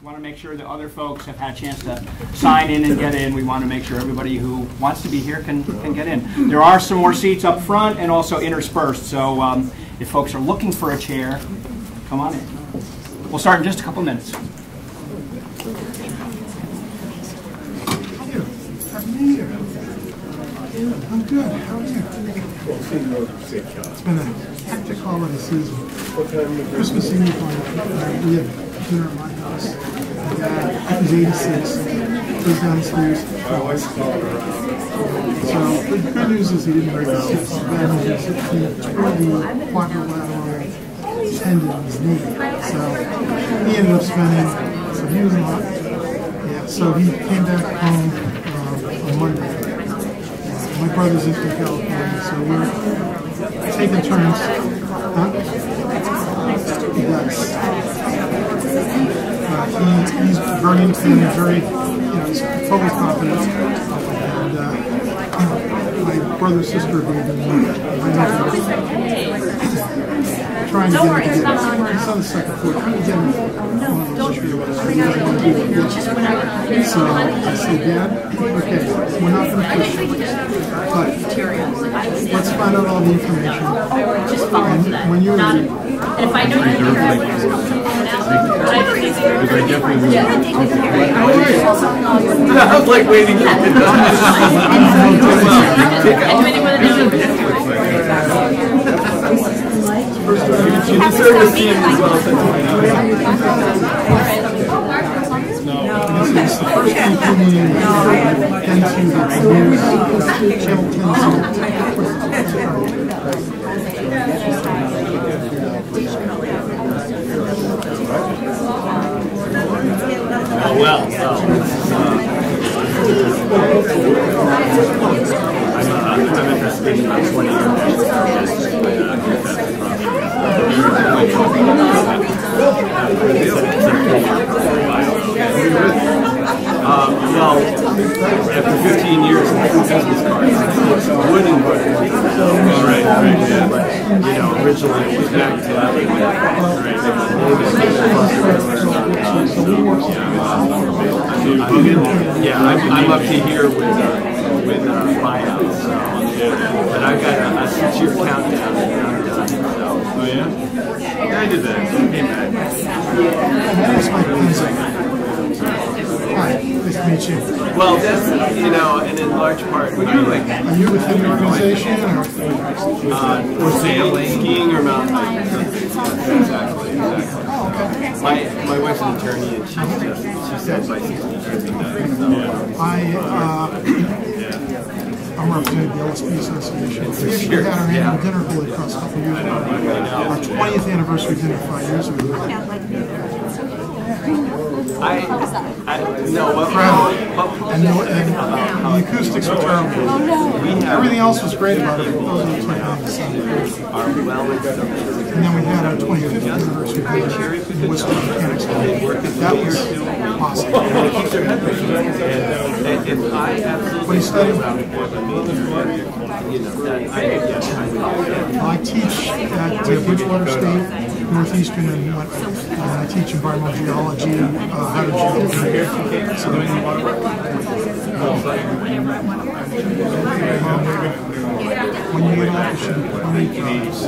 want to make sure that other folks have had a chance to sign in and get in. We want to make sure everybody who wants to be here can get in. There are some more seats up front and also interspersed, so if folks are looking for a chair, come on in. We'll start in just a couple minutes. I'm good. How are you? It's been a hectic holiday season. Christmas Eve, we had dinner at my house. My dad, he's 86, goes downstairs. So the good news is he didn't break his hip. The bad news is he tore the quadrilateral tendon in his knee. So he ended up spending, so he was not. Yeah, so he came back home on Monday. My brother's in California, so we're taking turns. Huh? He does. He's very independent, very, he's totally confident. And my brother's sister gave him trying to get him to get it. He's on the second floor, trying to get him So I said, Dad, okay, we're not going to push it, but let's find out all the information. And when you're ready. And if I know you're here, I was like waiting for it to you deserve to see him as well. This is the first thing we need to Oh, well. I'm interested in about 20 years. Well, after 15 years in business cards, wooden cards. Right, yeah. But, originally it was back to I'm up to here with buyouts. But I've got a 6-year countdown and I'm done. So. Oh, yeah? Yeah, I did that. Hi, nice to meet you. Well, that's, and in large part, Are you within the organization or sailing, skiing, or mountain biking? Exactly. My wife's an attorney, and she said by 60 years ago. I'm representing the LSP Association. We actually had our annual dinner Holy Cross a couple years ago. Our 20th anniversary dinner 5 years ago. And the acoustics were terrible. Everything else was great about it. Those are the 2 things. And then we had our 25th anniversary dinner in Worcester Mechanics Hall. That was awesome. What do you study? I teach at Bridgewater State, Northeastern, and I teach environmental geology, hydrogeology. So when you get off, you should be plenty of jobs.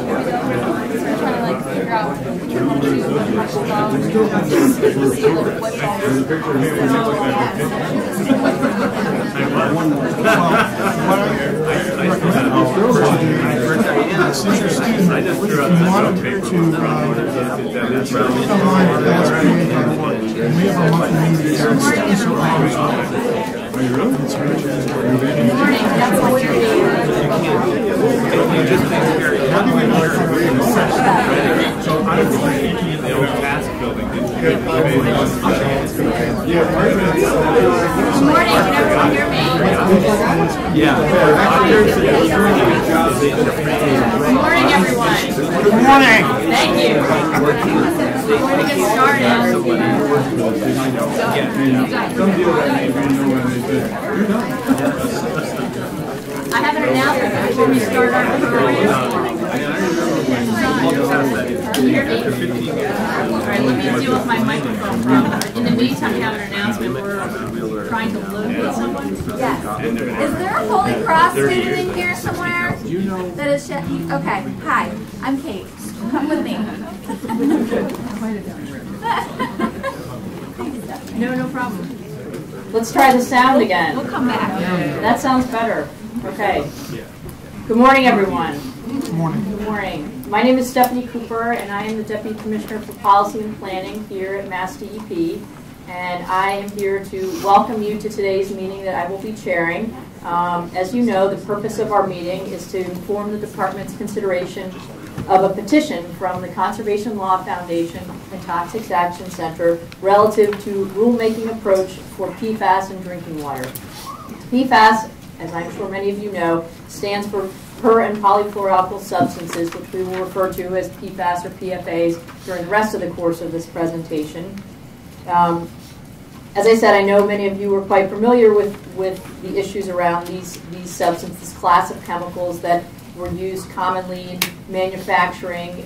Since you're a student, if you wanted to come online at lspa.org, and we have a monthly meeting there, it's students are always welcome. Are you really? It's really good. That's what you're doing. So I don't think the old task building didn't Good morning, can everyone hear me? Yeah. Good morning, everyone. Good morning. Thank you. We're going to get started. I have an announcement before we start our program. hear me? All right, let me deal with my microphone problem. In the meantime, we have an announcement. We're trying to locate someone. Yes. Is there a Holy Cross student in here somewhere? That is okay. Hi, I'm Kate. Come with me. No problem. Let's try the sound again. We'll come back. That sounds better. Okay. Good morning, everyone. Good morning. Good morning. My name is Stephanie Cooper, and I am the Deputy Commissioner for Policy and Planning here at MassDEP. And I am here to welcome you to today's meeting that I will be chairing. As you know, the purpose of our meeting is to inform the department's consideration of a petition from the Conservation Law Foundation and Toxics Action Center relative to rulemaking approach for PFAS in drinking water. PFAS, as I'm sure many of you know, stands for per and polyfluoroalkyl substances, which we will refer to as PFAS or PFAS during the rest of the course of this presentation. As I said, I know many of you are quite familiar with the issues around these substances, this class of chemicals that were used commonly in manufacturing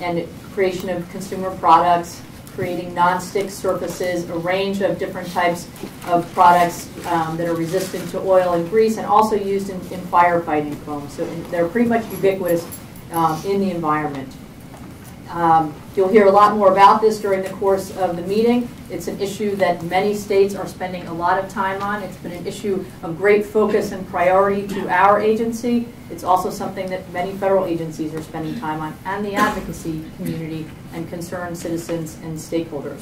and creation of consumer products, creating non-stick surfaces, a range of different types of products that are resistant to oil and grease, and also used in firefighting foam. So they're pretty much ubiquitous in the environment. You'll hear a lot more about this during the course of the meeting. It's an issue that many states are spending a lot of time on. It's been an issue of great focus and priority to our agency. It's also something that many federal agencies are spending time on, and the advocacy community and concerned citizens and stakeholders.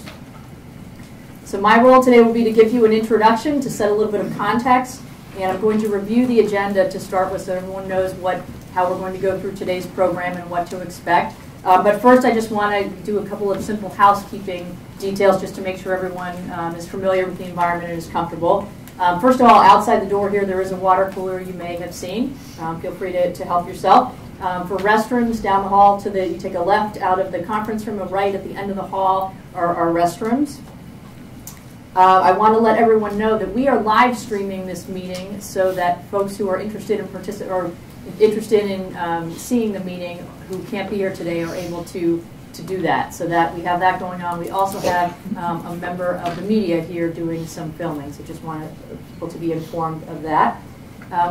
So my role today will be to give you an introduction, to set a little bit of context, and I'm going to review the agenda to start with so everyone knows how we're going to go through today's program and what to expect. But first, I just want to do a couple of simple housekeeping details just to make sure everyone is familiar with the environment and is comfortable. First of all, outside the door here, there is a water cooler you may have seen. Feel free to help yourself. For restrooms, down the hall you take a left out of the conference room, a right at the end of the hall are our restrooms. I want to let everyone know that we are live streaming this meeting so that folks who are interested in seeing the meeting who can't be here today are able to do that. So that we have that going on. We also have a member of the media here doing some filming, so just want people to be informed of that.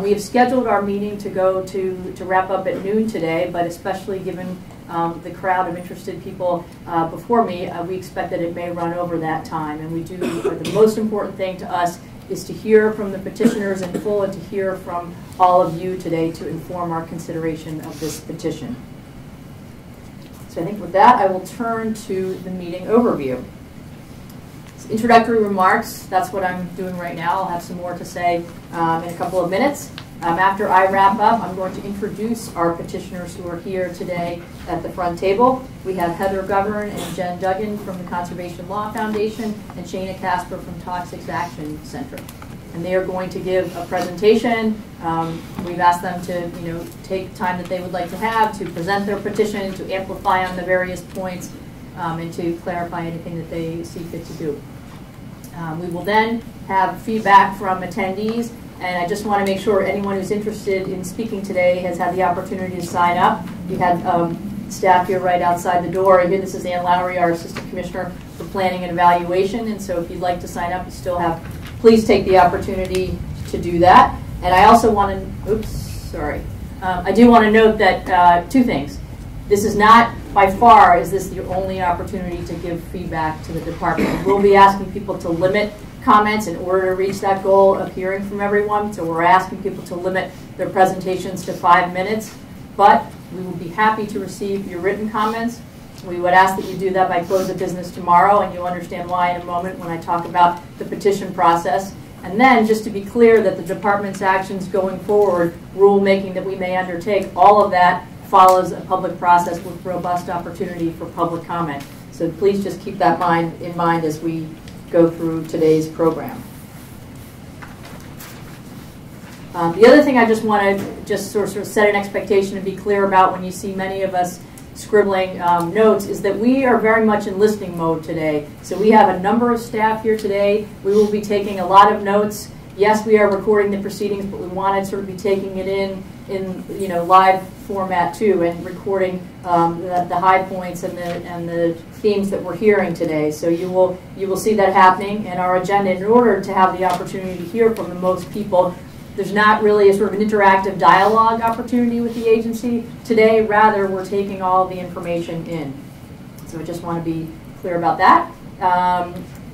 We have scheduled our meeting to go to wrap up at noon today, but especially given the crowd of interested people before me, we expect that it may run over that time. And the most important thing to us is to hear from the petitioners in full and to hear from all of you today to inform our consideration of this petition. So I think with that, I will turn to the meeting overview. So introductory remarks, that's what I'm doing right now. I'll have some more to say in a couple of minutes. After I wrap up, I'm going to introduce our petitioners who are here today at the front table. We have Heather Govern and Jen Duggan from the Conservation Law Foundation and Shana Casper from Toxics Action Center. And they are going to give a presentation. We've asked them to take time that they would like to have to present their petition, to amplify on the various points, and to clarify anything that they see fit to do. We will then have feedback from attendees. And I just want to make sure anyone who's interested in speaking today has had the opportunity to sign up. We had staff here right outside the door. And this is Ann Lowry, our Assistant Commissioner for Planning and Evaluation. And so if you'd like to sign up, you still have, please take the opportunity to do that. And I also want to, I do want to note that two things. This is not, by far, is this the only opportunity to give feedback to the department. We'll be asking people to limit comments in order to reach that goal of hearing from everyone. So we're asking people to limit their presentations to 5 minutes, but we will be happy to receive your written comments. We would ask that you do that by close of business tomorrow, and you'll understand why in a moment when I talk about the petition process. And then, just to be clear that the department's actions going forward, rulemaking that we may undertake, all of that follows a public process with robust opportunity for public comment. So please just keep that in mind as we go through today's program. The other thing I just want to sort of set an expectation and be clear about when you see many of us scribbling notes is that we are very much in listening mode today. So we have a number of staff here today. We will be taking a lot of notes, yes, we are recording the proceedings, but we want to sort of be taking it in live format too, and recording the high points and the themes that we're hearing today. So you will see that happening in our agenda. In order to have the opportunity to hear from the most people, there's not really a sort of an interactive dialogue opportunity with the agency today. Rather, we're taking all the information in. So I just want to be clear about that.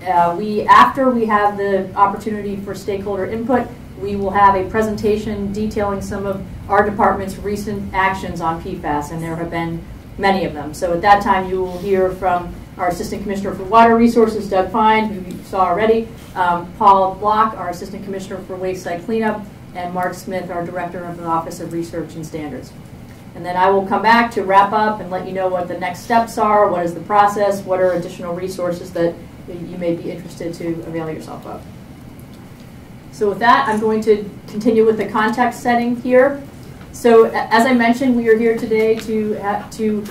After we have the opportunity for stakeholder input, we will have a presentation detailing some of our department's recent actions on PFAS, and there have been many of them. So at that time, you will hear from our Assistant Commissioner for Water Resources, Doug Fine, who you saw already, Paul Block, our Assistant Commissioner for Waste Site Cleanup, and Mark Smith, our Director of the Office of Research and Standards. And then I will come back to wrap up and let you know what the next steps are, what is the process, what are additional resources that you may be interested to avail yourself of. So with that, I'm going to continue with the context setting here. So as I mentioned, we are here today to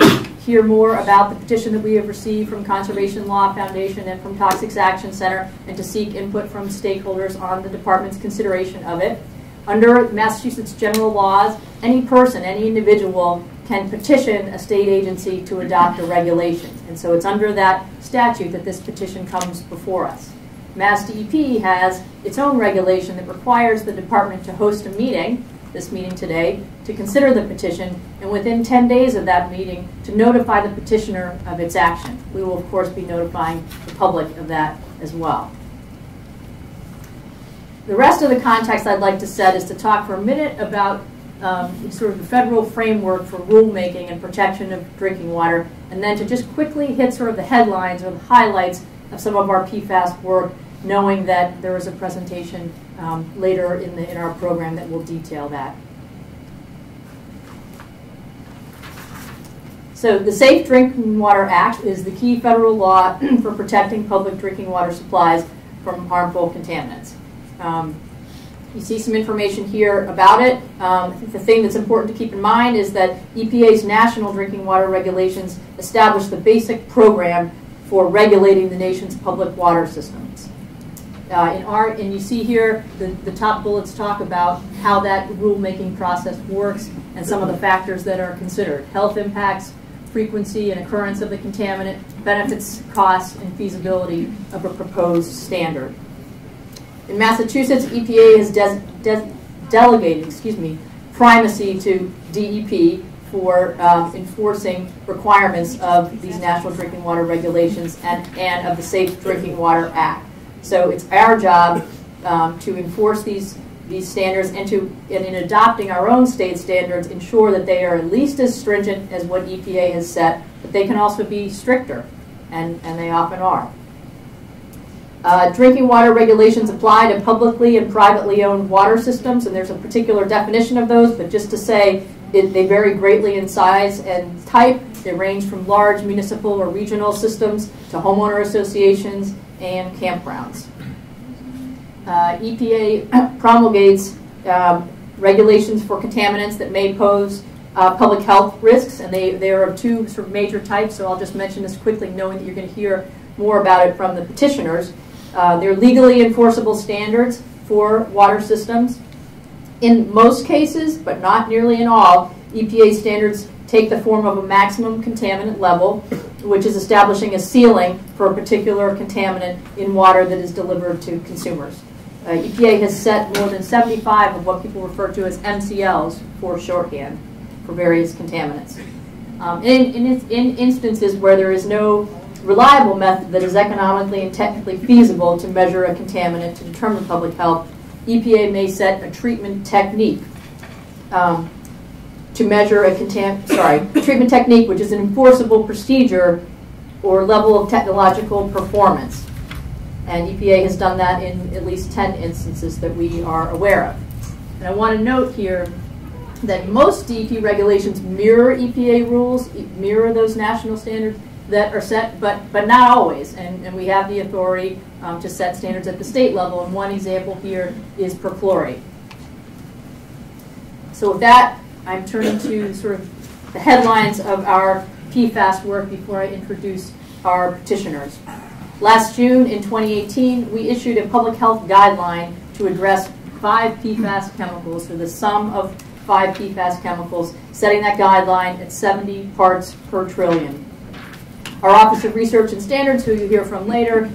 hear more about the petition that we have received from Conservation Law Foundation and from Toxics Action Center, and to seek input from stakeholders on the department's consideration of it. Under Massachusetts general laws, any person, any individual can petition a state agency to adopt a regulation. And so it's under that statute that this petition comes before us. MassDEP has its own regulation that requires the department to host a meeting, this meeting today, to consider the petition, and within 10 days of that meeting to notify the petitioner of its action. We will, of course, be notifying the public of that as well. The rest of the context I'd like to set is to talk for a minute about sort of the federal framework for rulemaking and protection of drinking water, and then to just quickly hit sort of the headlines or the highlights of some of our PFAS work, knowing that there is a presentation later in our program that will detail that. So the Safe Drinking Water Act is the key federal law for protecting public drinking water supplies from harmful contaminants. You see some information here about it. I think the thing that's important to keep in mind is that EPA's national drinking water regulations establish the basic program for regulating the nation's public water systems. And you see here the top bullets talk about how that rulemaking process works and some of the factors that are considered: health impacts, frequency and occurrence of the contaminant, benefits, costs, and feasibility of a proposed standard. In Massachusetts, EPA has delegated primacy to DEP for enforcing requirements of these national drinking water regulations and of the Safe Drinking Water Act. So it's our job to enforce these standards, and in adopting our own state standards, ensure that they are at least as stringent as what EPA has set, but they can also be stricter, and they often are. Drinking water regulations apply to publicly and privately owned water systems, and there's a particular definition of those, but just to say they vary greatly in size and type. They range from large municipal or regional systems to homeowner associations and campgrounds. EPA promulgates regulations for contaminants that may pose public health risks, and there are two sort of major types, so I'll just mention this quickly, knowing that you're going to hear more about it from the petitioners. They're legally enforceable standards for water systems. In most cases, but not nearly in all, EPA standards take the form of a maximum contaminant level, which is establishing a ceiling for a particular contaminant in water that is delivered to consumers. EPA has set more than 75 of what people refer to as MCLs for shorthand for various contaminants. In instances where there is no reliable method that is economically and technically feasible to measure a contaminant to determine public health, EPA may set a treatment technique to measure a treatment technique, which is an enforceable procedure or level of technological performance. And EPA has done that in at least 10 instances that we are aware of. And I want to note here that most DEP regulations mirror EPA rules, mirror those national standards that are set, but not always. And we have the authority to set standards at the state level. And one example here is perchlorate. So with that, I'm turning to sort of the headlines of our PFAS work before I introduce our petitioners. Last June in 2018, we issued a public health guideline to address 5 PFAS chemicals, or the sum of 5 PFAS chemicals, setting that guideline at 70 parts per trillion. Our Office of Research and Standards, who you hear from later,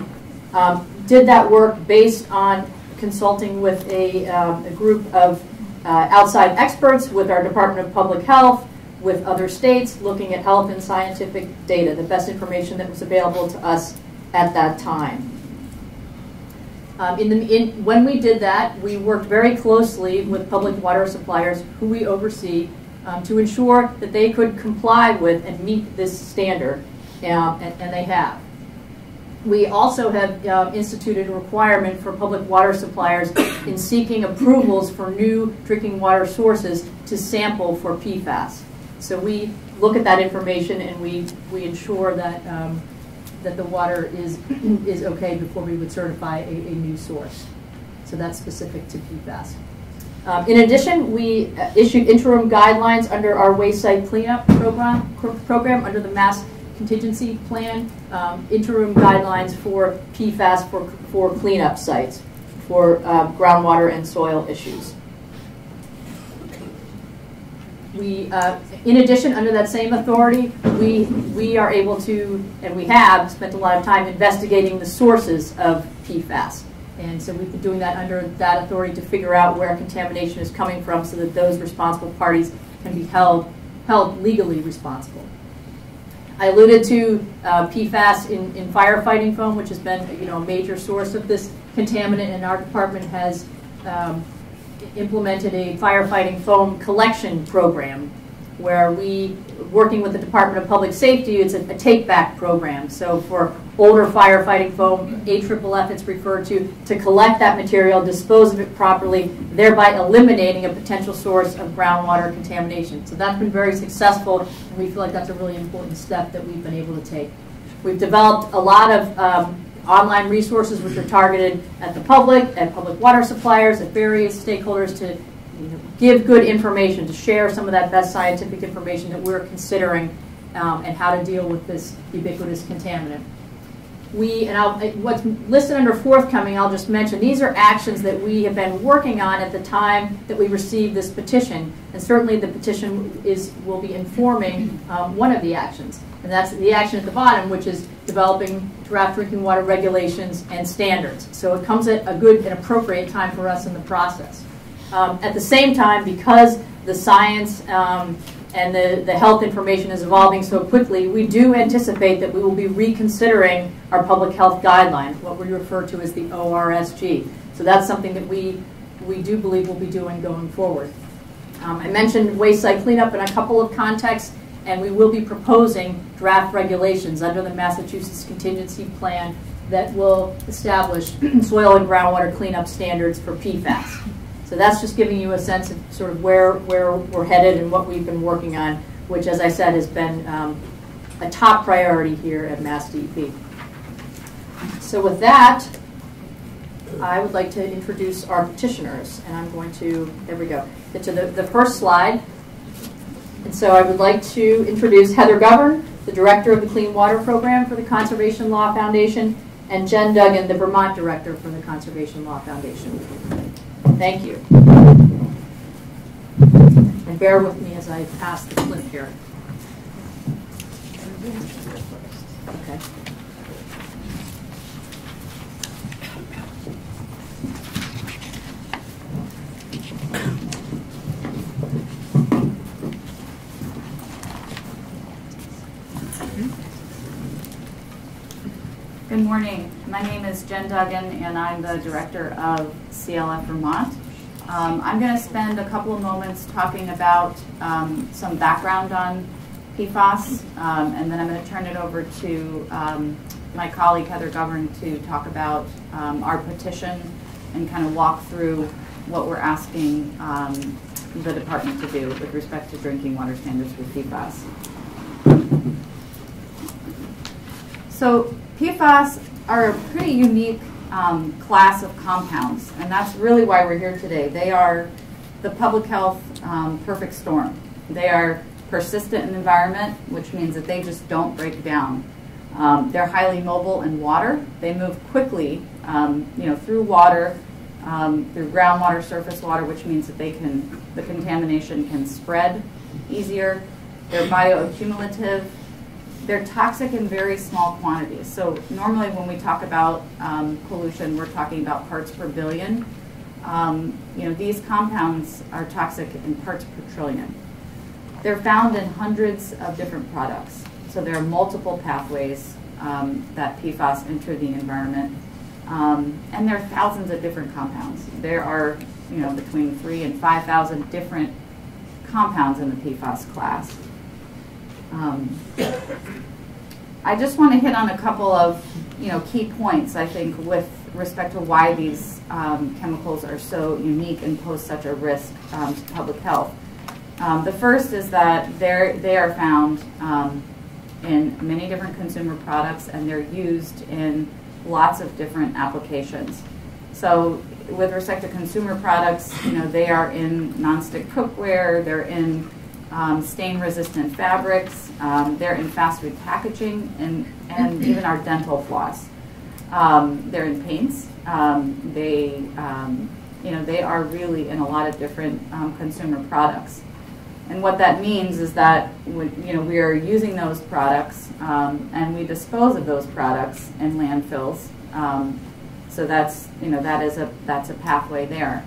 did that work based on consulting with a group of outside experts, with our Department of Public Health, with other states, looking at health and scientific data, the best information that was available to us at that time. When we did that, we worked very closely with public water suppliers, who we oversee, to ensure that they could comply with and meet this standard, and they have. We also have instituted a requirement for public water suppliers in seeking approvals for new drinking water sources to sample for PFAS. So we look at that information and we ensure that that the water is okay before we would certify a new source. So that's specific to PFAS. In addition, we issued interim guidelines under our waste site cleanup program under the Mass Contingency Plan, interim guidelines for PFAS for cleanup sites for groundwater and soil issues. We, in addition, under that same authority, we are able to, and we have spent a lot of time investigating the sources of PFAS. And so we've been doing that under that authority to figure out where contamination is coming from, so that those responsible parties can be held legally responsible. I alluded to PFAS in firefighting foam, which has been a major source of this contaminant, and our department has implemented a firefighting foam collection program where we, working with the Department of Public Safety, it's a take-back program. So for older firefighting foam, AFFF it's referred to collect that material, dispose of it properly, thereby eliminating a potential source of groundwater contamination. So that's been very successful, and we feel like that's a really important step that we've been able to take. We've developed a lot of online resources which are targeted at the public, at public water suppliers, at various stakeholders to give good information, to share some of that best scientific information that we're considering and how to deal with this ubiquitous contaminant. What's listed under forthcoming, I'll just mention, these are actions that we have been working on at the time that we received this petition, and certainly the petition will be informing one of the actions, and that's the action at the bottom, which is developing draft drinking water regulations and standards. So it comes at a good and appropriate time for us in the process. At the same time, because the science and the health information is evolving so quickly, we do anticipate that we will be reconsidering our public health guidelines, what we refer to as the ORSG. So that's something that we do believe we'll be doing going forward. I mentioned waste site cleanup in a couple of contexts, and we will be proposing draft regulations under the Massachusetts Contingency Plan that will establish soil and groundwater cleanup standards for PFAS. So that's just giving you a sense of sort of where we're headed and what we've been working on, which, as I said, has been a top priority here at MassDEP. So with that, I would like to introduce our petitioners, and I'm going to, there we go, get to the first slide. And so I would like to introduce Heather Govern, the Director of the Clean Water Program for the Conservation Law Foundation, and Jen Duggan, the Vermont Director for the Conservation Law Foundation. Thank you. And bear with me as I pass the clip here. Okay. Good morning. My name is Jen Duggan, and I'm the director of CLF Vermont. I'm going to spend a couple of moments talking about some background on PFAS, and then I'm going to turn it over to my colleague Heather Govern to talk about our petition and kind of walk through what we're asking the department to do with respect to drinking water standards for PFAS. So PFAS are a pretty unique class of compounds, and that's really why we're here today. They are the public health perfect storm. They are persistent in the environment, which means that they just don't break down. They're highly mobile in water. They move quickly, through water through groundwater, surface water, which means that the contamination can spread easier. They're bioaccumulative. They're toxic in very small quantities. So normally when we talk about pollution, we're talking about parts per billion. These compounds are toxic in parts per trillion. They're found in hundreds of different products. So there are multiple pathways that PFAS enter the environment. And there are thousands of different compounds. There are, between 3,000 and 5,000 different compounds in the PFAS class. I just want to hit on a couple of, key points, I think, with respect to why these chemicals are so unique and pose such a risk to public health. The first is that they are found in many different consumer products, and they're used in lots of different applications. So with respect to consumer products, they are in nonstick cookware, they're in stain-resistant fabrics, they're in fast food packaging, and even our dental floss. They're in paints. They are really in a lot of different consumer products. And what that means is that we are using those products and we dispose of those products in landfills. So that's that's a pathway there.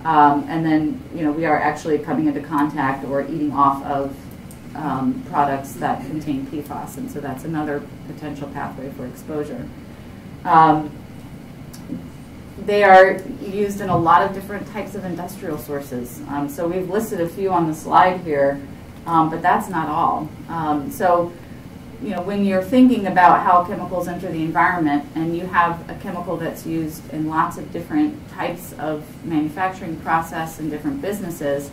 And then we are actually coming into contact or eating off of products that contain PFAS, and so that's another potential pathway for exposure. They are used in a lot of different types of industrial sources. So we've listed a few on the slide here, but that's not all. So when you're thinking about how chemicals enter the environment and you have a chemical that's used in lots of different types of manufacturing process and different businesses,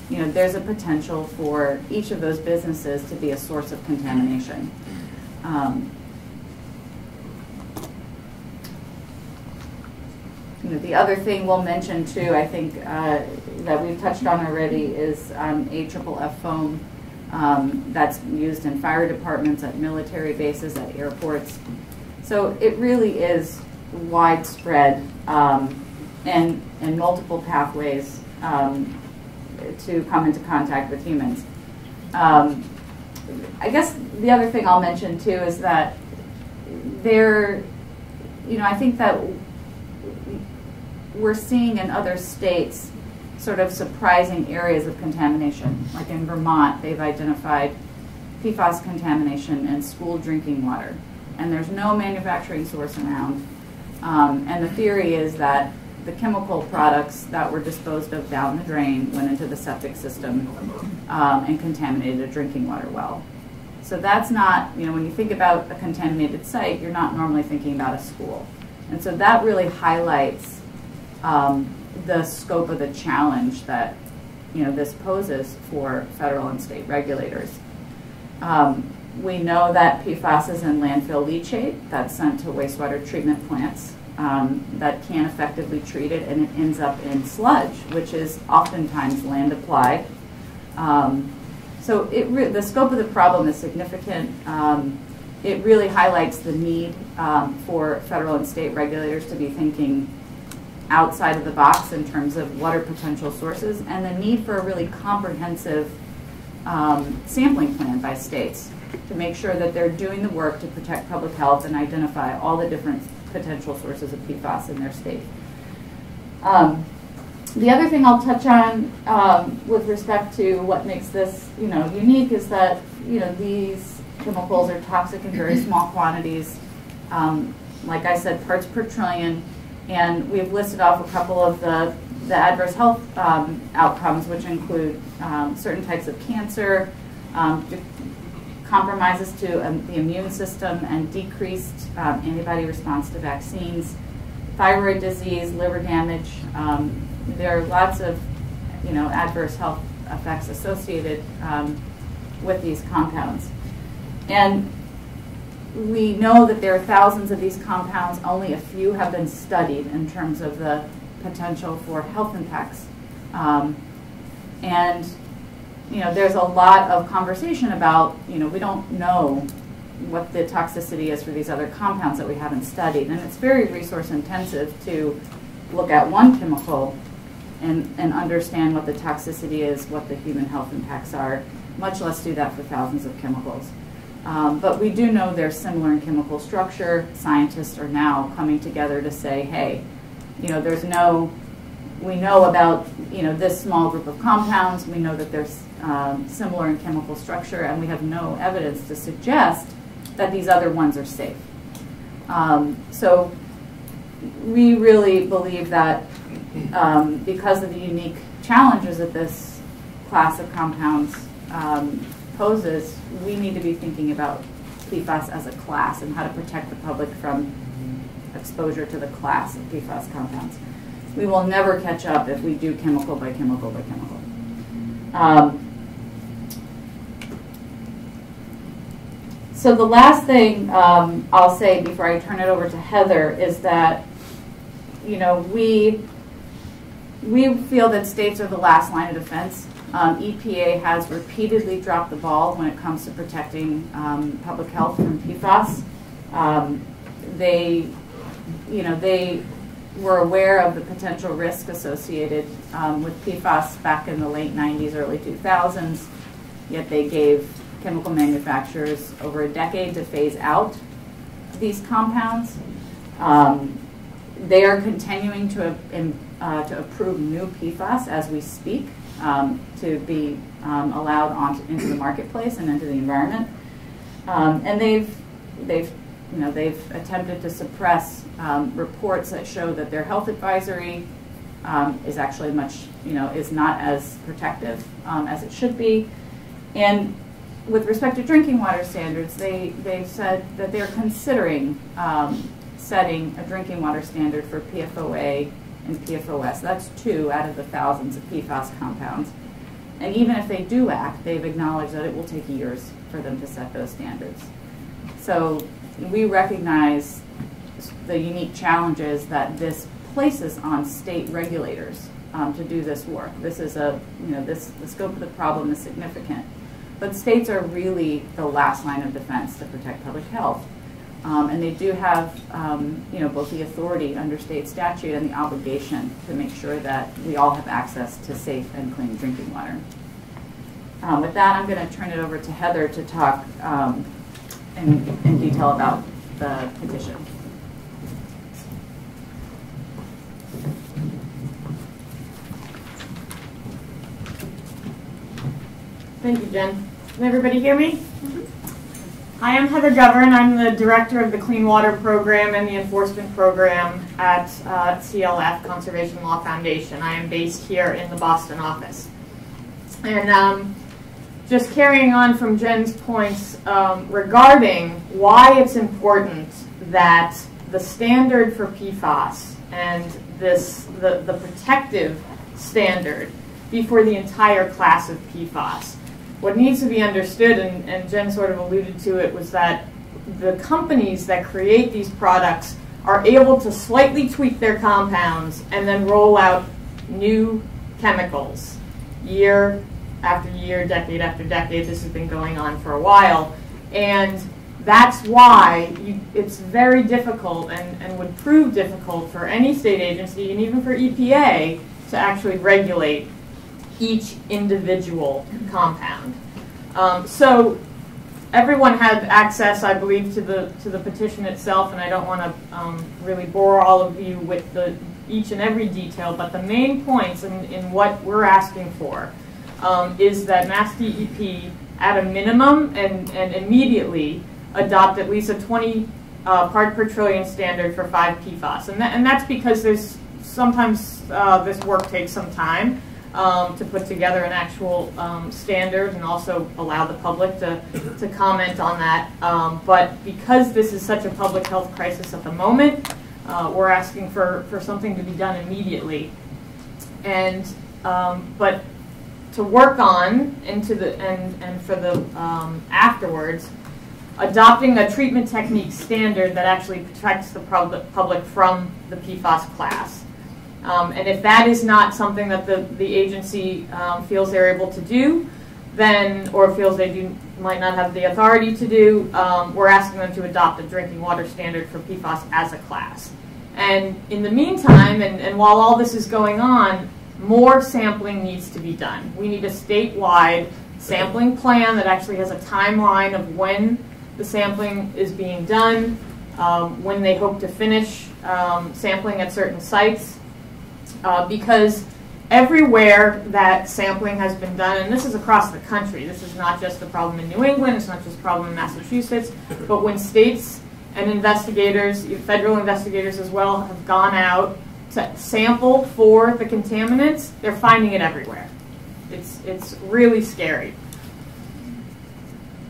there's a potential for each of those businesses to be a source of contamination. The other thing we'll mention too, I think, that we've touched on already is AFFF foam that's used in fire departments, at military bases, at airports. So it really is widespread and multiple pathways to come into contact with humans. I guess the other thing I'll mention too is that I think that we're seeing in other states sort of surprising areas of contamination. Like in Vermont, they've identified PFAS contamination in school drinking water, and there's no manufacturing source around. And the theory is that the chemical products that were disposed of down the drain went into the septic system and contaminated a drinking water well. So that's not, when you think about a contaminated site, you're not normally thinking about a school. And so that really highlights the scope of the challenge that this poses for federal and state regulators. We know that PFAS is in landfill leachate that's sent to wastewater treatment plants that can't effectively treat it, and it ends up in sludge, which is oftentimes land applied. So the scope of the problem is significant. It really highlights the need for federal and state regulators to be thinking outside of the box in terms of what are potential sources, and the need for a really comprehensive sampling plan by states to make sure that they're doing the work to protect public health and identify all the different potential sources of PFAS in their state. The other thing I'll touch on with respect to what makes this unique is that these chemicals are toxic in very small quantities. Like I said, parts per trillion. And we've listed off a couple of the adverse health outcomes, which include certain types of cancer, compromises to the immune system, and decreased antibody response to vaccines, thyroid disease, liver damage. There are lots of adverse health effects associated with these compounds. And we know that there are thousands of these compounds. Only a few have been studied in terms of the potential for health impacts. And there's a lot of conversation about, we don't know what the toxicity is for these other compounds that we haven't studied. And it's very resource intensive to look at one chemical and understand what the toxicity is, what the human health impacts are, much less do that for thousands of chemicals. But we do know they're similar in chemical structure. Scientists are now coming together to say, hey, you know, we know about, you know, this small group of compounds. We know that they're similar in chemical structure, and we have no evidence to suggest that these other ones are safe. So we really believe that because of the unique challenges that this class of compounds poses, we need to be thinking about PFAS as a class and how to protect the public from exposure to the class of PFAS compounds. We will never catch up if we do chemical by chemical by chemical. So the last thing I'll say before I turn it over to Heather is that, you know, we feel that states are the last line of defense. EPA has repeatedly dropped the ball when it comes to protecting public health from PFAS. They were aware of the potential risk associated with PFAS back in the late 90s, early 2000s, yet they gave chemical manufacturers over a decade to phase out these compounds. They are continuing to approve new PFAS as we speak to be allowed into the marketplace and into the environment. And they've attempted to suppress reports that show that their health advisory is actually is not as protective as it should be. And with respect to drinking water standards, they've said that they're considering setting a drinking water standard for PFOA and PFOS. That's 2 out of the thousands of PFAS compounds. And even if they do act, they've acknowledged that it will take years for them to set those standards. So we recognize the unique challenges that this places on state regulators to do this work. This is the scope of the problem is significant. But states are really the last line of defense to protect public health. And they do have both the authority under state statute and the obligation to make sure that we all have access to safe and clean drinking water. With that, I'm going to turn it over to Heather to talk in detail about the petition. Thank you, Jen. Can everybody hear me? Hi, I'm Heather Govern. I'm the director of the Clean Water Program and the Enforcement Program at CLF, Conservation Law Foundation. I am based here in the Boston office. And just carrying on from Jen's points regarding why it's important that the standard for PFAS and the protective standard be for the entire class of PFAS. What needs to be understood, and Jen sort of alluded to it, was that the companies that create these products are able to slightly tweak their compounds and then roll out new chemicals year after year, decade after decade. This has been going on for a while. And that's why it's very difficult and would prove difficult for any state agency and even for EPA to actually regulate each individual compound. So everyone had access, I believe, to the petition itself, and I don't want to really bore all of you with each and every detail, but the main points in what we're asking for is that MassDEP, at a minimum and immediately, adopt at least a 20 part per trillion standard for 5 PFAS. And that's because sometimes this work takes some time to put together an actual standard and also allow the public to comment on that. But because this is such a public health crisis at the moment, we're asking for something to be done immediately. And but to work on and for the afterwards, adopting a treatment technique standard that actually protects the public from the PFAS class. And if that is not something that the agency feels they're able to do, then, or feels they might not have the authority to do, we're asking them to adopt a drinking water standard for PFAS as a class. And in the meantime, and while all this is going on, more sampling needs to be done. We need a statewide sampling plan that actually has a timeline of when the sampling is being done, when they hope to finish sampling at certain sites, because everywhere that sampling has been done, and this is across the country, this is not just a problem in New England, it's not just a problem in Massachusetts, but when states and investigators, federal investigators as well, have gone out to sample for the contaminants, they're finding it everywhere. It's really scary.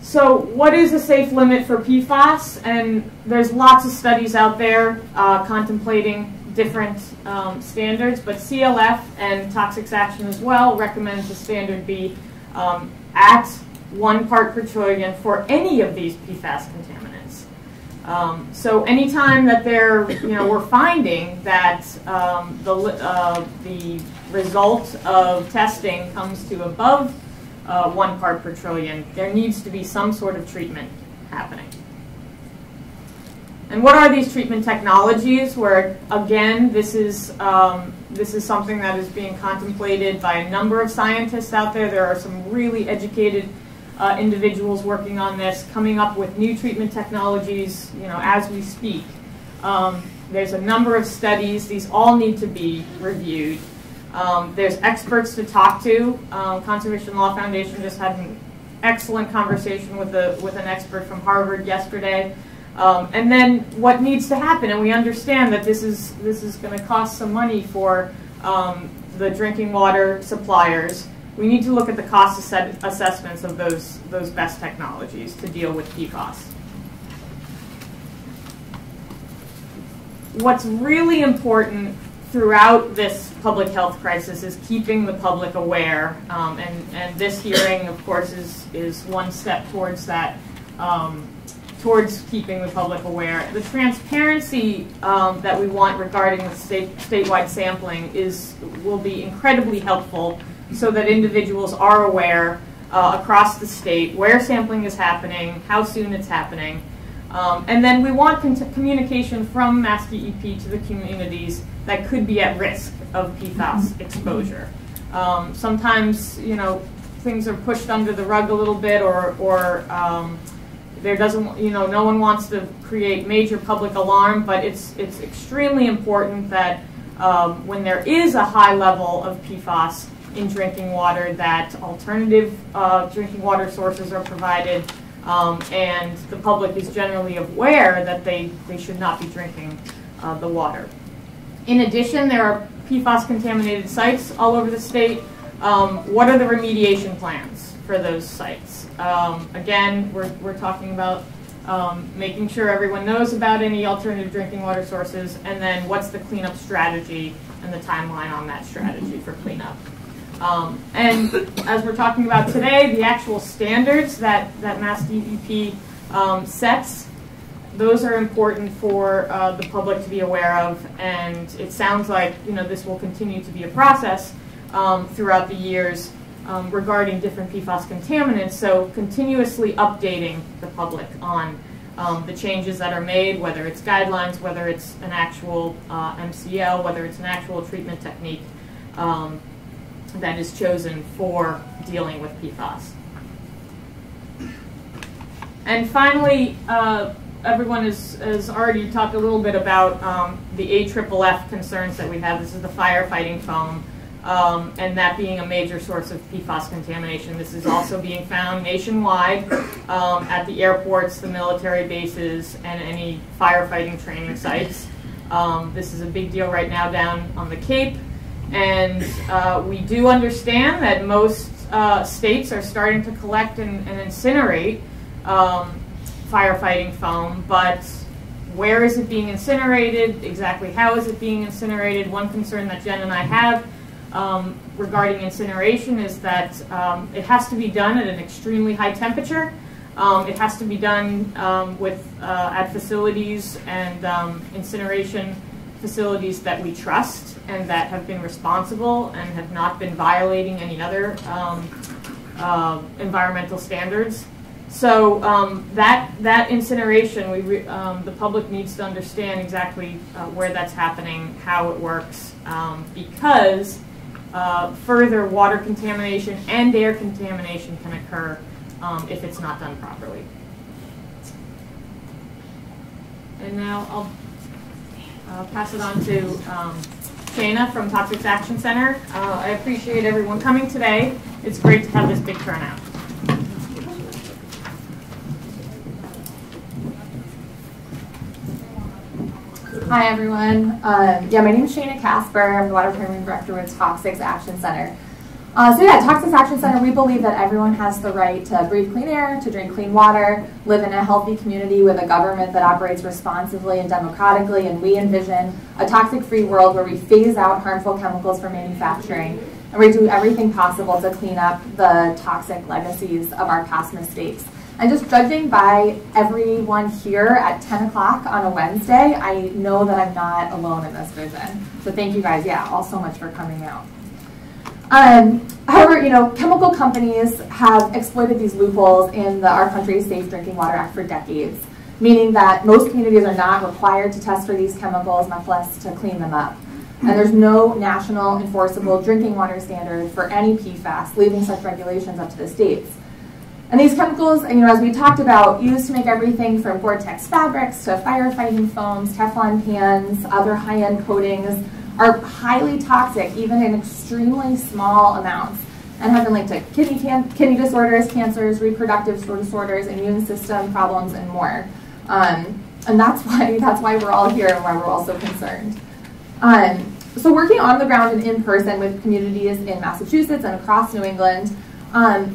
So what is a safe limit for PFAS? And there's lots of studies out there contemplating different standards, but CLF and Toxics Action as well recommends the standard be at 1 part per trillion for any of these PFAS contaminants. So anytime that we're finding that the result of testing comes to above 1 part per trillion, there needs to be some sort of treatment happening. And what are these treatment technologies? Where again, this is something that is being contemplated by a number of scientists out there. There are some really educated individuals working on this, coming up with new treatment technologies, as we speak. There's a number of studies. These all need to be reviewed. There's experts to talk to. Conservation Law Foundation just had an excellent conversation with an expert from Harvard yesterday. And then what needs to happen, and we understand that this is going to cost some money for the drinking water suppliers. We need to look at the cost assessments of those best technologies to deal with PFAS. What's really important throughout this public health crisis is keeping the public aware, and this hearing, of course, is one step towards that, towards keeping the public aware. The transparency that we want regarding the statewide sampling will be incredibly helpful so that individuals are aware across the state where sampling is happening, how soon it's happening. And then we want communication from MassDEP to the communities that could be at risk of PFAS exposure. Sometimes, things are pushed under the rug a little bit, or there doesn't, no one wants to create major public alarm, but it's extremely important that when there is a high level of PFAS in drinking water, that alternative drinking water sources are provided, and the public is generally aware that they should not be drinking the water. In addition, there are PFAS-contaminated sites all over the state. What are the remediation plans for those sites? Again, we're talking about making sure everyone knows about any alternative drinking water sources, and then what's the cleanup strategy and the timeline on that strategy for cleanup. And as we're talking about today, the actual standards that MassDEP sets, those are important for the public to be aware of, and it sounds like this will continue to be a process throughout the years regarding different PFAS contaminants, so continuously updating the public on the changes that are made, whether it's guidelines, whether it's an actual MCL, whether it's an actual treatment technique that is chosen for dealing with PFAS. And finally, everyone has already talked a little bit about the AFFF concerns that we have. This is the firefighting foam, and that being a major source of PFAS contamination. This is also being found nationwide at the airports, the military bases, and any firefighting training sites. This is a big deal right now down on the Cape, and we do understand that most states are starting to collect and incinerate firefighting foam, but where is it being incinerated? Exactly how is it being incinerated? One concern that Jen and I have regarding incineration is that it has to be done at an extremely high temperature. It has to be done at facilities and incineration facilities that we trust and that have been responsible and have not been violating any other environmental standards. So that incineration, the public needs to understand exactly where that's happening, how it works, because further water contamination and air contamination can occur if it's not done properly. And now I'll pass it on to Shana from Toxics Action Center. I appreciate everyone coming today. It's great to have this big turnout. Hi everyone. My name is Shana Casper. I'm the Water Program Director with Toxics Action Center. Toxics Action Center, we believe that everyone has the right to breathe clean air, to drink clean water, live in a healthy community with a government that operates responsibly and democratically, and we envision a toxic-free world where we phase out harmful chemicals from manufacturing, and we do everything possible to clean up the toxic legacies of our past mistakes. And just judging by everyone here at 10 o'clock on a Wednesday, I know that I'm not alone in this vision. So thank you guys, all so much for coming out. However, chemical companies have exploited these loopholes in our country's Safe Drinking Water Act for decades, meaning that most communities are not required to test for these chemicals, much less to clean them up. And there's no national enforceable drinking water standard for any PFAS, leaving such regulations up to the states. And these chemicals, as we talked about, used to make everything from Gore-Tex fabrics to firefighting foams, Teflon pans, other high-end coatings, are highly toxic, even in extremely small amounts, and have been linked to kidney disorders, cancers, reproductive disorders, immune system problems, and more. And that's why we're all here and why we're all so concerned. So working on the ground and in person with communities in Massachusetts and across New England,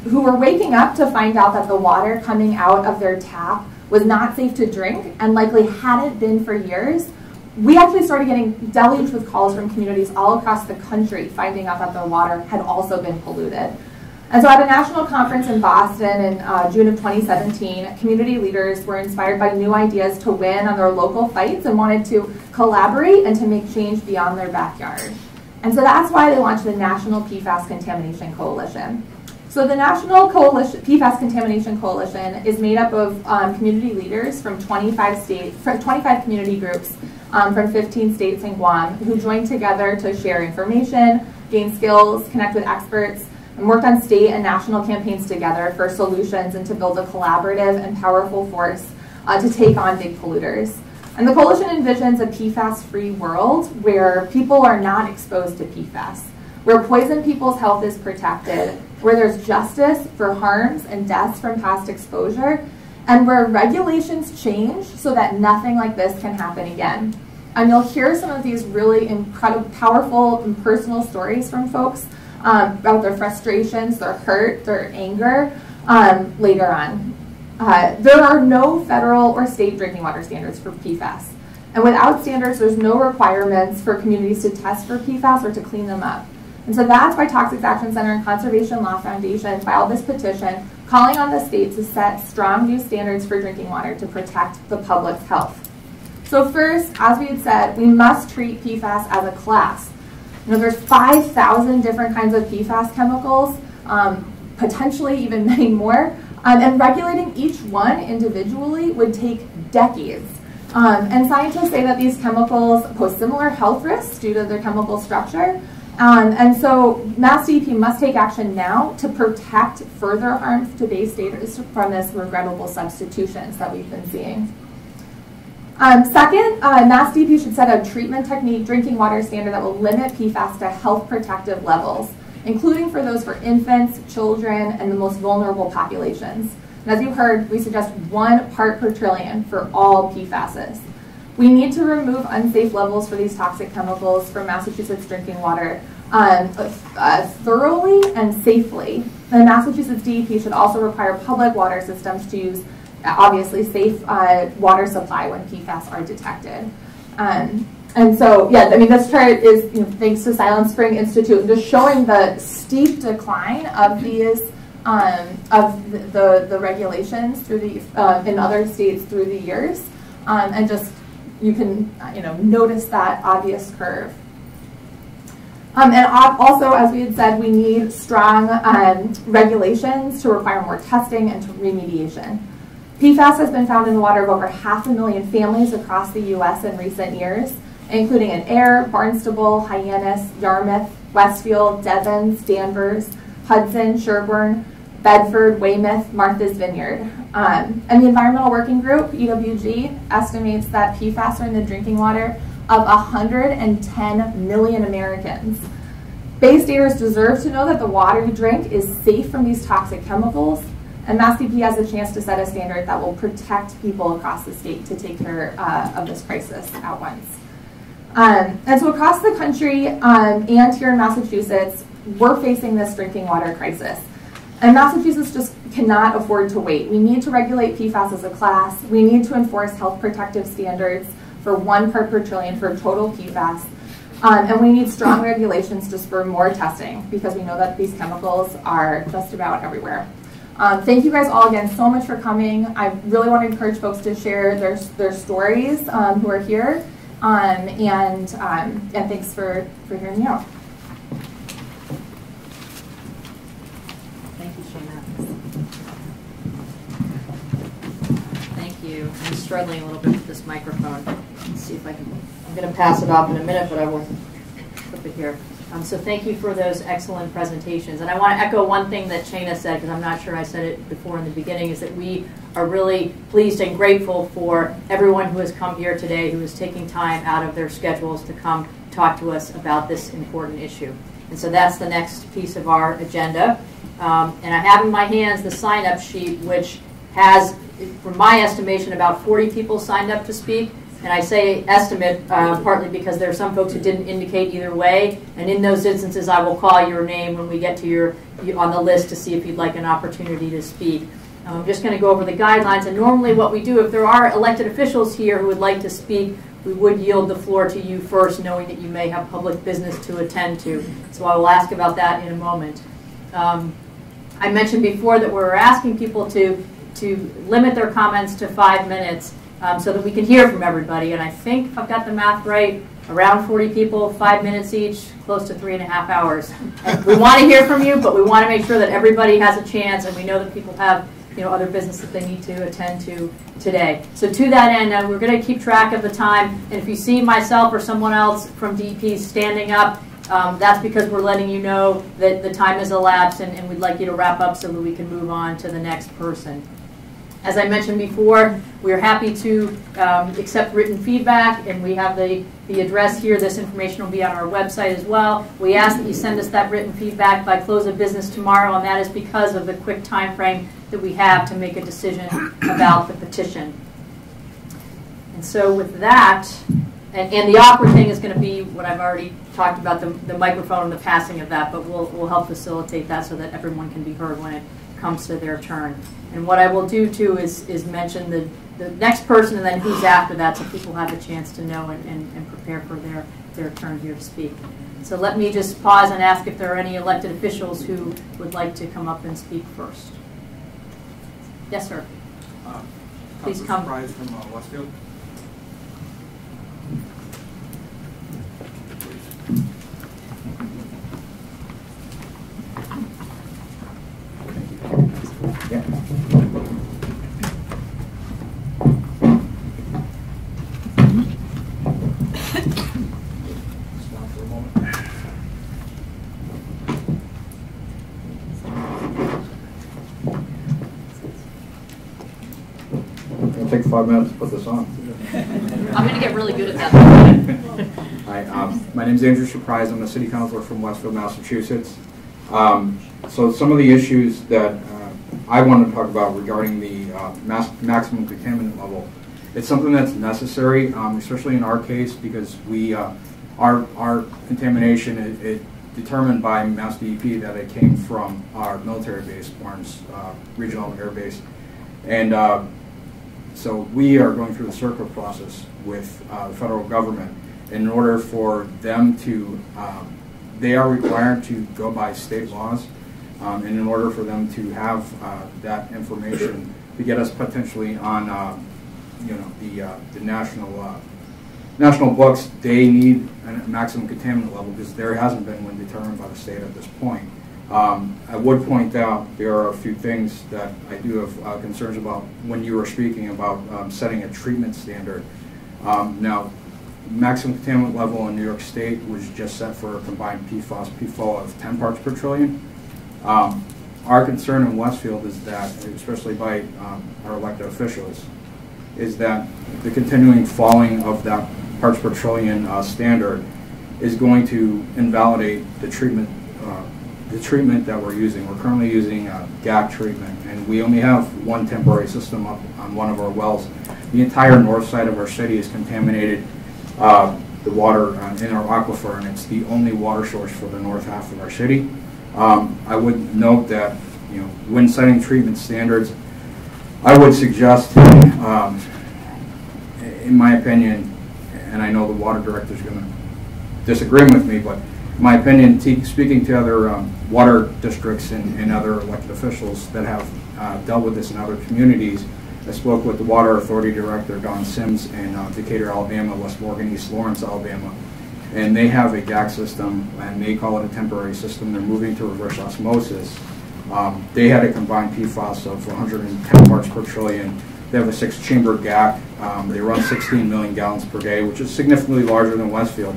who were waking up to find out that the water coming out of their tap was not safe to drink and likely hadn't been for years, we actually started getting deluged with calls from communities all across the country finding out that their water had also been polluted. And so at a national conference in Boston in June of 2017, community leaders were inspired by new ideas to win on their local fights and wanted to collaborate and to make change beyond their backyard. And so that's why they launched the National PFAS Contamination Coalition. So the National PFAS Contamination Coalition is made up of community leaders from 25 community groups from 15 states and Guam who joined together to share information, gain skills, connect with experts, and worked on state and national campaigns together for solutions and to build a collaborative and powerful force to take on big polluters. And the coalition envisions a PFAS-free world where people are not exposed to PFAS, where poisoned people's health is protected, where there's justice for harms and deaths from past exposure, and where regulations change so that nothing like this can happen again. And you'll hear some of these really incredible, powerful, and personal stories from folks about their frustrations, their hurt, their anger later on. There are no federal or state drinking water standards for PFAS. And without standards, there's no requirements for communities to test for PFAS or to clean them up. And so that's why Toxics Action Center and Conservation Law Foundation filed this petition calling on the states to set strong new standards for drinking water to protect the public's health. So first, as we had said, we must treat PFAS as a class. There's 5,000 different kinds of PFAS chemicals, potentially even many more, and regulating each one individually would take decades. And scientists say that these chemicals pose similar health risks due to their chemical structure. And so MassDEP must take action now to protect further harm to Bay Staters from this regrettable substitutions that we've been seeing. Second, MassDEP should set a treatment technique drinking water standard that will limit PFAS to health protective levels, including for those for infants, children, and the most vulnerable populations. And as you heard, we suggest 1 part per trillion for all PFASs. We need to remove unsafe levels for these toxic chemicals from Massachusetts drinking water thoroughly and safely. The Massachusetts DEP should also require public water systems to use, obviously, safe water supply when PFAS are detected. And so, this chart is thanks to Silent Spring Institute, and just showing the steep decline of these of the regulations through the in other states through the years, and just you can notice that obvious curve. And also, as we had said, we need strong regulations to require more testing and to remediation. PFAS has been found in the water of over 500,000 families across the U.S. in recent years, including in Ayr, Barnstable, Hyannis, Yarmouth, Westfield, Devon, Danvers, Hudson, Sherburne, Bedford, Weymouth, Martha's Vineyard. And the Environmental Working Group, EWG, estimates that PFAS are in the drinking water of 110 million Americans. Bay Staters deserve to know that the water you drink is safe from these toxic chemicals, and MassDEP has a chance to set a standard that will protect people across the state to take care of this crisis at once. And so across the country and here in Massachusetts, we're facing this drinking water crisis. And Massachusetts just cannot afford to wait. We need to regulate PFAS as a class. We need to enforce health protective standards for 1 part per trillion for total PFAS. And we need strong regulations to spur more testing because we know that these chemicals are just about everywhere. Thank you guys all again so much for coming. I really want to encourage folks to share their stories who are here. And thanks for hearing me out. Thank you, Shana. Thank you. I'm struggling a little bit with this microphone. Let's see if I can. I'm going to pass it off in a minute, but I will flip it here. So thank you for those excellent presentations. And I want to echo one thing that Shana said, because I'm not sure I said it before in the beginning, is that we are really pleased and grateful for everyone who has come here today, who is taking time out of their schedules to come talk to us about this important issue. And so that's the next piece of our agenda. And I have in my hands the sign-up sheet, which has, from my estimation, about 40 people signed up to speak. And I say estimate partly because there are some folks who didn't indicate either way. And in those instances, I will call your name when we get to you on the list to see if you'd like an opportunity to speak. I'm just going to go over the guidelines. And normally what we do, if there are elected officials here who would like to speak, we would yield the floor to you first, knowing that you may have public business to attend to. So I will ask about that in a moment. I mentioned before that we're asking people to limit their comments to 5 minutes. So that we can hear from everybody. And I think, if I've got the math right, around 40 people, 5 minutes each, close to 3.5 hours. And we want to hear from you, but we want to make sure that everybody has a chance, and we know that people have other business that they need to attend to today. So to that end, we're going to keep track of the time. And if you see myself or someone else from DEP standing up, that's because we're letting you know that the time has elapsed, and we'd like you to wrap up so that we can move on to the next person. As I mentioned before, we are happy to accept written feedback, and we have the address here. This information will be on our website as well. We ask that you send us that written feedback by close of business tomorrow, and that is because of the quick time frame that we have to make a decision about the petition. And so with that, and the awkward thing is going to be what I've already talked about, the microphone and the passing of that, but we'll help facilitate that so that everyone can be heard when it comes to their turn. And what I will do too is mention the next person and then who's after that, so people have a chance to know and prepare for their turn here to speak. So let me just pause and ask if there are any elected officials who would like to come up and speak first. Yes, sir. Please come. Price from Westfield. It'll take 5 minutes to put this on. I'm going to get really good at that. Hi, my name is Andrew Surprise. I'm a city councilor from Westfield, Massachusetts. So some of the issues that I wanted to talk about regarding the maximum contaminant level, it's something that's necessary, especially in our case, because we our contamination it determined by MassDEP that it came from our military base, Barnes Regional Air Base, and so we are going through the CERCLA process with the federal government in order for them to, they are required to go by state laws, and in order for them to have that information to get us potentially on, the national national books, they need a maximum contaminant level because there hasn't been one determined by the state at this point. I would point out there are a few things that I do have concerns about when you were speaking about setting a treatment standard. Now, maximum contaminant level in New York State was just set for a combined PFAS, PFOA of 10 parts per trillion. Our concern in Westfield is that, especially by our elected officials, is that the continuing falling of that parts per trillion standard is going to invalidate the treatment that we're using. We're currently using GAC treatment, and we only have one temporary system up on one of our wells. The entire north side of our city is contaminated, the water in our aquifer, and it's the only water source for the north half of our city. I would note that, when setting treatment standards, I would suggest, in my opinion, and I know the water director is going to disagree with me, but in my opinion, speaking to other water districts and other elected officials that have dealt with this in other communities, I spoke with the Water Authority Director, Don Sims, in Decatur, Alabama, West Morgan, East Lawrence, Alabama, and they have a GAC system, and they call it a temporary system. They're moving to reverse osmosis. They had a combined PFAS of 110 parts per trillion. They have a 6-chamber GAC. They run 16 million gallons per day, which is significantly larger than Westfield.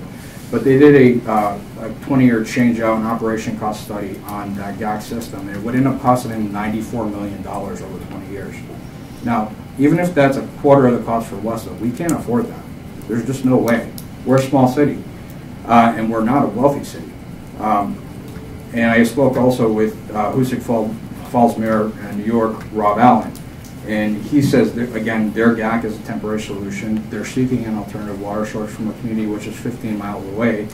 But they did a 20-year change-out and operation cost study on that GAC system. It would end up costing them $94 million over 20 years. Now, even if that's a quarter of the cost for Westfield, we can't afford that. There's just no way. We're a small city, and we're not a wealthy city. And I spoke also with Hoosick Falls Mayor in New York, Rob Allen, and he says that, again, their GAC is a temporary solution. They're seeking an alternative water source from a community which is 15 miles away,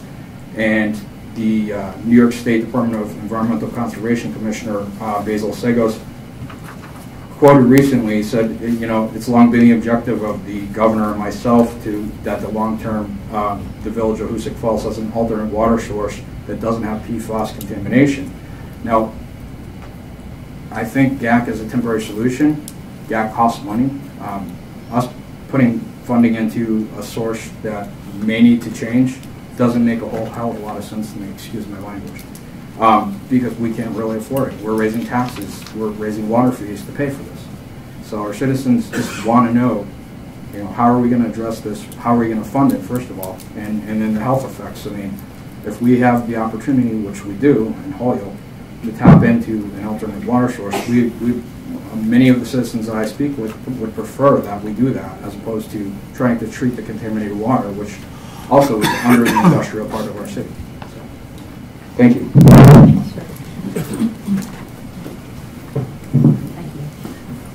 and the New York State Department of Environmental Conservation Commissioner Basil Segos quoted recently, said, it's long been the objective of the governor and myself that the long-term, the village of Hoosick Falls has an alternate water source that doesn't have PFAS contamination. Now, I think GAC is a temporary solution. GAC costs money. Us putting funding into a source that may need to change doesn't make a whole hell of a lot of sense to me, excuse my language, because we can't really afford it. We're raising taxes, we're raising water fees to pay for this. So our citizens just want to know, how are we going to address this? How are we going to fund it, first of all? And then the health effects. I mean, if we have the opportunity, which we do in Holyoke, to tap into an alternate water source, many of the citizens that I speak with would prefer that we do that as opposed to trying to treat the contaminated water, which also is under the industrial part of our city. So, thank you.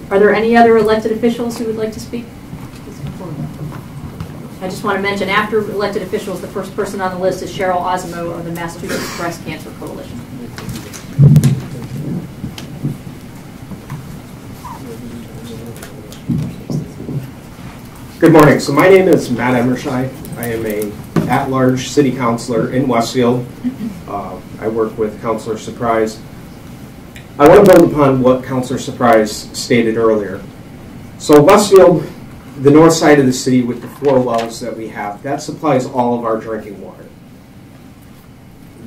Are there any other elected officials who would like to speak? I just want to mention, after elected officials, the first person on the list is Cheryl Osmo of the Massachusetts Breast Cancer Coalition. Good morning. So my name is Matt Emershai. I am a at-large city councilor in Westfield. I work with Councilor Surprise. I want to build upon what Councilor Surprise stated earlier. So Westfield, the north side of the city with the 4 wells that we have, that supplies all of our drinking water.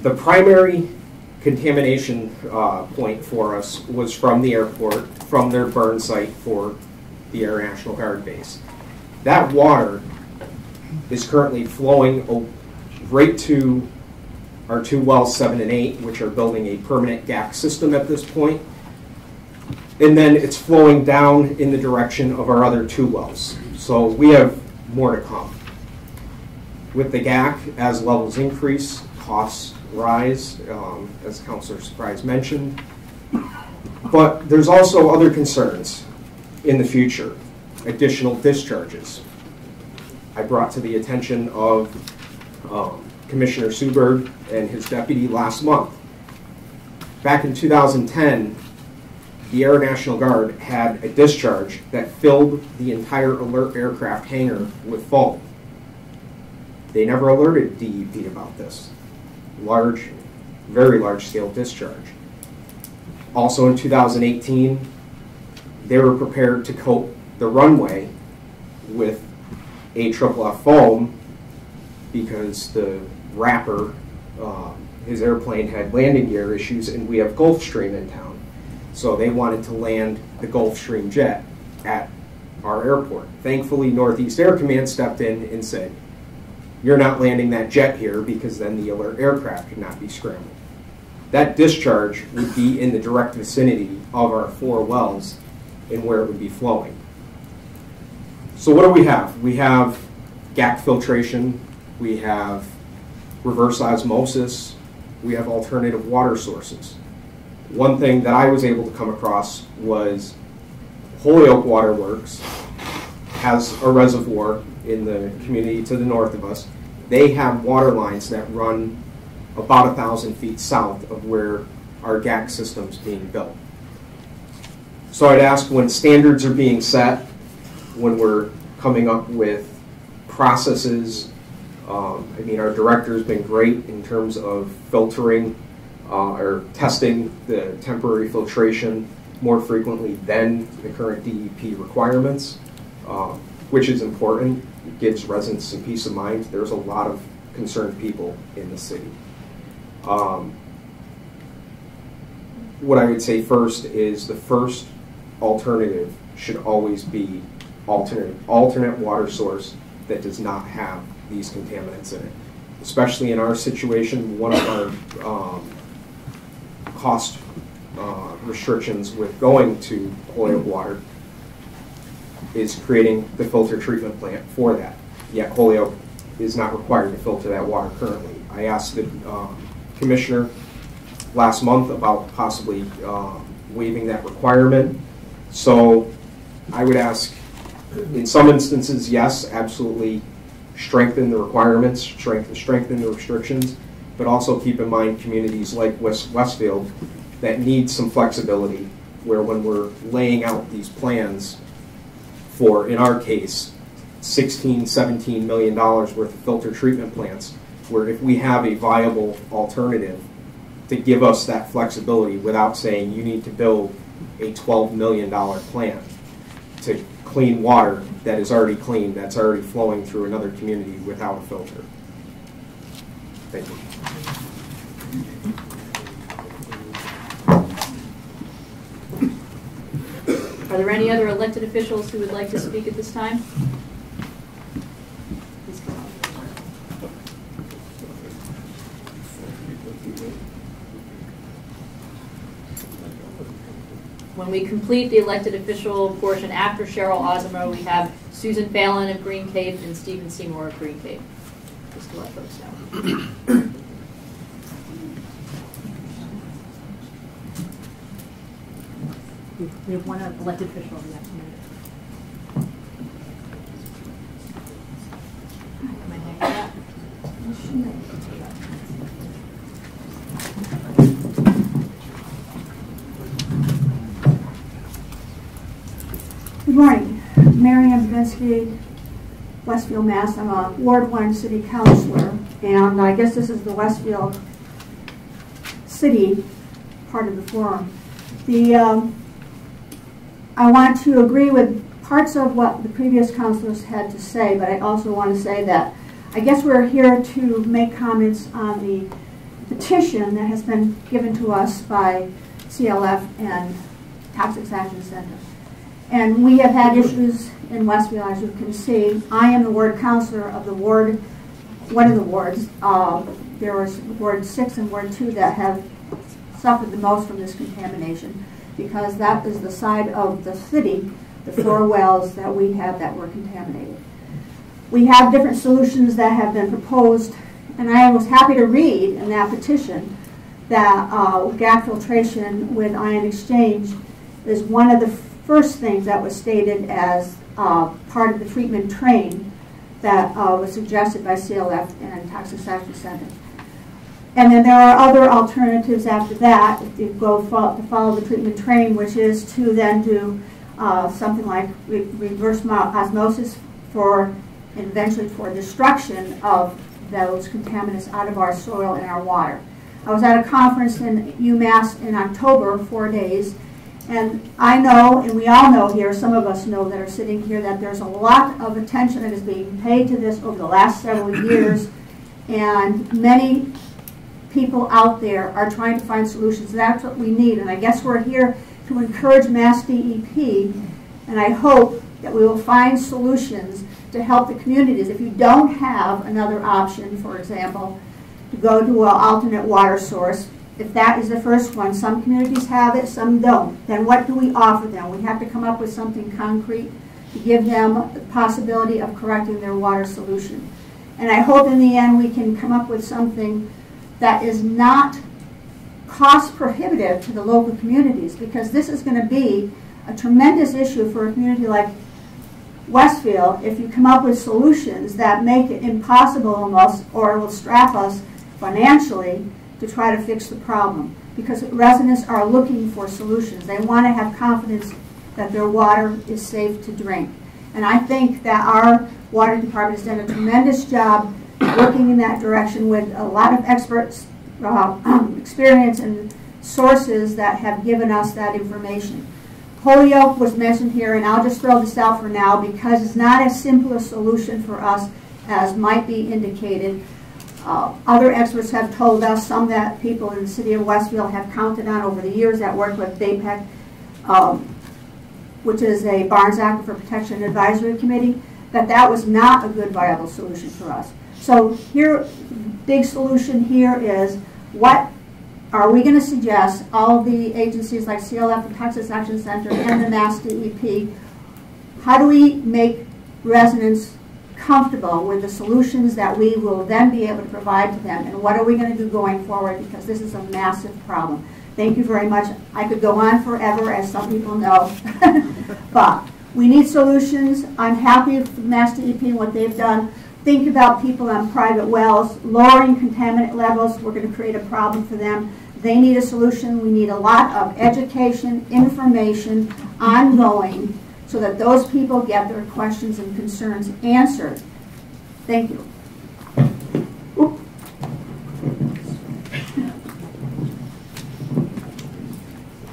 The primary contamination point for us was from the airport, from their burn site for the Air National Guard base. That water is currently flowing right to our 2 wells, 7 and 8, which are building a permanent GAC system at this point. And then it's flowing down in the direction of our other 2 wells. So we have more to come. With the GAC, as levels increase, costs rise, as Councilor Surprise mentioned. But there's also other concerns in the future. Additional discharges. I brought to the attention of Commissioner Suberg and his deputy last month. Back in 2010, the Air National Guard had a discharge that filled the entire alert aircraft hangar with foam. They never alerted DEP about this. Large, very large scale discharge. Also in 2018, they were prepared to coat the runway with AFFF foam because the wrapper, his airplane had landing gear issues, and we have Gulfstream in town. So they wanted to land the Gulfstream jet at our airport. Thankfully, Northeast Air Command stepped in and said, you're not landing that jet here because then the alert aircraft could not be scrambled. That discharge would be in the direct vicinity of our 4 wells and where it would be flowing. So what do we have? We have GAC filtration, we have reverse osmosis, we have alternative water sources. One thing that I was able to come across was Holyoke Water Works has a reservoir in the community to the north of us. They have water lines that run about 1,000 feet south of where our GAC system's being built. So I'd ask, when standards are being set, when we're coming up with processes, I mean, our director's been great in terms of filtering or testing the temporary filtration more frequently than the current DEP requirements, which is important. It gives residents some peace of mind. There's a lot of concerned people in the city. What I would say first is the first alternative should always be alternate water source that does not have these contaminants in it. Especially in our situation, one of our cost restrictions with going to Holyoke Water is creating the filter treatment plant for that. Yet Holyoke is not required to filter that water currently. I asked the commissioner last month about possibly waiving that requirement. So I would ask, in some instances, yes, absolutely strengthen the requirements, strengthen the restrictions, but also keep in mind communities like Westfield that need some flexibility, where when we're laying out these plans for, in our case, $16, $17 million worth of filter treatment plants, where if we have a viable alternative to give us that flexibility without saying you need to build a $12 million plant to clean water that is already clean, that's already flowing through another community without a filter. Thank you. Are there any other elected officials who would like to speak at this time? Please come up. When we complete the elected official portion after Cheryl Osimo, we have Susan Fallon of Green Cape and Stephen Seymour of Green Cape. Just to let folks know. We have one elected official in that community. Am I hanging that? Good morning. Mary Ann Babinsky, Westfield, Mass. I'm a Ward 1 City Councilor, and I guess this is the Westfield City part of the forum. I want to agree with parts of what the previous councilors had to say, but I also want to say that I guess we're here to make comments on the petition that has been given to us by CLF and Toxic Action Center. And we have had issues in Westfield, as you can see. I am the ward councilor of the ward, one of the wards. There was Ward 6 and Ward 2 that have suffered the most from this contamination, because that is the side of the city, the 4 wells that we have that were contaminated. We have different solutions that have been proposed, and I was happy to read in that petition that GAC filtration with ion exchange is one of the first things that was stated as part of the treatment train that was suggested by CLF and Toxic Action Center. And then there are other alternatives after that, if you go to follow the treatment train, which is to then do something like reverse osmosis for, and eventually for destruction of those contaminants out of our soil and our water. I was at a conference in UMass in October, 4 days, and I know, and we all know here, some of us know that are sitting here, that there's a lot of attention that is being paid to this over the last several years and many people out there are trying to find solutions. That's what we need, and I guess we're here to encourage MassDEP, and I hope that we will find solutions to help the communities. If you don't have another option, for example, to go to an alternate water source, if that is the first one, some communities have it, some don't, then what do we offer them? We have to come up with something concrete to give them the possibility of correcting their water solution. And I hope in the end we can come up with something that is not cost prohibitive to the local communities, because this is going to be a tremendous issue for a community like Westfield if you come up with solutions that make it impossible almost, or will strap us financially to try to fix the problem. Because residents are looking for solutions. They want to have confidence that their water is safe to drink. And I think that our water department has done a tremendous job working in that direction with a lot of experts, experience and sources that have given us that information. Holyoke was mentioned here, and I'll just throw this out for now because it's not as simple a solution for us as might be indicated. Other experts have told us, some that people in the city of Westfield have counted on over the years that work with BAPEC, which is a Barnes Aquifer Protection Advisory Committee, that was not a good viable solution for us. So here, big solution here is, what are we going to suggest all of the agencies like CLF, the Texas Action Center, and the MassDEP, how do we make residents comfortable with the solutions that we will then be able to provide to them, and what are we going to do going forward, because this is a massive problem. Thank you very much. I could go on forever, as some people know, but we need solutions. I'm happy with MassDEP and what they've done. Think about people on private wells, lowering contaminant levels. We're going to create a problem for them. They need a solution. We need a lot of education, information, ongoing, so that those people get their questions and concerns answered. Thank you.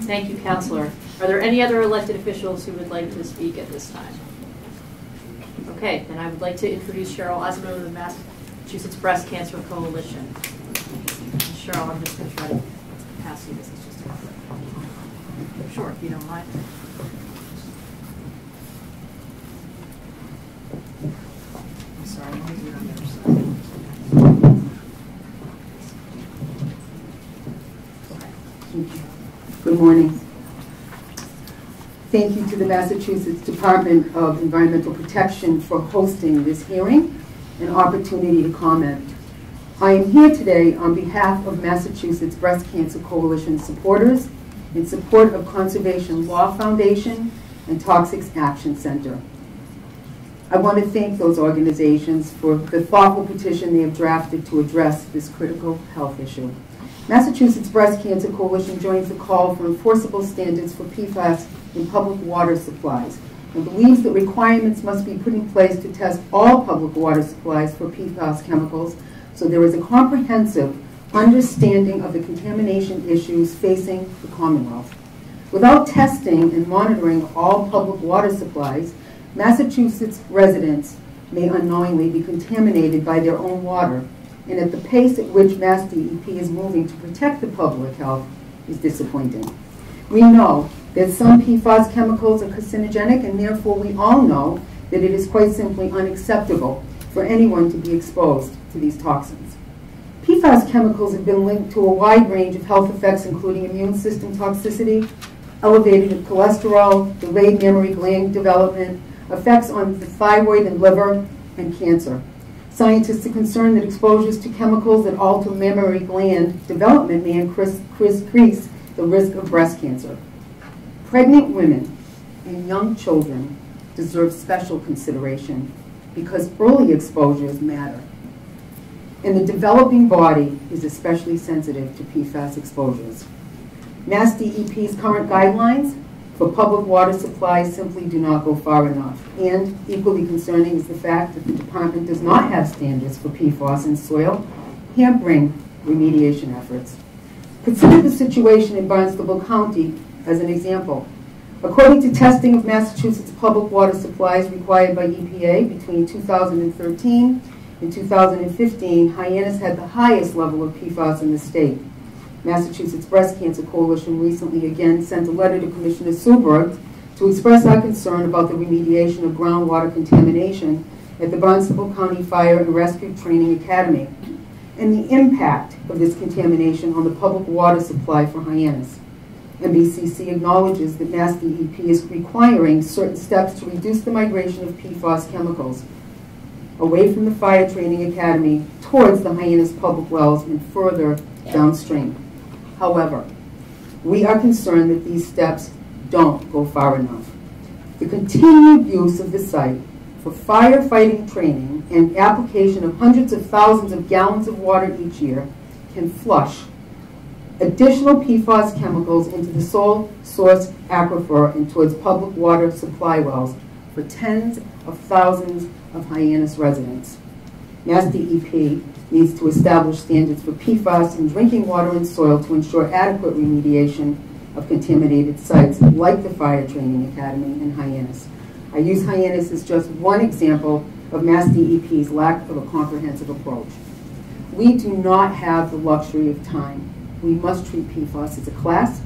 Thank you, Counselor. Are there any other elected officials who would like to speak at this time? Okay, then I would like to introduce Cheryl Osmo of the Massachusetts Breast Cancer Coalition. Cheryl, I'm just going to try to pass you this. It's just a sure, if you don't mind. I'm sorry, I'm going to do it on the other side. Good morning. Thank you to the Massachusetts Department of Environmental Protection for hosting this hearing and opportunity to comment. I am here today on behalf of Massachusetts Breast Cancer Coalition supporters in support of Conservation Law Foundation and Toxics Action Center. I want to thank those organizations for the thoughtful petition they have drafted to address this critical health issue. Massachusetts Breast Cancer Coalition joins the call for enforceable standards for PFAS in public water supplies and believes that requirements must be put in place to test all public water supplies for PFAS chemicals so there is a comprehensive understanding of the contamination issues facing the Commonwealth. Without testing and monitoring all public water supplies, Massachusetts residents may unknowingly be contaminated by their own water, and at the pace at which MassDEP is moving to protect the public health is disappointing. We know that some PFAS chemicals are carcinogenic, and therefore we all know that it is quite simply unacceptable for anyone to be exposed to these toxins. PFAS chemicals have been linked to a wide range of health effects, including immune system toxicity, elevated cholesterol, delayed mammary gland development, effects on the thyroid and liver, and cancer. Scientists are concerned that exposures to chemicals that alter mammary gland development may increase the risk of breast cancer. Pregnant women and young children deserve special consideration because early exposures matter. And the developing body is especially sensitive to PFAS exposures. MassDEP's current guidelines for public water supplies simply do not go far enough. And equally concerning is the fact that the department does not have standards for PFAS in soil, hampering remediation efforts. Consider the situation in Barnstable County as an example. According to testing of Massachusetts public water supplies required by EPA between 2013 In 2015, Hyannis had the highest level of PFAS in the state. Massachusetts Breast Cancer Coalition recently again sent a letter to Commissioner Suberg to express our concern about the remediation of groundwater contamination at the Barnstable County Fire and Rescue Training Academy and the impact of this contamination on the public water supply for Hyannis. MBCC acknowledges that MassDEP is requiring certain steps to reduce the migration of PFAS chemicals away from the Fire Training Academy towards the Hyannis public wells and further downstream. However, we are concerned that these steps don't go far enough. The continued use of the site for firefighting training and application of hundreds of thousands of gallons of water each year can flush additional PFAS chemicals into the sole source aquifer and towards public water supply wells for tens of thousands of Hyannis residents. MassDEP needs to establish standards for PFAS in drinking water and soil to ensure adequate remediation of contaminated sites like the Fire Training Academy in Hyannis. I use Hyannis as just one example of MassDEP's lack of a comprehensive approach. We do not have the luxury of time. We must treat PFAS as a class.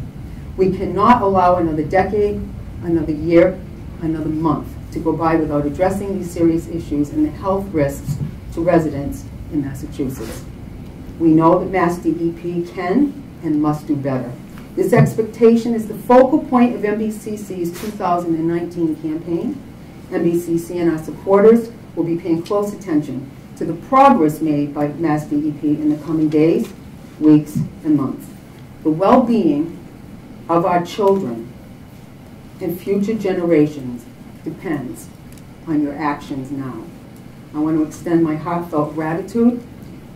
We cannot allow another decade, another year, another month to go by without addressing these serious issues and the health risks to residents in Massachusetts. We know that MassDEP can and must do better. This expectation is the focal point of MBCC's 2019 campaign. MBCC and our supporters will be paying close attention to the progress made by MassDEP in the coming days, weeks, and months. The well-being of our children and future generations depends on your actions now. I want to extend my heartfelt gratitude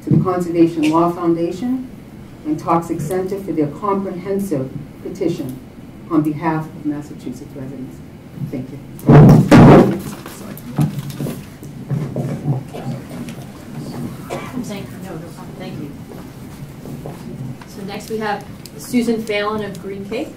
to the Conservation Law Foundation and Toxic Center for their comprehensive petition on behalf of Massachusetts residents. Thank you. Thank you. So next we have Susan Phelan of Green Cape.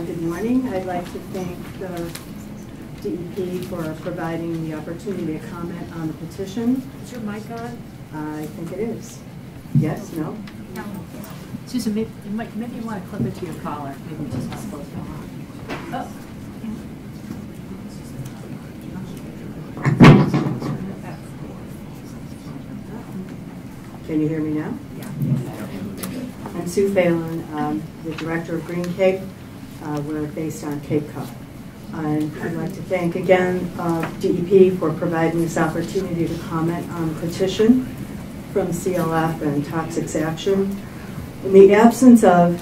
Good morning. I'd like to thank the DEP for providing the opportunity to comment on the petition. Is your mic on? I think it is. Yes? No? No. Susan, maybe you want to clip it to your collar. Maybe just not close it on. Oh. Can you hear me now? Yeah. I'm Sue Phelan, the director of Green Cape. We're based on Cape Cod. And I'd like to thank again DEP for providing this opportunity to comment on the petition from CLF and Toxics Action. In the absence of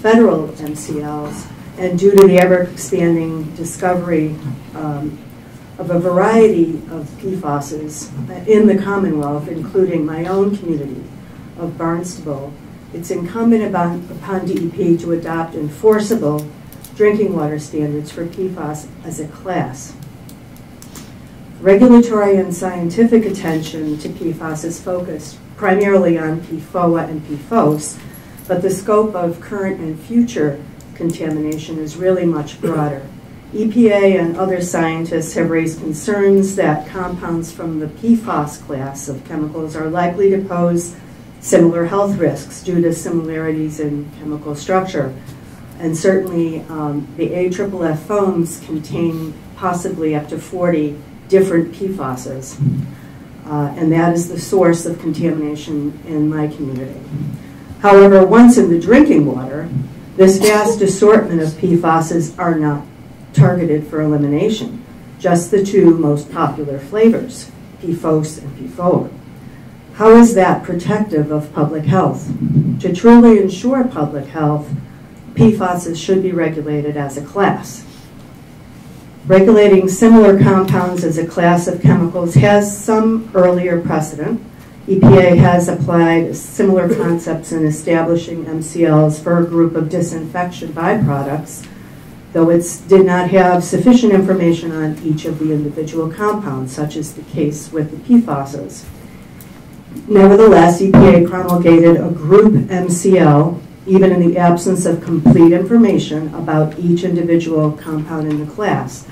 federal MCLs and due to the ever-expanding discovery of a variety of PFASs in the Commonwealth, including my own community of Barnstable, it's incumbent upon DEP to adopt enforceable drinking water standards for PFAS as a class. Regulatory and scientific attention to PFAS is focused primarily on PFOA and PFOS, but the scope of current and future contamination is really much broader. EPA and other scientists have raised concerns that compounds from the PFAS class of chemicals are likely to pose similar health risks due to similarities in chemical structure. And certainly the AFFF foams contain possibly up to 40 different PFASs. And that is the source of contamination in my community. However, once in the drinking water, this vast assortment of PFASs are not targeted for elimination, just the two most popular flavors, PFOS and PFOA. How is that protective of public health? To truly ensure public health, PFASs should be regulated as a class. Regulating similar compounds as a class of chemicals has some earlier precedent. EPA has applied similar concepts in establishing MCLs for a group of disinfection byproducts, though it did not have sufficient information on each of the individual compounds, such as the case with the PFASs. Nevertheless, EPA promulgated a group MCL, even in the absence of complete information about each individual compound in the class,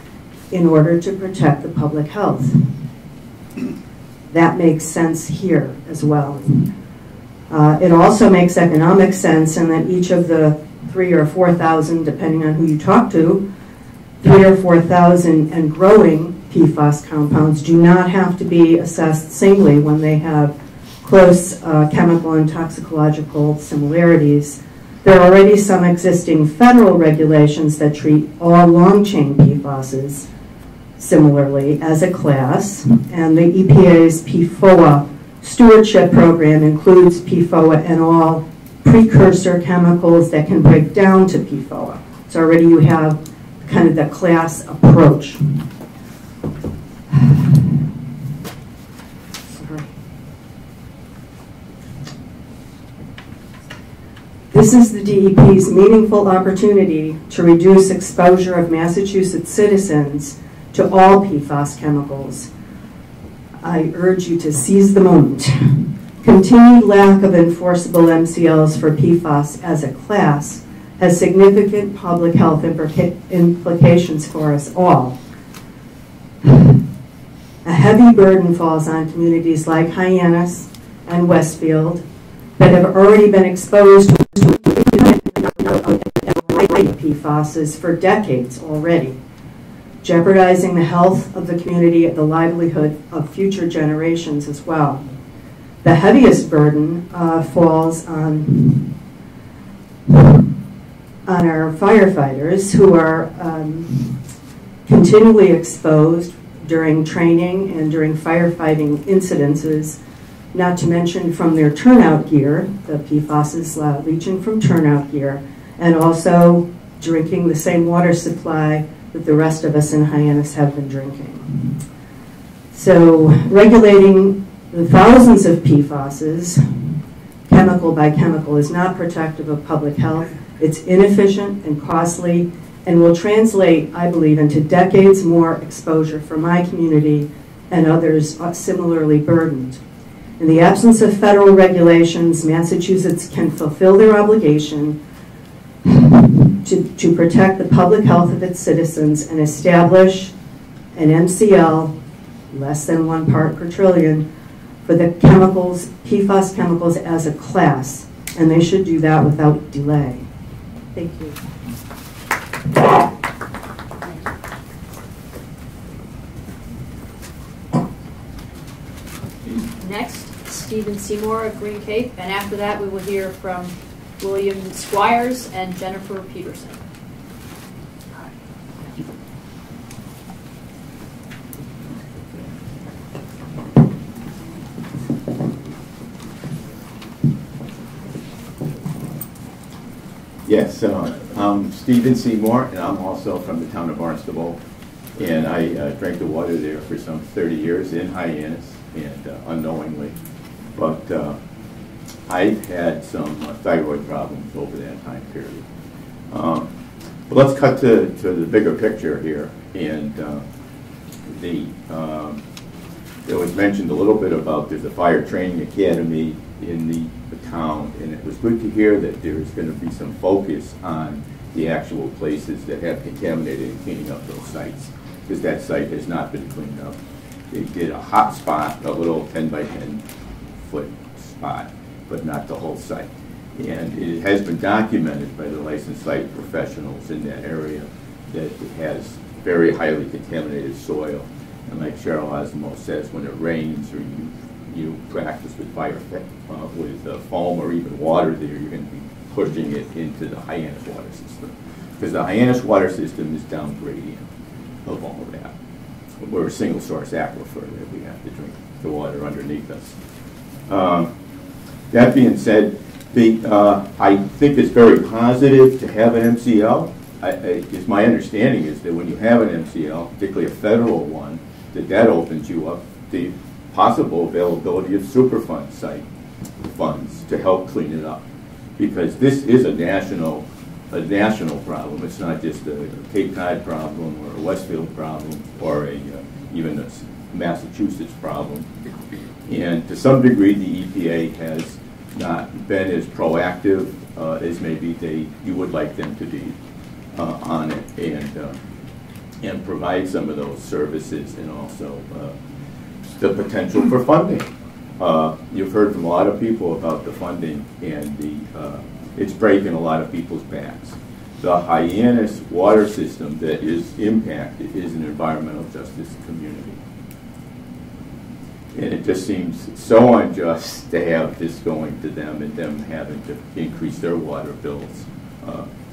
in order to protect the public health. That makes sense here as well. It also makes economic sense in that each of the 3,000 or 4,000, depending on who you talk to, 3,000 or 4,000 and growing PFAS compounds do not have to be assessed singly when they have close chemical and toxicological similarities. There are already some existing federal regulations that treat all long-chain PFASs similarly as a class, and the EPA's PFOA stewardship program includes PFOA and all precursor chemicals that can break down to PFOA. So already you have kind of the class approach. This is the DEP's meaningful opportunity to reduce exposure of Massachusetts citizens to all PFAS chemicals. I urge you to seize the moment. Continued lack of enforceable MCLs for PFAS as a class has significant public health implications for us all. A heavy burden falls on communities like Hyannis and Westfield that have already been exposed to PFAS for decades already, jeopardizing the health of the community and the livelihood of future generations as well. The heaviest burden falls on our firefighters who are continually exposed during training and during firefighting incidences, not to mention from their turnout gear, the PFAS is leaching from turnout gear, and also drinking the same water supply that the rest of us in Hyannis have been drinking. So regulating the thousands of PFASs, chemical by chemical, is not protective of public health. It's inefficient and costly and will translate, I believe, into decades more exposure for my community and others similarly burdened. In the absence of federal regulations, Massachusetts can fulfill their obligation to protect the public health of its citizens and establish an MCL, less than 1 part per trillion, for the chemicals, PFAS chemicals as a class, and they should do that without delay. Thank you. Next, Stephen Seymour of Green Cape, and after that we will hear from William Squires and Jennifer Peterson. Yes, I'm Stephen Seymour, and I'm also from the town of Barnstable, and I drank the water there for some 30 years in Hyannis, and unknowingly, but I've had some thyroid problems over that time period. But let's cut to the bigger picture here, and it was mentioned a little bit about there's a fire training academy in the town, and it was good to hear that there's going to be some focus on the actual places that have contaminated and cleaning up those sites, because that site has not been cleaned up. They did a hot spot, a little 10 by 10 foot spot, but not the whole site. And it has been documented by the licensed site professionals in that area that it has very highly contaminated soil. And like Cheryl Osmo says, when it rains or you practice with with foam or even water there, you're going to be pushing it into the Hyannis water system. Because the Hyannis water system is down gradient of all of that. We're a single source aquifer that we have to drink the water underneath us. That being said, I think it's very positive to have an MCL. My understanding is that when you have an MCL, particularly a federal one, that opens you up the possible availability of Superfund site funds to help clean it up, because this is a national problem. It's not just a Cape Cod problem or a Westfield problem or even a Massachusetts problem. It could be And to some degree, the EPA has not been as proactive as maybe you would like them to be on it, and provide some of those services, and also the potential for funding. You've heard from a lot of people about the funding, and it's breaking a lot of people's backs. The Hyannis water system that is impacted is an environmental justice community. And it just seems so unjust to have this going to them and them having to increase their water bills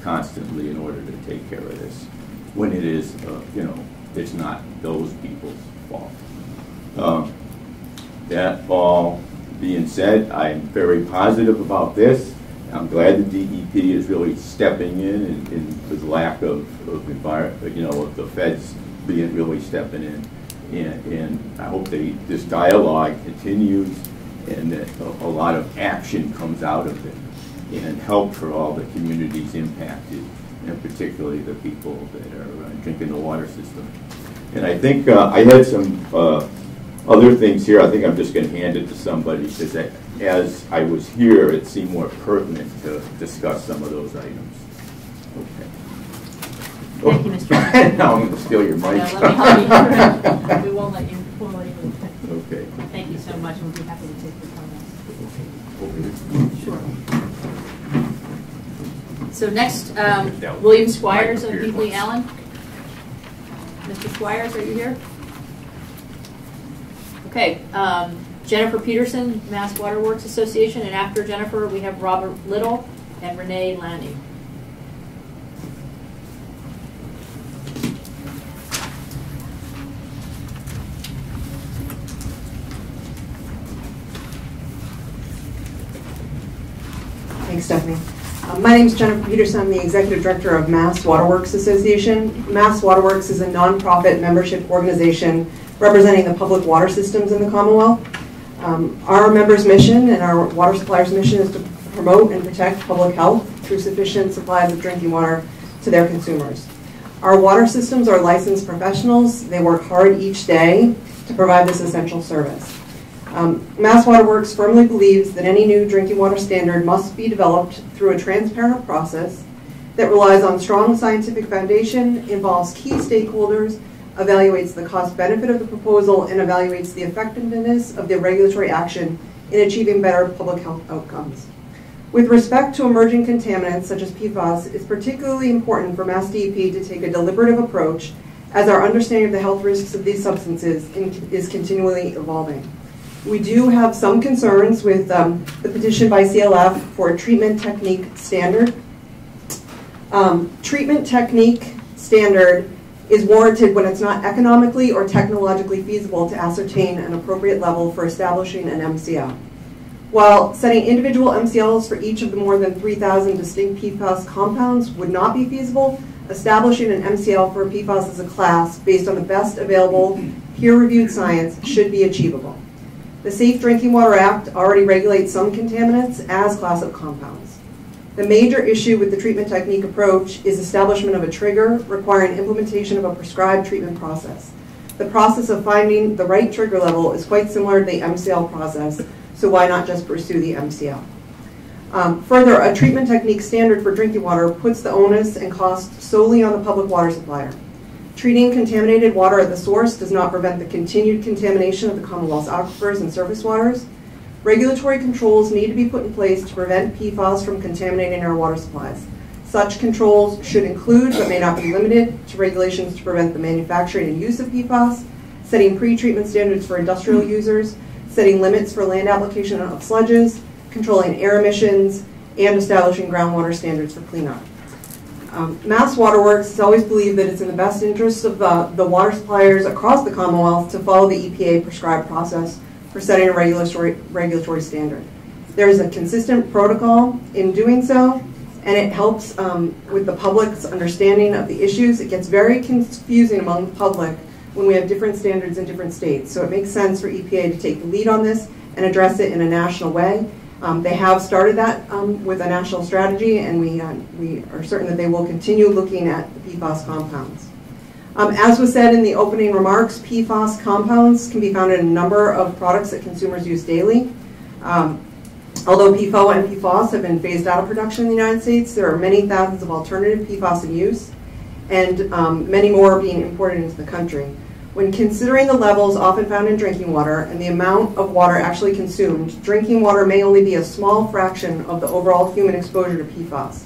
constantly in order to take care of this, when it is, it's not those people's fault. That all being said, I'm very positive about this. I'm glad the DEP is really stepping in with lack of the feds being really stepping in. And I hope this dialogue continues and that a lot of action comes out of it and help for all the communities impacted, and particularly the people that are drinking the water system. And I think I had some other things here. I think I'm just going to hand it to somebody, because as I was here, it seemed more pertinent to discuss some of those items. Okay. Thank you, Mr. Chairman. Now I'm going to steal your mic. Yeah, let me help you. We won't let you. Okay. Thank you so much. We'll be happy to take your comments. Sure. So next, William Squires of Beasley Allen. Mr. Squires, are you here? Okay. Jennifer Peterson, Mass Water Works Association, and after Jennifer, we have Robert Little and Renee Landy. Thanks, Stephanie. My name is Jennifer Peterson. I'm the Executive Director of Mass Water Works Association. Mass Water Works is a nonprofit membership organization representing the public water systems in the Commonwealth. Our members' mission and our water suppliers' mission is to promote and protect public health through sufficient supplies of drinking water to their consumers. Our water systems are licensed professionals. They work hard each day to provide this essential service. Mass Water Works firmly believes that any new drinking water standard must be developed through a transparent process that relies on strong scientific foundation, involves key stakeholders, evaluates the cost-benefit of the proposal, and evaluates the effectiveness of the regulatory action in achieving better public health outcomes. With respect to emerging contaminants such as PFAS, it's particularly important for MassDEP to take a deliberative approach, as our understanding of the health risks of these substances is continually evolving. We do have some concerns with the petition by CLF for a treatment technique standard. Treatment technique standard is warranted when it's not economically or technologically feasible to ascertain an appropriate level for establishing an MCL. While setting individual MCLs for each of the more than 3,000 distinct PFAS compounds would not be feasible, establishing an MCL for PFAS as a class based on the best available peer-reviewed science should be achievable. The Safe Drinking Water Act already regulates some contaminants as class of compounds. The major issue with the treatment technique approach is establishment of a trigger requiring implementation of a prescribed treatment process. The process of finding the right trigger level is quite similar to the MCL process, so why not just pursue the MCL? Further, a treatment technique standard for drinking water puts the onus and cost solely on the public water supplier. Treating contaminated water at the source does not prevent the continued contamination of the Commonwealth's aquifers and surface waters. Regulatory controls need to be put in place to prevent PFAS from contaminating our water supplies. Such controls should include, but may not be limited, to regulations to prevent the manufacturing and use of PFAS, setting pre-treatment standards for industrial users, setting limits for land application of sludges, controlling air emissions, and establishing groundwater standards for cleanup. Mass Water Works has always believed that it's in the best interest of the water suppliers across the Commonwealth to follow the EPA prescribed process for setting a regulatory standard. There is a consistent protocol in doing so, and it helps with the public's understanding of the issues. It gets very confusing among the public when we have different standards in different states. So it makes sense for EPA to take the lead on this and address it in a national way. They have started that with a national strategy, and we are certain that they will continue looking at the PFAS compounds. As was said in the opening remarks, PFAS compounds can be found in a number of products that consumers use daily. Although PFOA and PFAS have been phased out of production in the United States, there are many thousands of alternative PFAS in use, and many more are being imported into the country. When considering the levels often found in drinking water and the amount of water actually consumed, drinking water may only be a small fraction of the overall human exposure to PFAS.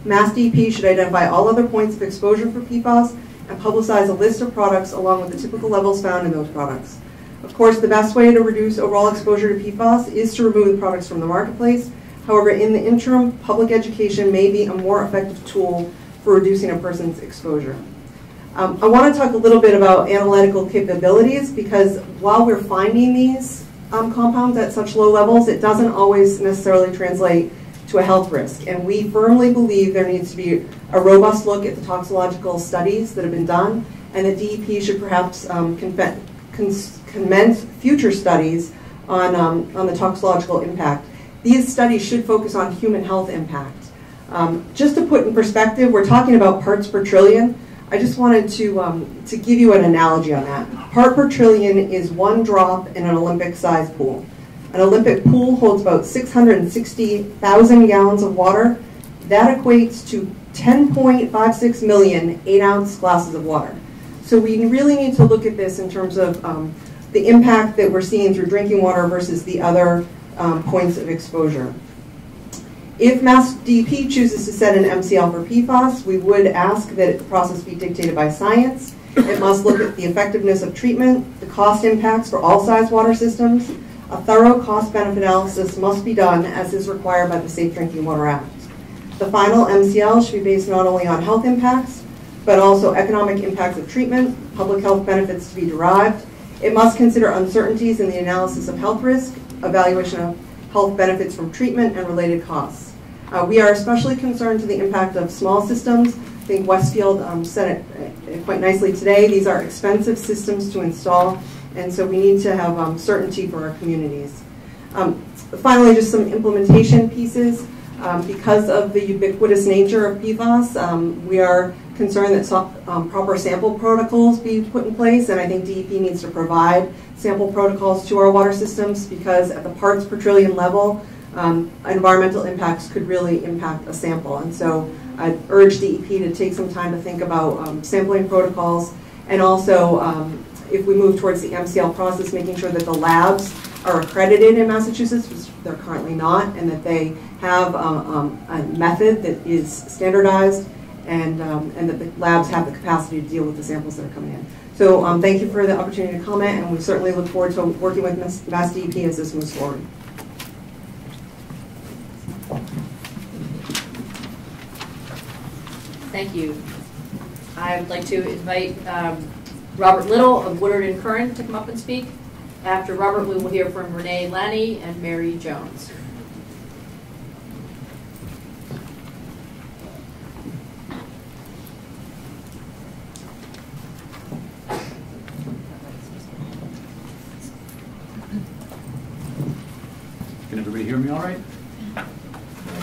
MassDEP should identify all other points of exposure for PFAS and publicize a list of products along with the typical levels found in those products. Of course, the best way to reduce overall exposure to PFAS is to remove the products from the marketplace. However, in the interim, public education may be a more effective tool for reducing a person's exposure. I want to talk a little bit about analytical capabilities, because while we're finding these compounds at such low levels, it doesn't always necessarily translate to a health risk. And we firmly believe there needs to be a robust look at the toxicological studies that have been done, and that DEP should perhaps commence future studies on the toxicological impact. These studies should focus on human health impact. Just to put in perspective, we're talking about parts per trillion. I just wanted to give you an analogy on that. Part per trillion is one drop in an Olympic-sized pool. An Olympic pool holds about 660,000 gallons of water. That equates to 10.56 million 8-ounce glasses of water. So we really need to look at this in terms of the impact that we're seeing through drinking water versus the other points of exposure. If MassDEP chooses to set an MCL for PFAS, we would ask that the process be dictated by science. It must look at the effectiveness of treatment, the cost impacts for all size water systems. A thorough cost-benefit analysis must be done as is required by the Safe Drinking Water Act. The final MCL should be based not only on health impacts, but also economic impacts of treatment, public health benefits to be derived. It must consider uncertainties in the analysis of health risk, evaluation of health benefits from treatment, and related costs. We are especially concerned to the impact of small systems. I think Westfield said it quite nicely today. These are expensive systems to install, and so we need to have certainty for our communities. Finally, just some implementation pieces. Because of the ubiquitous nature of PFAS, we are concerned that proper sample protocols be put in place, and I think DEP needs to provide sample protocols to our water systems, because at the parts per trillion level, environmental impacts could really impact a sample. And so I urge DEP to take some time to think about sampling protocols, and also if we move towards the MCL process, making sure that the labs are accredited in Massachusetts, which they're currently not, and that they have a method that is standardized, and that the labs have the capacity to deal with the samples that are coming in. So thank you for the opportunity to comment, and we certainly look forward to working with MassDEP as this moves forward. Thank you. I would like to invite Robert Little of Woodard and Curran to come up and speak. After Robert, we will hear from Renee Lanny and Mary Jones. Can everybody hear me all right?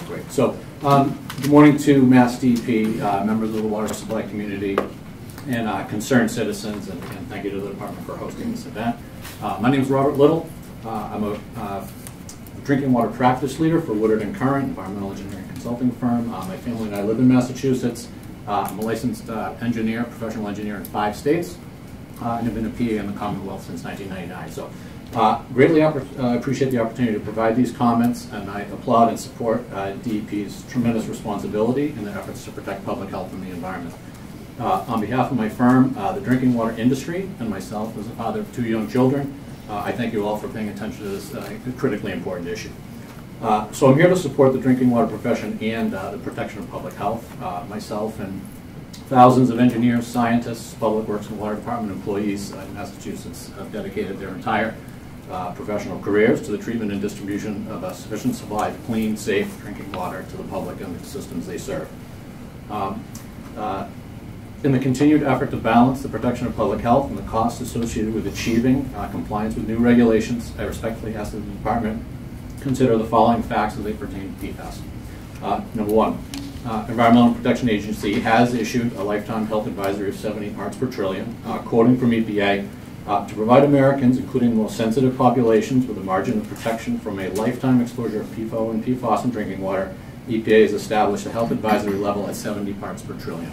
Great. So, good morning to MassDEP, members of the water supply community, and concerned citizens, and thank you to the department for hosting this event. My name is Robert Little. I'm a drinking water practice leader for Woodard and Curran, environmental engineering consulting firm. My family and I live in Massachusetts. I'm a licensed engineer, professional engineer in 5 states, and have been a PA in the Commonwealth since 1999. So, greatly appreciate the opportunity to provide these comments, and I applaud and support DEP's tremendous responsibility in their efforts to protect public health and the environment. On behalf of my firm, the drinking water industry, and myself as a father of 2 young children, I thank you all for paying attention to this critically important issue. So I'm here to support the drinking water profession and the protection of public health. Myself and thousands of engineers, scientists, public works and water department employees in Massachusetts have dedicated their entire professional careers to the treatment and distribution of a sufficient supply of clean, safe drinking water to the public and the systems they serve. In the continued effort to balance the protection of public health and the costs associated with achieving compliance with new regulations, I respectfully ask that the department consider the following facts as they pertain to PFAS. Number 1, Environmental Protection Agency has issued a lifetime health advisory of 70 parts per trillion, quoting from EPA, to provide Americans, including the most sensitive populations, with a margin of protection from a lifetime exposure of PFOA and PFAS in drinking water. EPA has established a health advisory level at 70 parts per trillion.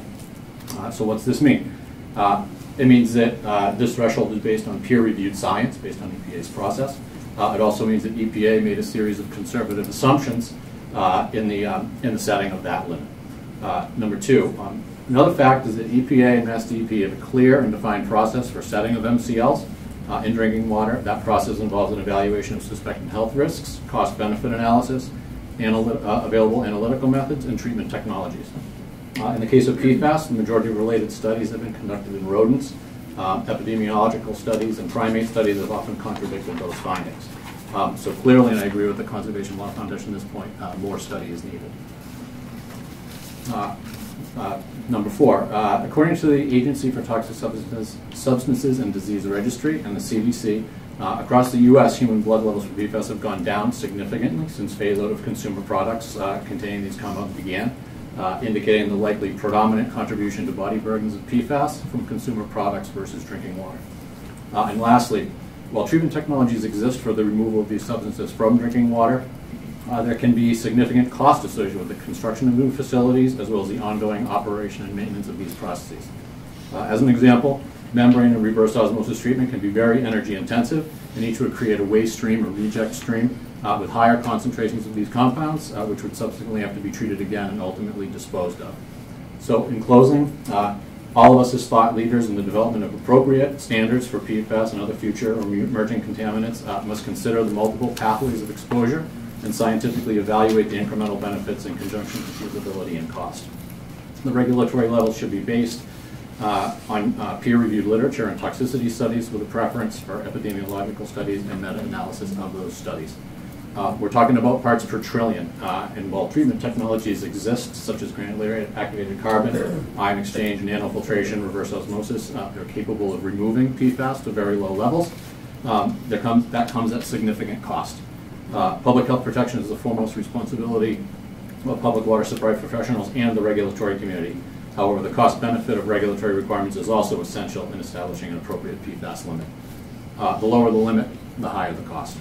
So what's this mean? It means that this threshold is based on peer-reviewed science, based on EPA's process. It also means that EPA made a series of conservative assumptions in the setting of that limit. Number two, another fact is that EPA and MassDEP have a clear and defined process for setting of MCLs in drinking water. That process involves an evaluation of suspected health risks, cost-benefit analysis, available analytical methods, and treatment technologies. In the case of PFAS, the majority of related studies have been conducted in rodents. Epidemiological studies and primate studies have often contradicted those findings. So clearly, and I agree with the Conservation Law Foundation at this point, more study is needed. Number four, according to the Agency for Toxic Substances and Disease Registry and the CDC, across the U.S., human blood levels for PFAS have gone down significantly since phase-out of consumer products containing these compounds began, indicating the likely predominant contribution to body burdens of PFAS from consumer products versus drinking water. And lastly, while treatment technologies exist for the removal of these substances from drinking water, there can be significant cost associated with the construction of new facilities as well as the ongoing operation and maintenance of these processes. As an example, membrane and reverse osmosis treatment can be very energy intensive, and each would create a waste stream or reject stream with higher concentrations of these compounds, which would subsequently have to be treated again and ultimately disposed of. So in closing, all of us as thought leaders in the development of appropriate standards for PFAS and other future or emerging contaminants must consider the multiple pathways of exposure and scientifically evaluate the incremental benefits in conjunction with feasibility and cost. The regulatory levels should be based on peer-reviewed literature and toxicity studies with a preference for epidemiological studies and meta-analysis of those studies. We're talking about parts per trillion, and while treatment technologies exist, such as granular activated carbon, ion exchange, nanofiltration, reverse osmosis, they're capable of removing PFAS to very low levels. That comes at significant cost. Public health protection is the foremost responsibility of public water supply professionals and the regulatory community. However, the cost-benefit of regulatory requirements is also essential in establishing an appropriate PFAS limit. The lower the limit, the higher the cost.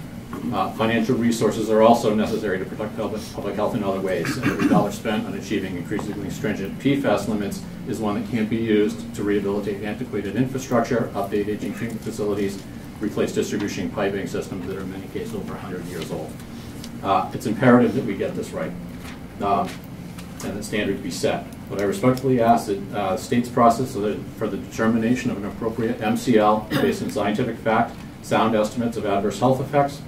Financial resources are also necessary to protect public health in other ways, and every dollar spent on achieving increasingly stringent PFAS limits is one that can't be used to rehabilitate antiquated infrastructure, update aging treatment facilities, replace distribution piping systems that are in many cases over 100 years old. It's imperative that we get this right and that standards be set. But I respectfully ask that states process for the determination of an appropriate MCL based on scientific fact, sound estimates of adverse health effects,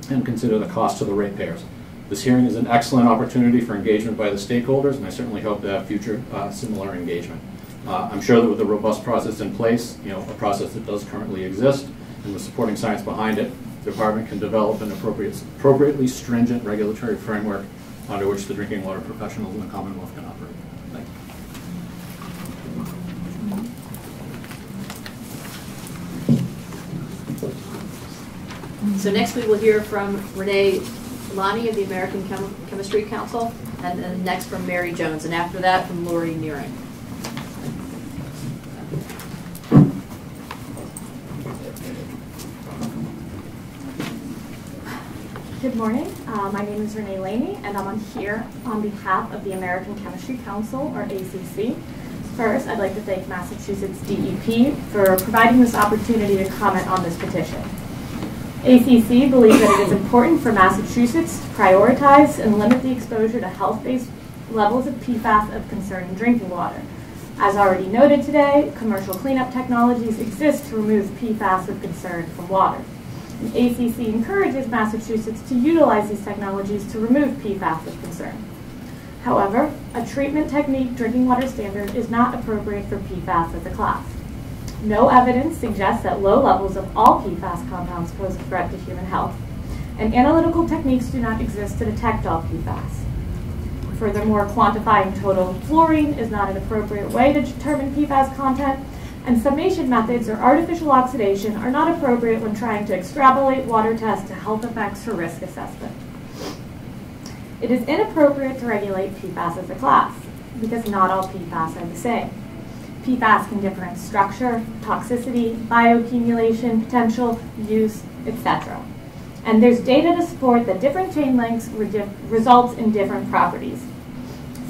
and consider the cost to the ratepayers. This hearing is an excellent opportunity for engagement by the stakeholders, and I certainly hope to have future similar engagement. I'm sure that with a robust process in place, a process that does currently exist, and with supporting science behind it, the department can develop an appropriately stringent regulatory framework under which the drinking water professionals in the Commonwealth can operate. Thank you. So next we will hear from Renee Lonnie of the American Chemistry Council, and then next from Mary Jones, and after that from Lori Nearing. Good morning. My name is Renee Laney, and I'm here on behalf of the American Chemistry Council, or ACC. First, I'd like to thank Massachusetts DEP for providing this opportunity to comment on this petition. ACC believes that it is important for Massachusetts to prioritize and limit the exposure to health-based levels of PFAS of concern in drinking water. As already noted today, commercial cleanup technologies exist to remove PFAS of concern from water. And ACC encourages Massachusetts to utilize these technologies to remove PFAS of concern. However, a treatment technique drinking water standard is not appropriate for PFAS as a class. No evidence suggests that low levels of all PFAS compounds pose a threat to human health, and analytical techniques do not exist to detect all PFAS. Furthermore, quantifying total fluorine is not an appropriate way to determine PFAS content, and summation methods or artificial oxidation are not appropriate when trying to extrapolate water tests to health effects or risk assessment. It is inappropriate to regulate PFAS as a class because not all PFAS are the same. PFAS can differ in structure, toxicity, bioaccumulation, potential, use, etc. And there's data to support that different chain lengths results in different properties.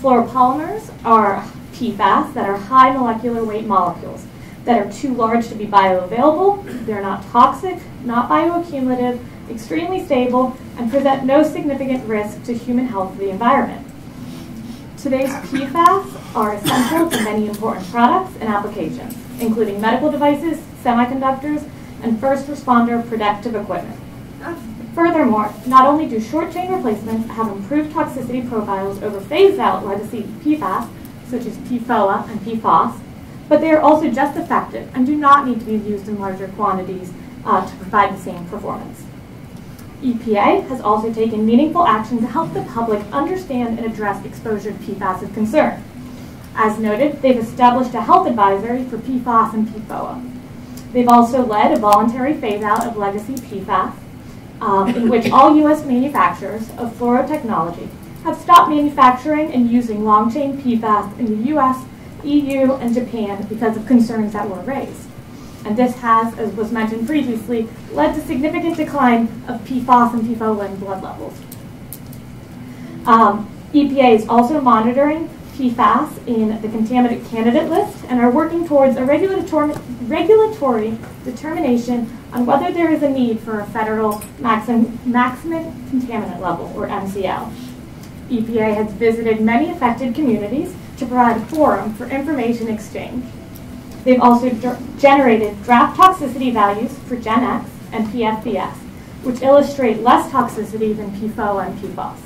Fluoropolymers are PFAS that are high molecular weight molecules that are too large to be bioavailable, they're not toxic, not bioaccumulative, extremely stable, and present no significant risk to human health or the environment. Today's PFAS are essential to many important products and applications, including medical devices, semiconductors, and first responder protective equipment. Furthermore, not only do short-chain replacements have improved toxicity profiles over phased-out legacy PFAS, such as PFOA and PFAS, but they are also just effective and do not need to be used in larger quantities to provide the same performance. EPA has also taken meaningful action to help the public understand and address exposure to PFAS of concern. As noted, they've established a health advisory for PFAS and PFOA. They've also led a voluntary phase-out of legacy PFAS, in which all U.S. manufacturers of fluorotechnology have stopped manufacturing and using long-chain PFAS in the U.S., EU, and Japan because of concerns that were raised. And this has, as was mentioned previously, led to significant decline of PFAS and PFOA in blood levels. EPA is also monitoring PFAS in the contaminant candidate list and are working towards a regulatory determination on whether there is a need for a federal maximum contaminant level, or MCL. EPA has visited many affected communities to provide a forum for information exchange. They've also generated draft toxicity values for Gen X and PFAS, which illustrate less toxicity than PFOA and PFAS.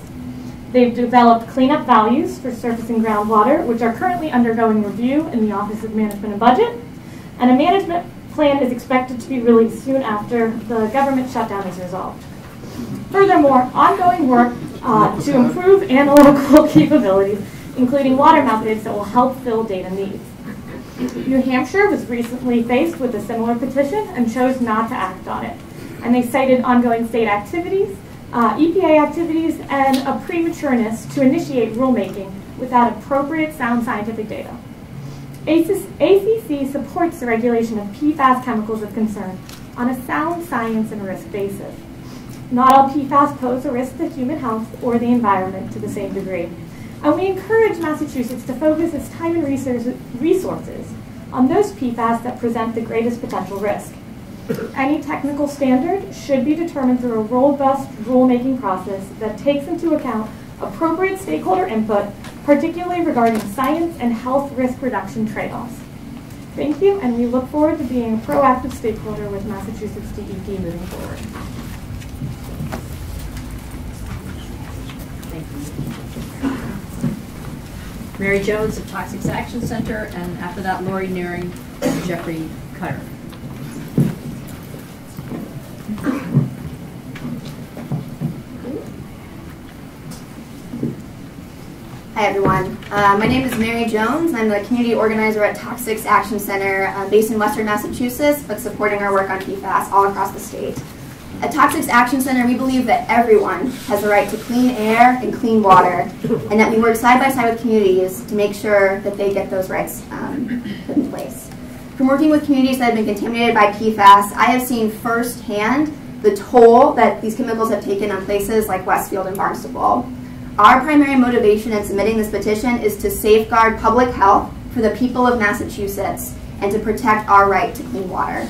They've developed cleanup values for surface and groundwater, which are currently undergoing review in the Office of Management and Budget, and a management plan is expected to be released soon after the government shutdown is resolved. Furthermore, ongoing work to improve analytical capabilities, including water methods that will help fill data needs. New Hampshire was recently faced with a similar petition and chose not to act on it. And they cited ongoing state activities, EPA activities, and a prematureness to initiate rulemaking without appropriate sound scientific data. ACC supports the regulation of PFAS chemicals of concern on a sound science and risk basis. Not all PFAS pose a risk to human health or the environment to the same degree. And we encourage Massachusetts to focus its time and resources on those PFAS that present the greatest potential risk. Any technical standard should be determined through a robust rulemaking process that takes into account appropriate stakeholder input, particularly regarding science and health risk reduction trade-offs. Thank you, and we look forward to being a proactive stakeholder with Massachusetts DEP moving forward. Mary Jones of Toxics Action Center, and after that, Lori Nearing and Jeffrey Cutter. Hi everyone, my name is Mary Jones. I'm the community organizer at Toxics Action Center based in Western Massachusetts, but supporting our work on PFAS all across the state. At Toxics Action Center, we believe that everyone has the right to clean air and clean water, and that we work side by side with communities to make sure that they get those rights put in place. From working with communities that have been contaminated by PFAS, I have seen firsthand the toll that these chemicals have taken on places like Westfield and Barnstable. Our primary motivation in submitting this petition is to safeguard public health for the people of Massachusetts and to protect our right to clean water.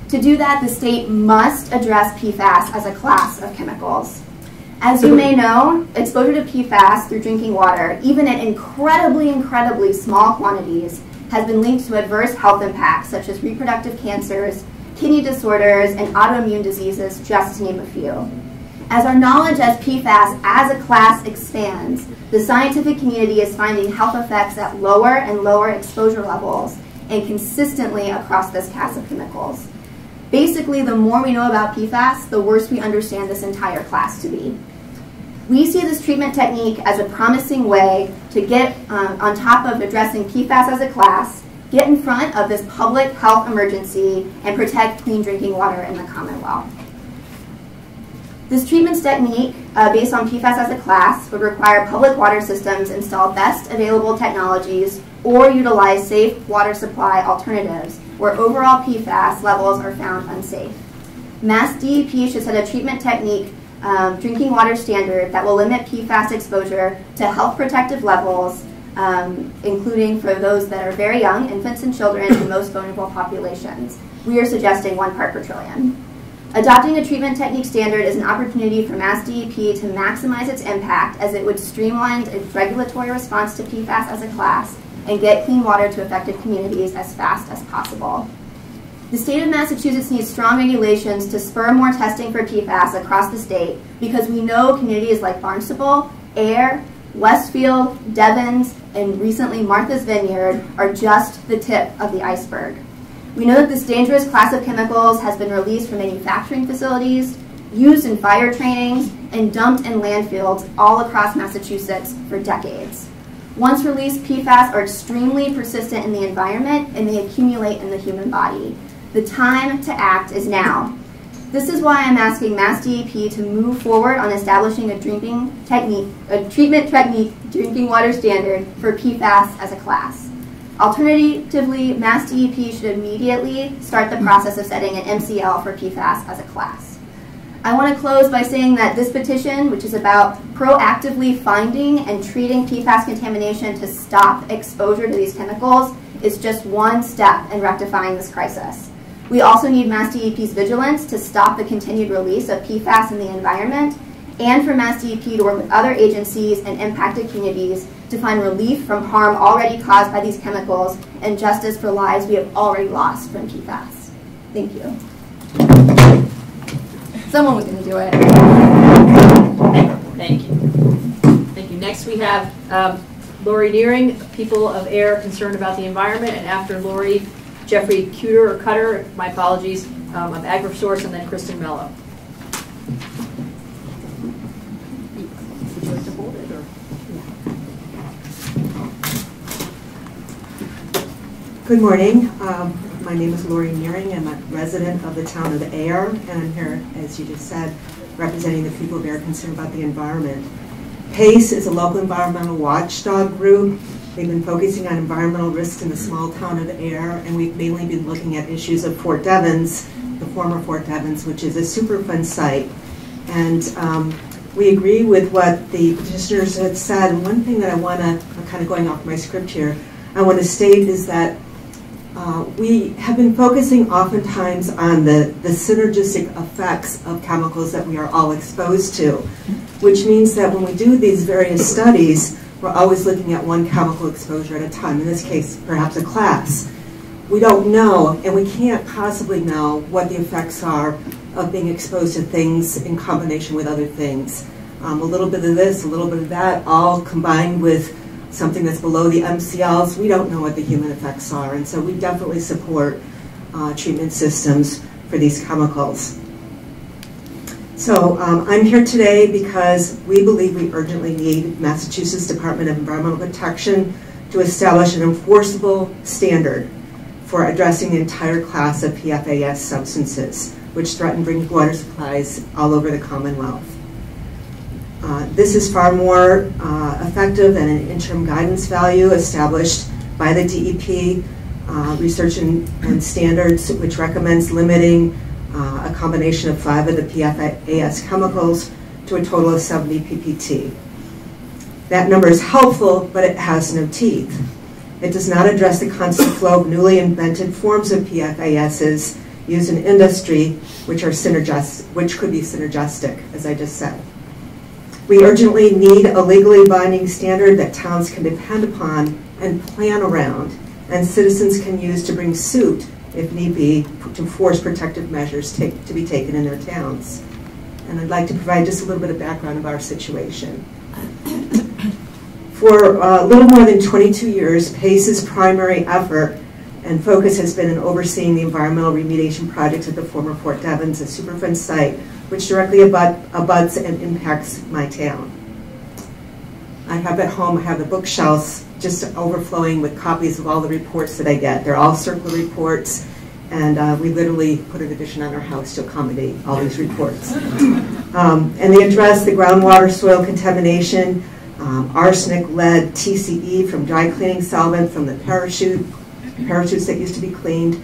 To do that, the state must address PFAS as a class of chemicals. As you may know, exposure to PFAS through drinking water, even at incredibly small quantities, has been linked to adverse health impacts such as reproductive cancers, kidney disorders, and autoimmune diseases, just to name a few. As our knowledge as PFAS as a class expands, the scientific community is finding health effects at lower and lower exposure levels and consistently across this class of chemicals. Basically, the more we know about PFAS, the worse we understand this entire class to be. We see this treatment technique as a promising way to get on top of addressing PFAS as a class, get in front of this public health emergency, and protect clean drinking water in the Commonwealth. This treatment technique, based on PFAS as a class, would require public water systems install best available technologies or utilize safe water supply alternatives where overall PFAS levels are found unsafe. MassDEP should set a treatment technique drinking water standard that will limit PFAS exposure to health protective levels, including for those that are very young, infants and children, and most vulnerable populations. We are suggesting 1 part per trillion. Adopting a treatment technique standard is an opportunity for MassDEP to maximize its impact, as it would streamline its regulatory response to PFAS as a class and get clean water to affected communities as fast as possible. The state of Massachusetts needs strong regulations to spur more testing for PFAS across the state, because we know communities like Barnstable, Ayer, Westfield, Devens, and recently Martha's Vineyard are just the tip of the iceberg. We know that this dangerous class of chemicals has been released from manufacturing facilities, used in fire trainings, and dumped in landfills all across Massachusetts for decades. Once released, PFAS are extremely persistent in the environment and they accumulate in the human body. The time to act is now. This is why I'm asking MassDEP to move forward on establishing a treatment technique drinking water standard for PFAS as a class. Alternatively, MassDEP should immediately start the process of setting an MCL for PFAS as a class. I want to close by saying that this petition, which is about proactively finding and treating PFAS contamination to stop exposure to these chemicals, is just 1 step in rectifying this crisis. We also need MassDEP's vigilance to stop the continued release of PFAS in the environment, and for MassDEP to work with other agencies and impacted communities to find relief from harm already caused by these chemicals and justice for lives we have already lost from PFAS. Thank you. Someone was going to do it. Thank you. Thank you. Next we have Lori Nearing, People of Ayer Concerned About the Environment, and after Lori, Jeffrey Cutter, my apologies, of AgriSource, and then Kristen Mello. Would you like to hold it, or? Good morning. My name is Lori Nearing. I'm a resident of the town of Ayer, and I'm here, as you just said, representing the people of Ayer concerned about the environment. PACE is a local environmental watchdog group. They've been focusing on environmental risks in the small town of Ayer, and we've mainly been looking at issues of Fort Devens, the former Fort Devens, which is a Superfund site. And we agree with what the petitioners had said. And one thing that I want to, kind of going off my script here, I want to state is that we have been focusing oftentimes on the synergistic effects of chemicals that we are all exposed to, which means that when we do these various studies, we're always looking at one chemical exposure at a time, in this case, perhaps a class. We don't know, and we can't possibly know what the effects are of being exposed to things in combination with other things. A little bit of this, a little bit of that, all combined with something that's below the MCLs. We don't know what the human effects are, and so we definitely support treatment systems for these chemicals. So I'm here today because we believe we urgently need Massachusetts Department of Environmental Protection to establish an enforceable standard for addressing the entire class of PFAS substances, which threaten drinking water supplies all over the Commonwealth. This is far more effective than an interim guidance value established by the DEP Research and Standards, which recommends limiting a combination of 5 of the PFAS chemicals to a total of 70 ppt. That number is helpful, but it has no teeth. It does not address the constant flow of newly invented forms of PFASs used in industry, which could be synergistic, as I just said. We urgently need a legally binding standard that towns can depend upon and plan around, and citizens can use to bring suit, if need be, to force protective measures to be taken in their towns. And I'd like to provide just a little bit of background of our situation. For a little more than 22 years, PACE's primary effort and focus has been in overseeing the environmental remediation projects at the former Fort Devens, a Superfund site, which directly abuts and impacts my town. I have at home, I have the bookshelves just overflowing with copies of all the reports that I get. They're all circular reports, And we literally put an addition on our house to accommodate all these reports. And they address the groundwater soil contamination, arsenic, lead, TCE from dry cleaning solvent from the parachutes that used to be cleaned,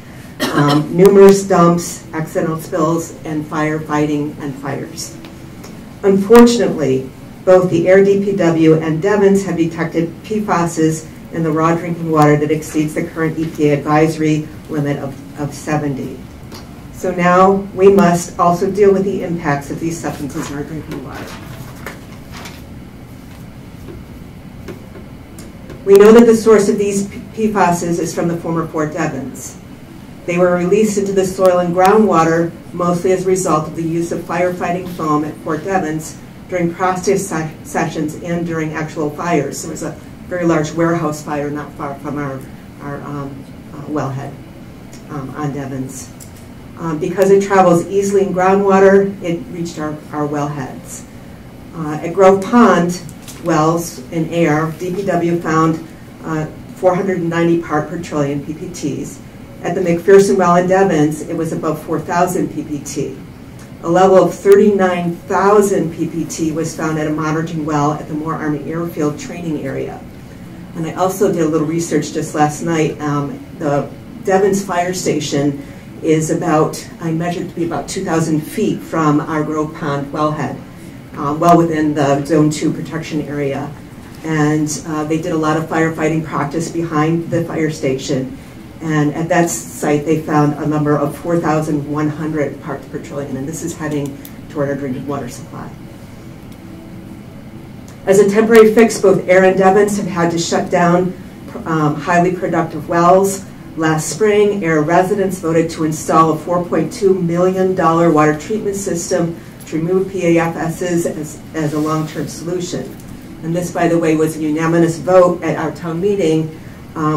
numerous dumps, accidental spills, and firefighting and fires. Unfortunately, both the Air DPW and Devens have detected PFASs in the raw drinking water that exceeds the current EPA advisory limit of 70. So now we must also deal with the impacts of these substances in our drinking water. We know that the source of these PFASs is from the former Fort Devens. They were released into the soil and groundwater mostly as a result of the use of firefighting foam at Fort Devens during process sessions and during actual fires. There was a very large warehouse fire not far from our wellhead on Devens. Because it travels easily in groundwater, it reached our wellheads. At Grove Pond wells in air, DPW found 490 part per trillion PPTs. At the McPherson well in Devens, it was above 4,000 PPT. A level of 39,000 PPT was found at a monitoring well at the Moore Army Airfield training area. And I also did a little research just last night. The Devens fire station is about, I measured to be about 2,000 feet from our Grove Pond wellhead, well within the Zone 2 protection area. And they did a lot of firefighting practice behind the fire station. And at that site, they found a number of 4,100 parts per trillion, and this is heading toward our drinking water supply. As a temporary fix, both Air and Devens have had to shut down highly productive wells. Last spring, Air residents voted to install a $4.2 million water treatment system to remove PFASs as a long-term solution. And this, by the way, was a unanimous vote at our town meeting,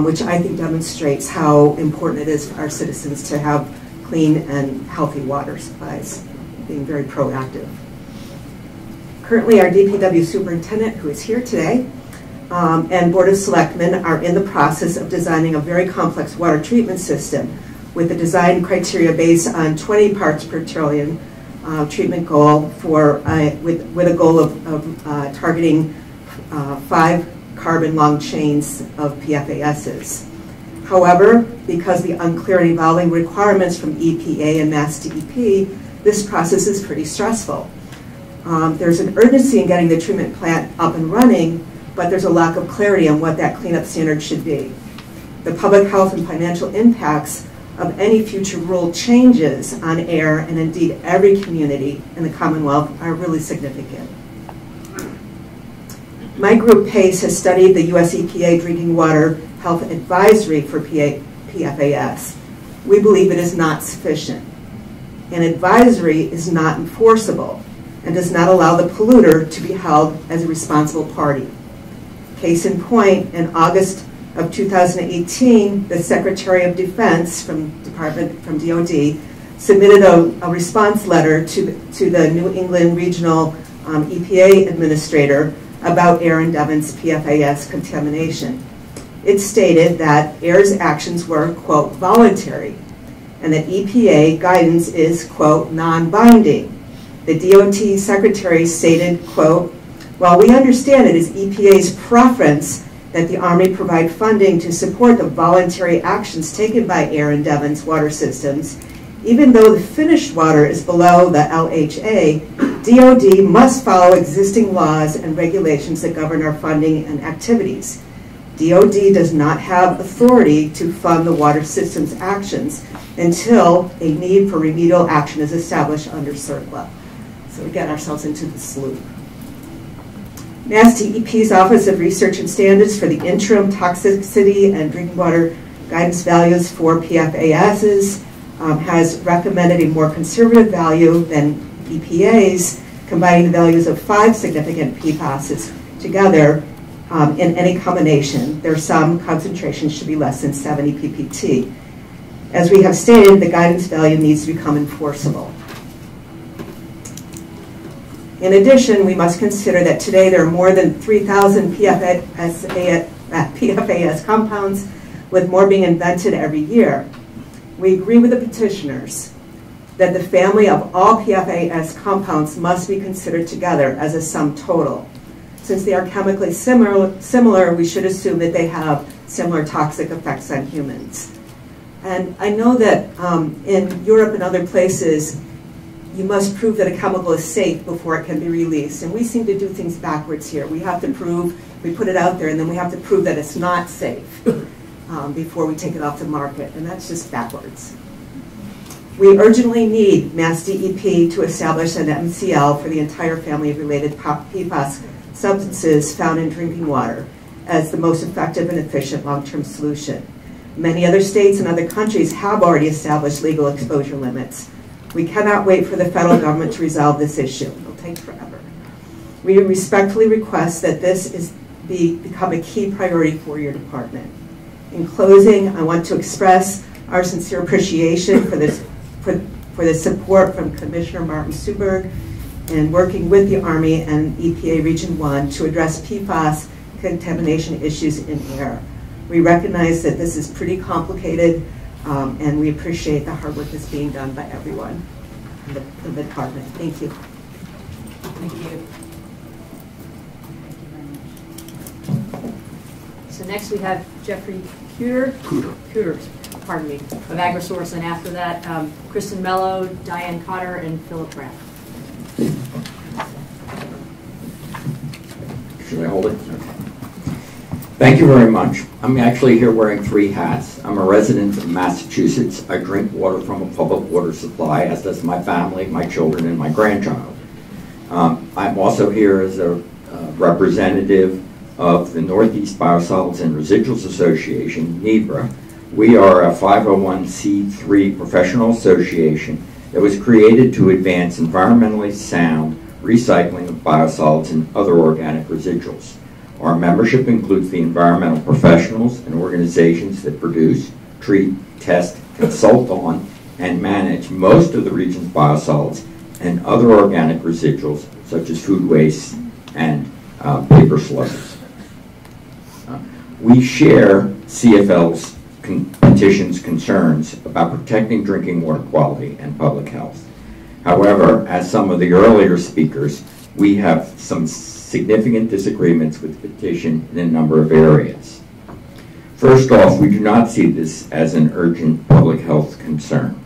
which I think demonstrates how important it is for our citizens to have clean and healthy water supplies, being very proactive. Currently, our DPW superintendent, who is here today, and Board of Selectmen are in the process of designing a very complex water treatment system with the design criteria based on 20 parts per trillion treatment goal for with a goal of targeting 5 carbon long chains of PFASs. However, because the unclear and evolving requirements from EPA and MassDEP, this process is pretty stressful. There's an urgency in getting the treatment plant up and running, but there's a lack of clarity on what that cleanup standard should be. The public health and financial impacts of any future rule changes on air, and indeed every community in the Commonwealth, are really significant. My group, PACE, has studied the US EPA Drinking Water Health Advisory for PFAS. We believe it is not sufficient. An advisory is not enforceable and does not allow the polluter to be held as a responsible party. Case in point, in August of 2018, the Secretary of Defense from DOD submitted a response letter to the New England Regional EPA Administrator about Air and Devens PFAS contamination. It stated that Air's actions were, quote, voluntary, and that EPA guidance is, quote, non-binding. The DOT Secretary stated, quote, while we understand it is EPA's preference that the Army provide funding to support the voluntary actions taken by Air and Devens water systems, even though the finished water is below the LHA, DOD must follow existing laws and regulations that govern our funding and activities. DOD does not have authority to fund the water system's actions until a need for remedial action is established under CERCLA. So we get ourselves into this loop. MassDEP's Office of Research and Standards for the interim toxicity and drinking water guidance values for PFASs has recommended a more conservative value than EPA's, combining the values of 5 significant PFASs together in any combination. Their sum concentration should be less than 70 ppt. As we have stated, the guidance value needs to become enforceable. In addition, we must consider that today there are more than 3,000 PFAS compounds, with more being invented every year. We agree with the petitioners that the family of all PFAS compounds must be considered together as a sum total. Since they are chemically similar, we should assume that they have similar toxic effects on humans. And I know that in Europe and other places, you must prove that a chemical is safe before it can be released. And we seem to do things backwards here. We have to prove, we put it out there, and then we have to prove that it's not safe before we take it off the market. And that's just backwards. We urgently need MassDEP to establish an MCL for the entire family of related PFAS substances found in drinking water as the most effective and efficient long-term solution. Many other states and other countries have already established legal exposure limits. We cannot wait for the federal government to resolve this issue. It'll take forever. We respectfully request that this become a key priority for your department. In closing, I want to express our sincere appreciation for the support from Commissioner Martin Suberg in working with the Army and EPA Region 1 to address PFAS contamination issues in air. We recognize that this is pretty complicated, and we appreciate the hard work that's being done by everyone in the department. Thank you. Thank you. So next we have Jeffrey Cooter, pardon me, of AgriSource, and after that, Kristen Mello, Diane Cotter, and Philip Pratt. Should I hold it? Okay. Thank you very much. I'm actually here wearing 3 hats. I'm a resident of Massachusetts. I drink water from a public water supply, as does my family, my children, and my grandchild. I'm also here as a representative of the Northeast Biosolids and Residuals Association, NEBRA. We are a 501c3 professional association that was created to advance environmentally sound recycling of biosolids and other organic residuals. Our membership includes the environmental professionals and organizations that produce, treat, test, consult on, and manage most of the region's biosolids and other organic residuals, such as food waste and paper sludges. We share CFL's Petition's concerns about protecting drinking water quality and public health. However, as some of the earlier speakers, we have some significant disagreements with the petition in a number of areas. First off, we do not see this as an urgent public health concern.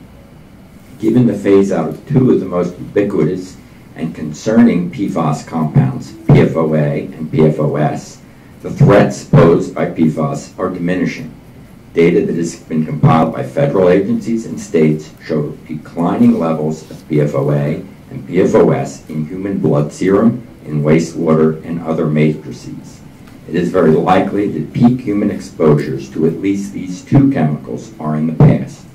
Given the phase out of 2 of the most ubiquitous and concerning PFAS compounds, PFOA and PFOS, the threats posed by PFAS are diminishing. Data that has been compiled by federal agencies and states show declining levels of PFOA and PFOS in human blood serum, in wastewater, and other matrices. It is very likely that peak human exposures to at least these 2 chemicals are in the past.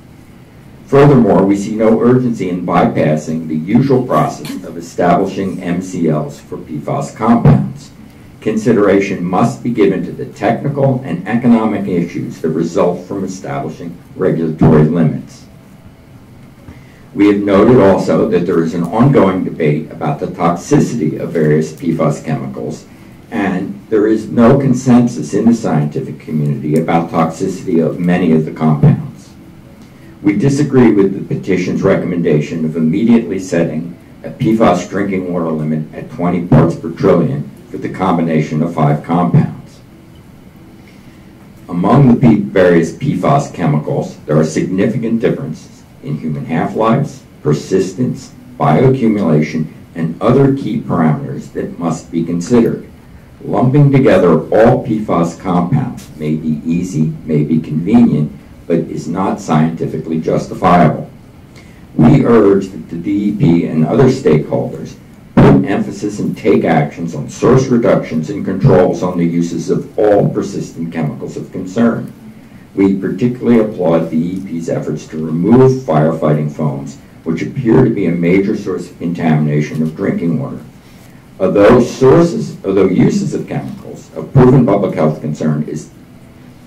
Furthermore, we see no urgency in bypassing the usual process of establishing MCLs for PFAS compounds. Consideration must be given to the technical and economic issues that result from establishing regulatory limits. We have noted also that there is an ongoing debate about the toxicity of various PFAS chemicals, and there is no consensus in the scientific community about toxicity of many of the compounds. We disagree with the petition's recommendation of immediately setting a PFAS drinking water limit at 20 parts per trillion for the combination of 5 compounds. Among the various PFAS chemicals, there are significant differences in human half-lives, persistence, bioaccumulation, and other key parameters that must be considered. Lumping together all PFAS compounds may be easy, may be convenient, but is not scientifically justifiable. We urge that the DEP and other stakeholders put emphasis and take actions on source reductions and controls on the uses of all persistent chemicals of concern. We particularly applaud the DEP's efforts to remove firefighting foams, which appear to be a major source of contamination of drinking water. Although uses of chemicals of proven public health concern is,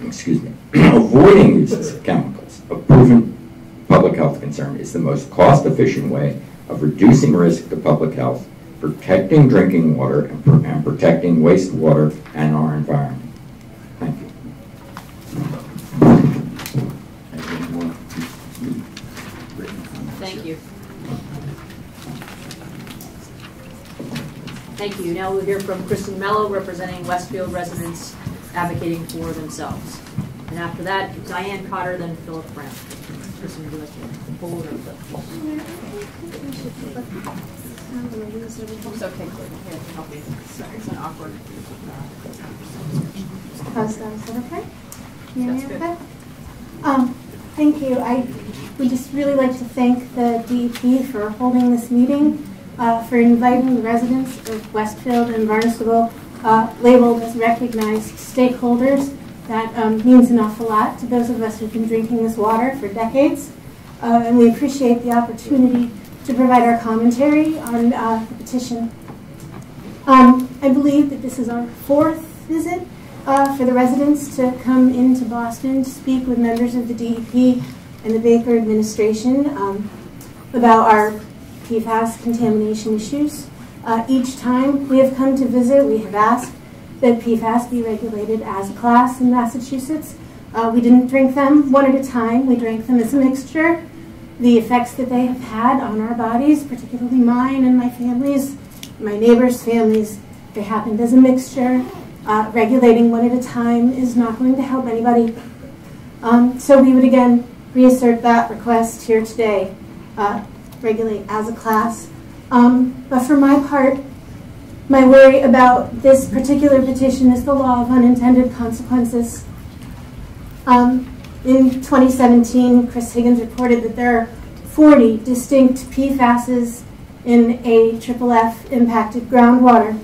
avoiding uses of chemicals of proven public health concern is the most cost-efficient way of reducing risk to public health, protecting drinking water, and protecting wastewater and our environment. Thank you. Thank you. Thank you. Now we'll hear from Kristen Mello, representing Westfield residents advocating for themselves. And after that, Diane Cotter, then Philip Brown. Kristen, would you like to pull over? It's okay, Claire. Here, help me. Sorry, it's an awkward. How's that? Is that okay? Can you hear me That's okay? Thank you. I would just really like to thank the DEP for holding this meeting, for inviting the residents of Westfield and Barnstable labeled as recognized stakeholders. That means an awful lot to those of us who've been drinking this water for decades. And we appreciate the opportunity to provide our commentary on the petition. I believe that this is our fourth visit for the residents to come into Boston to speak with members of the DEP and the Baker administration about our PFAS contamination issues. Each time we have come to visit, we have asked that PFAS be regulated as a class in Massachusetts. We didn't drink them one at a time. We drank them as a mixture. The effects that they have had on our bodies, particularly mine and my family's, my neighbors' families, they happened as a mixture. Regulating one at a time is not going to help anybody. So we would again reassert that request here today, regulate as a class. But for my part, my worry about this particular petition is the law of unintended consequences. In 2017, Chris Higgins reported that there are 40 distinct PFASs in AFFF impacted groundwater,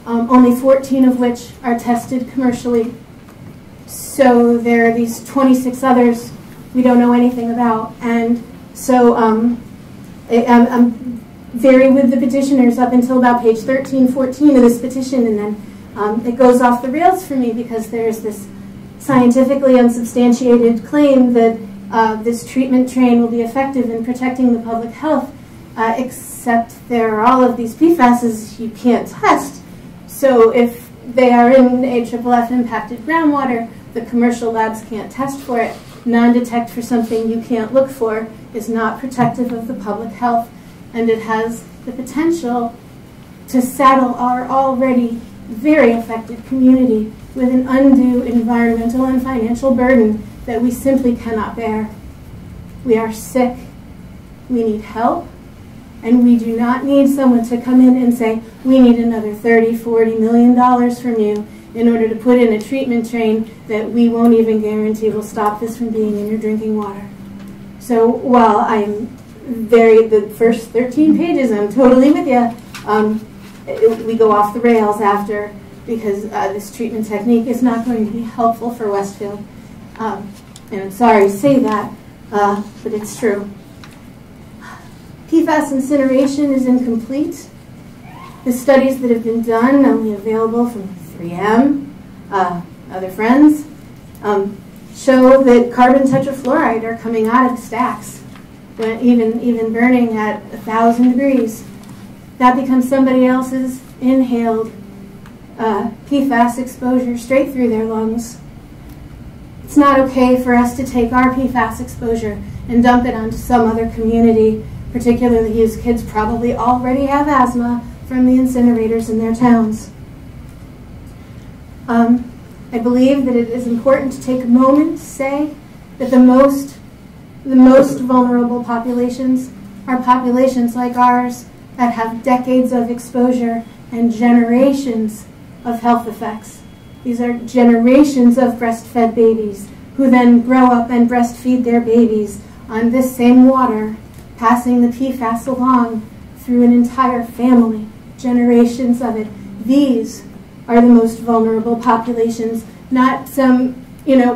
only 14 of which are tested commercially. So there are these 26 others we don't know anything about. And so I'm very with the petitioners up until about page 13, 14 of this petition, and then it goes off the rails for me because there's this scientifically unsubstantiated claim that this treatment train will be effective in protecting the public health, except there are all of these PFASs you can't test. So if they are in AFFF impacted groundwater, the commercial labs can't test for it. Non-detect for something you can't look for is not protective of the public health, and it has the potential to saddle our already very affected community with an undue environmental and financial burden that we simply cannot bear. We are sick, we need help, and we do not need someone to come in and say, we need another $30, $40 million from you in order to put in a treatment train that we won't even guarantee will stop this from being in your drinking water. So while I'm the first 13 pages, I'm totally with you, we go off the rails after because this treatment technique is not going to be helpful for Westfield. And I'm sorry to say that, but it's true. PFAS incineration is incomplete. The studies that have been done, only available from 3M, other friends, show that carbon tetrafluoride are coming out of the stacks, when even burning at 1,000 degrees. That becomes somebody else's inhaled PFAS exposure straight through their lungs. It's not okay for us to take our PFAS exposure and dump it onto some other community, particularly whose kids probably already have asthma from the incinerators in their towns. I believe that it is important to take a moment to say that the most vulnerable populations are populations like ours that have decades of exposure and generations of health effects. These are generations of breastfed babies who then grow up and breastfeed their babies on this same water, passing the PFAS along through an entire family, generations of it. These are the most vulnerable populations, not some,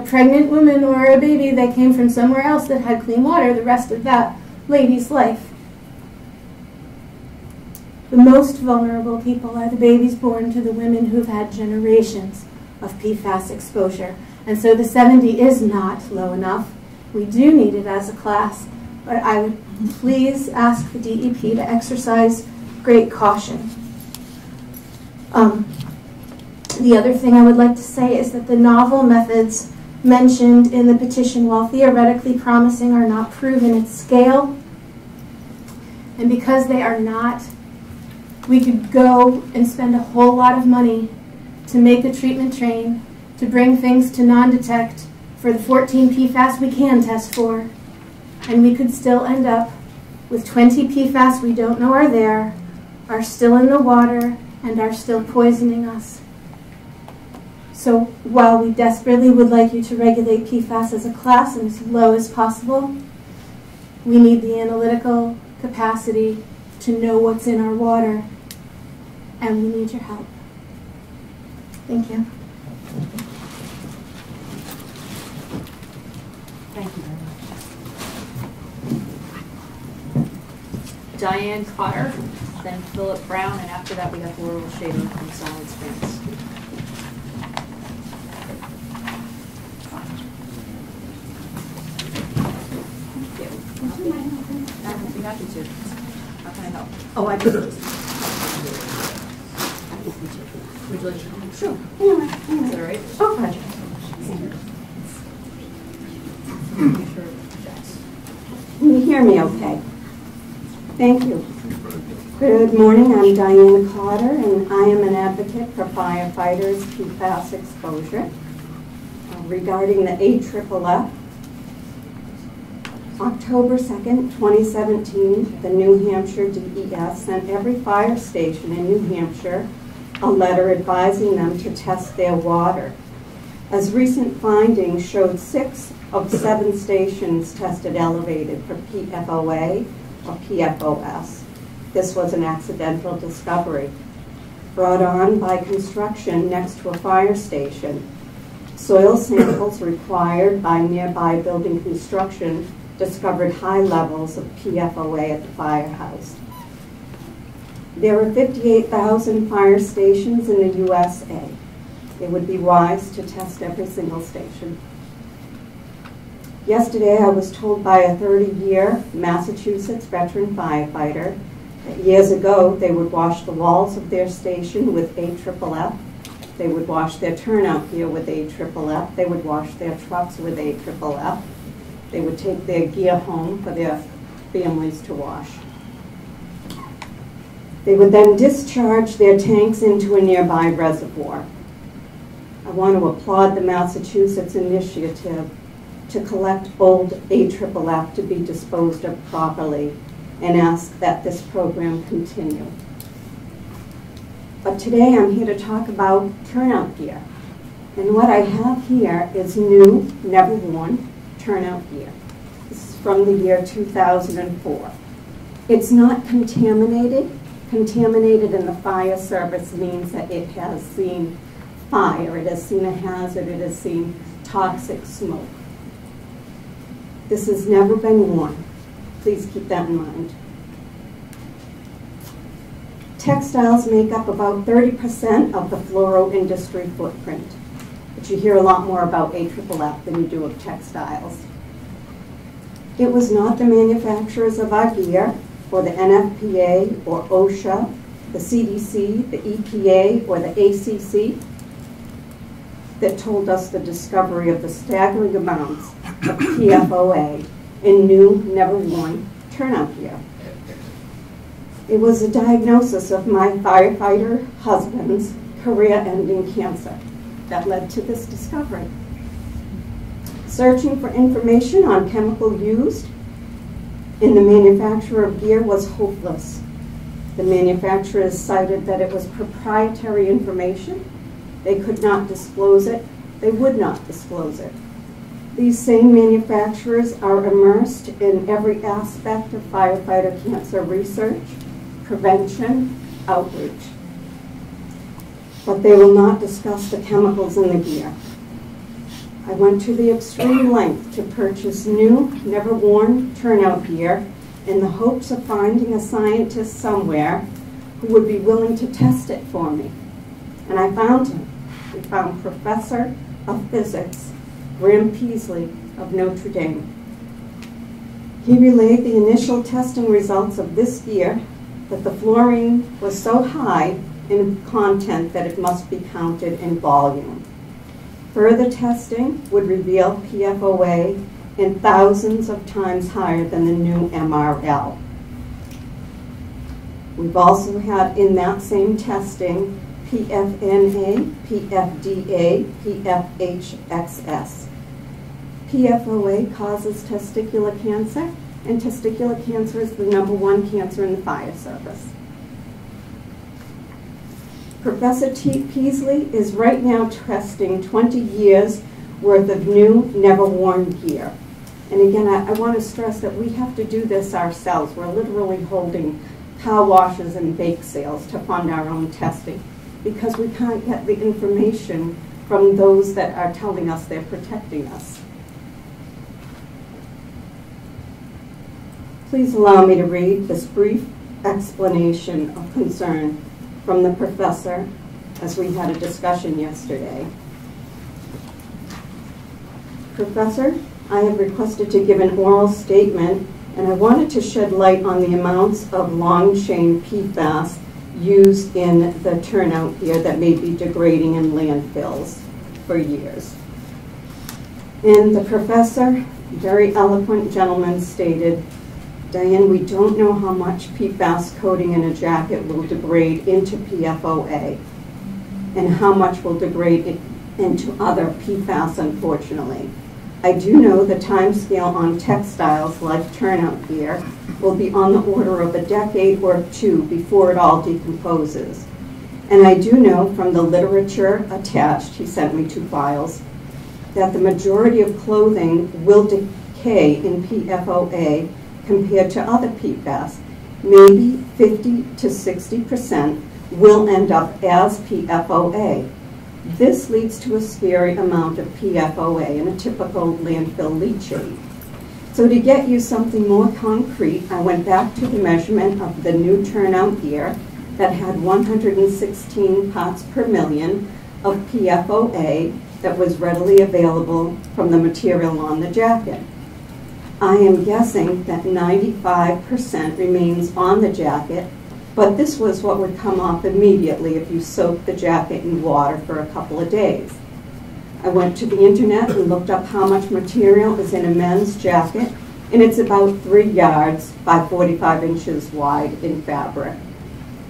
pregnant woman or a baby that came from somewhere else that had clean water the rest of that lady's life. The most vulnerable people are the babies born to the women who've had generations of PFAS exposure. And so the 70 is not low enough. We do need it as a class, but I would please ask the DEP to exercise great caution. The other thing I would like to say is that the novel methods mentioned in the petition, while theoretically promising, are not proven at scale. And because they are not, we could go and spend a whole lot of money to make a treatment train, to bring things to non-detect for the 14 PFAS we can test for, and we could still end up with 20 PFAS we don't know are there, are still in the water, and are still poisoning us. So while we desperately would like you to regulate PFAS as a class and as low as possible, we need the analytical capacity to know what's in our water, and we need your help. Thank you. Thank you very much. Diane Cotter, then Philip Brown, and after that we have Laurel Shader from Solid Springs. Be happy to. How can I help? Oh, I just. Would you like to? Sure. Is that all right? Oh, gotcha. Can you hear me okay? Thank you. Good morning, I'm Diane Cotter, and I am an advocate for firefighters' PFAS exposure. Regarding the AFFF, October 2nd, 2017, the New Hampshire DES sent every fire station in New Hampshire a letter advising them to test their water. As recent findings showed, 6 of 7 stations tested elevated for PFOA or PFOS. This was an accidental discovery brought on by construction next to a fire station. Soil samples required by nearby building construction discovered high levels of PFOA at the firehouse. There are 58,000 fire stations in the USA. It would be wise to test every single station. Yesterday, I was told by a 30-year Massachusetts veteran firefighter that years ago they would wash the walls of their station with AFFF. They would wash their turnout gear with AFFF. They would wash their trucks with AFFF. They would take their gear home for their families to wash. They would then discharge their tanks into a nearby reservoir. I want to applaud the Massachusetts initiative to collect old AFFF to be disposed of properly and ask that this program continue. But today I'm here to talk about turnout gear. And what I have here is new, never worn turnout gear. This is from the year 2004. It's not contaminated. Contaminated in the fire service means that it has seen fire, it has seen a hazard, it has seen toxic smoke. This has never been worn. Please keep that in mind. Textiles make up about 30% of the fluoro industry footprint. But you hear a lot more about AFFF than you do of textiles. It was not the manufacturers of our gear, or the NFPA, or OSHA, the CDC, the EPA, or the ACC, that told us the discovery of the staggering amounts of PFOA in new, never-worn turnout gear. It was a diagnosis of my firefighter husband's career-ending cancer that led to this discovery. Searching for information on chemical used in the manufacture of gear was hopeless. The manufacturers cited that it was proprietary information. They could not disclose it. They would not disclose it. These same manufacturers are immersed in every aspect of firefighter cancer research, prevention, outreach. But they will not discuss the chemicals in the gear. I went to the extreme length to purchase new, never-worn turnout gear in the hopes of finding a scientist somewhere who would be willing to test it for me. And I found him. We found Professor of Physics, Graham Peasley of Notre Dame. He relayed the initial testing results of this gear that the fluorine was so high in content that it must be counted in volume. Further testing would reveal PFOA in thousands of times higher than the new MRL. We've also had in that same testing PFNA, PFDA, PFHXS. PFOA causes testicular cancer, and testicular cancer is the #1 cancer in the fire service. Professor T. Peasley is right now testing 20 years worth of new, never-worn gear. And again, I want to stress that we have to do this ourselves. We're literally holding car washes and bake sales to fund our own testing because we can't get the information from those that are telling us they're protecting us. Please allow me to read this brief explanation of concern from the professor as we had a discussion yesterday. Professor, I have requested to give an oral statement, and I wanted to shed light on the amounts of long-chain PFAS used in the turnout gear that may be degrading in landfills for years. And the professor, very eloquent gentleman, stated, Diane, we don't know how much PFAS coating in a jacket will degrade into PFOA and how much will degrade into other PFAS, unfortunately. I do know the time scale on textiles like turnout gear will be on the order of a decade or two before it all decomposes. And I do know from the literature attached, he sent me 2 files, that the majority of clothing will decay in PFOA compared to other PFAS. Maybe 50 to 60% will end up as PFOA. This leads to a scary amount of PFOA in a typical landfill leachate. So to get you something more concrete, I went back to the measurement of the new turnout gear that had 116 parts per million of PFOA that was readily available from the material on the jacket. I am guessing that 95% remains on the jacket, but this was what would come off immediately if you soaked the jacket in water for a couple of days. I went to the internet and looked up how much material is in a men's jacket, and it's about 3 yards by 45 inches wide in fabric,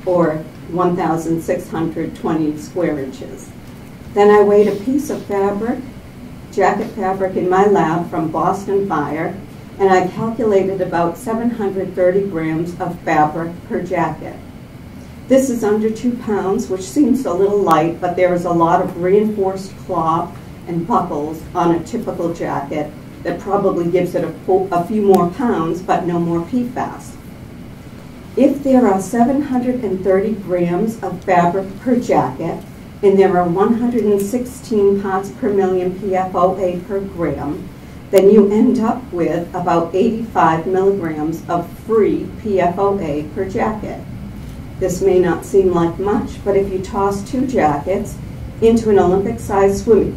or 1,620 square inches. Then I weighed a piece of fabric, jacket fabric in my lab from Boston Fire, and I calculated about 730 grams of fabric per jacket. This is under 2 pounds, which seems a little light, but there is a lot of reinforced cloth and buckles on a typical jacket that probably gives it a few more pounds, but no more PFAS. If there are 730 grams of fabric per jacket, and there are 116 parts per million PFOA per gram, then you end up with about 85 milligrams of free PFOA per jacket. This may not seem like much, but if you toss 2 jackets into an Olympic-sized swimming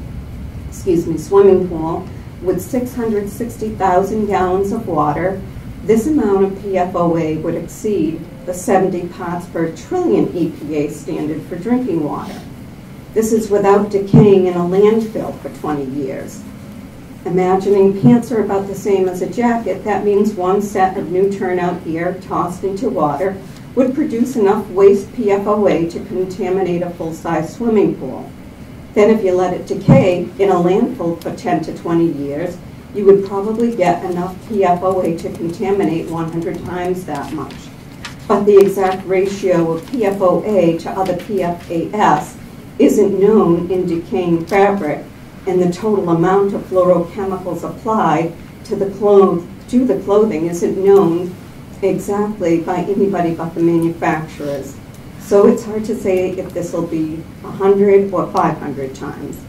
pool with 660,000 gallons of water, this amount of PFOA would exceed the 70 parts per trillion EPA standard for drinking water. This is without decaying in a landfill for 20 years. Imagining pants are about the same as a jacket, that means 1 set of new turnout gear tossed into water would produce enough waste PFOA to contaminate a full-size swimming pool. Then if you let it decay in a landfill for 10 to 20 years, you would probably get enough PFOA to contaminate 100 times that much. But the exact ratio of PFOA to other PFAS isn't known in decaying fabric, and the total amount of fluorochemicals applied to the clothing isn't known exactly by anybody but the manufacturers. So it's hard to say if this will be 100 or 500 times.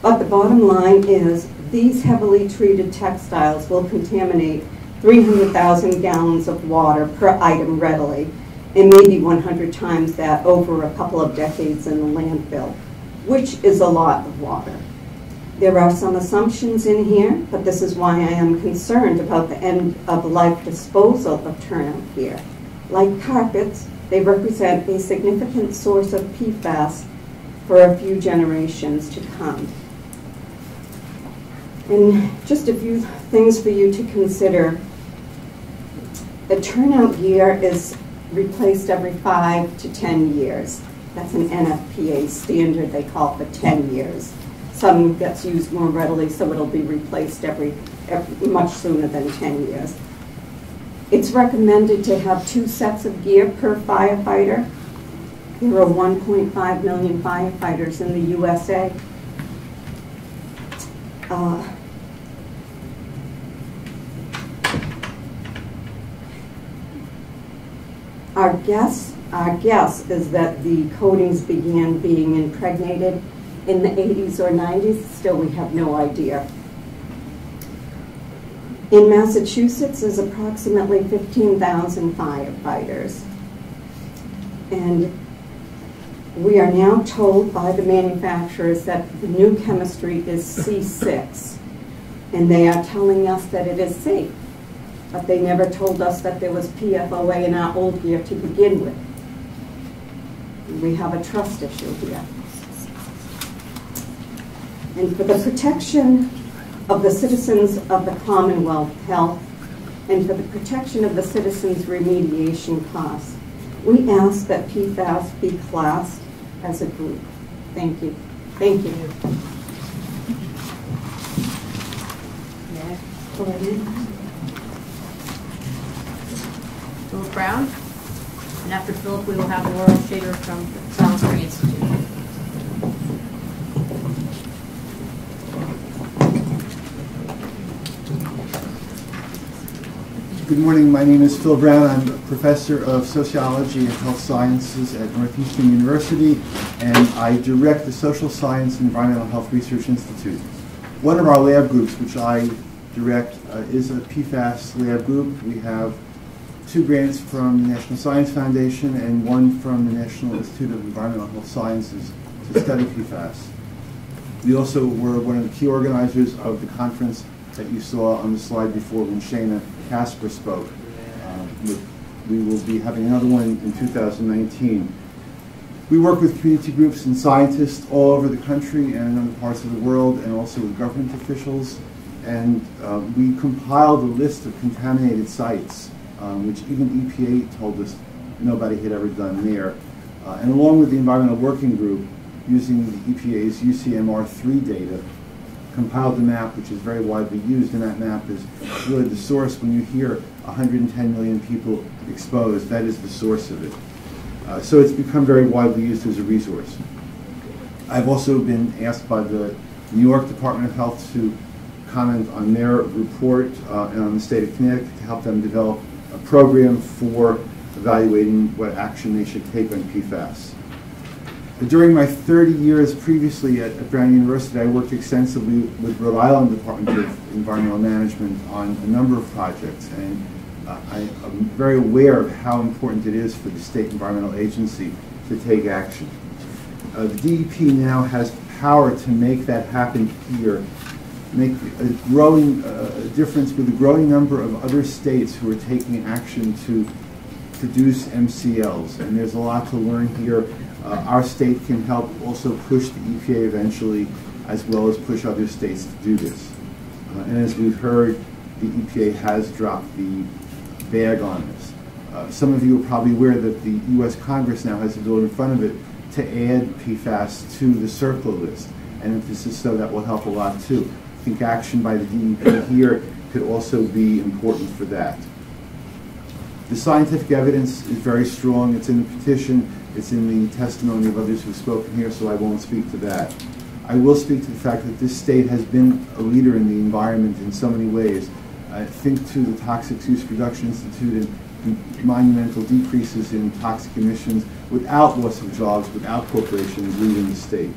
But the bottom line is these heavily treated textiles will contaminate 300,000 gallons of water per item readily, and maybe 100 times that over a couple of decades in the landfill, which is a lot of water. There are some assumptions in here, but this is why I am concerned about the end-of-life disposal of turnout gear. Like carpets, they represent a significant source of PFAS for a few generations to come. And just a few things for you to consider. The turnout gear is replaced every 5 to 10 years. That's an NFPA standard they call for 10 years. Some gets used more readily, so it'll be replaced every much sooner than 10 years. It's recommended to have 2 sets of gear per firefighter. There are 1.5 million firefighters in the USA. Our guess is that the coatings began being impregnated in the 80s or 90s. Still, we have no idea. In Massachusetts, there's approximately 15,000 firefighters. And we are now told by the manufacturers that the new chemistry is C6. And they are telling us that it is safe. But they never told us that there was PFOA in our old gear to begin with. We have a trust issue here. And for the protection of the citizens of the Commonwealth health and for the protection of the citizens' remediation costs, we ask that PFAS be classed as a group. Thank you. Thank you. Philip Brown, and after Philip, we will have Laurel Shader from the Salisbury Institute. Good morning. My name is Phil Brown. I'm a professor of sociology and health sciences at Northeastern University, and I direct the Social Science and Environmental Health Research Institute. One of our lab groups, which I direct, is a PFAS lab group. We have 2 grants from the National Science Foundation and 1 from the National Institute of Environmental Health Sciences to study PFAS. We also were one of the key organizers of the conference that you saw on the slide before when Shana Casper spoke. We will be having another one in 2019. We work with community groups and scientists all over the country and in other parts of the world, and also with government officials. And we compiled a list of contaminated sites, which even EPA told us nobody had ever done there. And along with the Environmental Working Group, using the EPA's UCMR3 data, compiled the map, which is very widely used, and that map is really the source. When you hear 110 million people exposed, that is the source of it. So it's become very widely used as a resource. I've also been asked by the New York Department of Health to comment on their report and on the state of Connecticut to help them develop a program for evaluating what action they should take on PFAS. During my 30 years previously at Brown University, I worked extensively with Rhode Island Department of Environmental Management on a number of projects, and I am very aware of how important it is for the state environmental agency to take action. The DEP now has power to make that happen here, make a growing difference with a growing number of other states who are taking action to produce MCLs, and there's a lot to learn here. Our state can help also push the EPA eventually, as well as push other states to do this. And as we've heard, the EPA has dropped the bag on this. Some of you are probably aware that the U.S. Congress now has a bill in front of it to add PFAS to the CERCLA list. And if this is so, that will help a lot too. I think action by the DEP here could also be important for that. The scientific evidence is very strong. It's in the petition. It's in the testimony of others who've spoken here, so I won't speak to that. I will speak to the fact that this state has been a leader in the environment in so many ways. Think to the Toxic Use Reduction Institute and monumental decreases in toxic emissions without loss of jobs, without corporations leaving the state.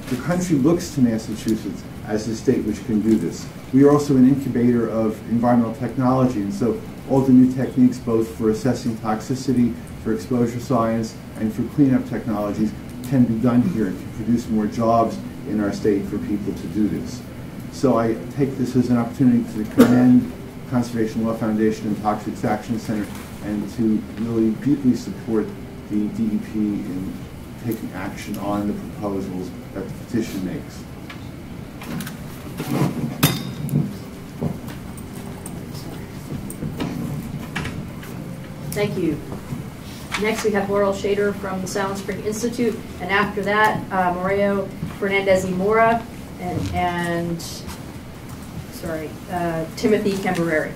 The country looks to Massachusetts as a state which can do this. We are also an incubator of environmental technology, and so all the new techniques, both for assessing toxicity, for exposure science, and for cleanup technologies, can be done here and can produce more jobs in our state for people to do this. So I take this as an opportunity to commend Conservation Law Foundation and Toxics Action Center, and to really deeply support the DEP in taking action on the proposals that the petition makes. Thank you. Next, we have Laurel Shader from the Silent Spring Institute, and after that, Mario Fernandez y Mora and Timothy Cambereri.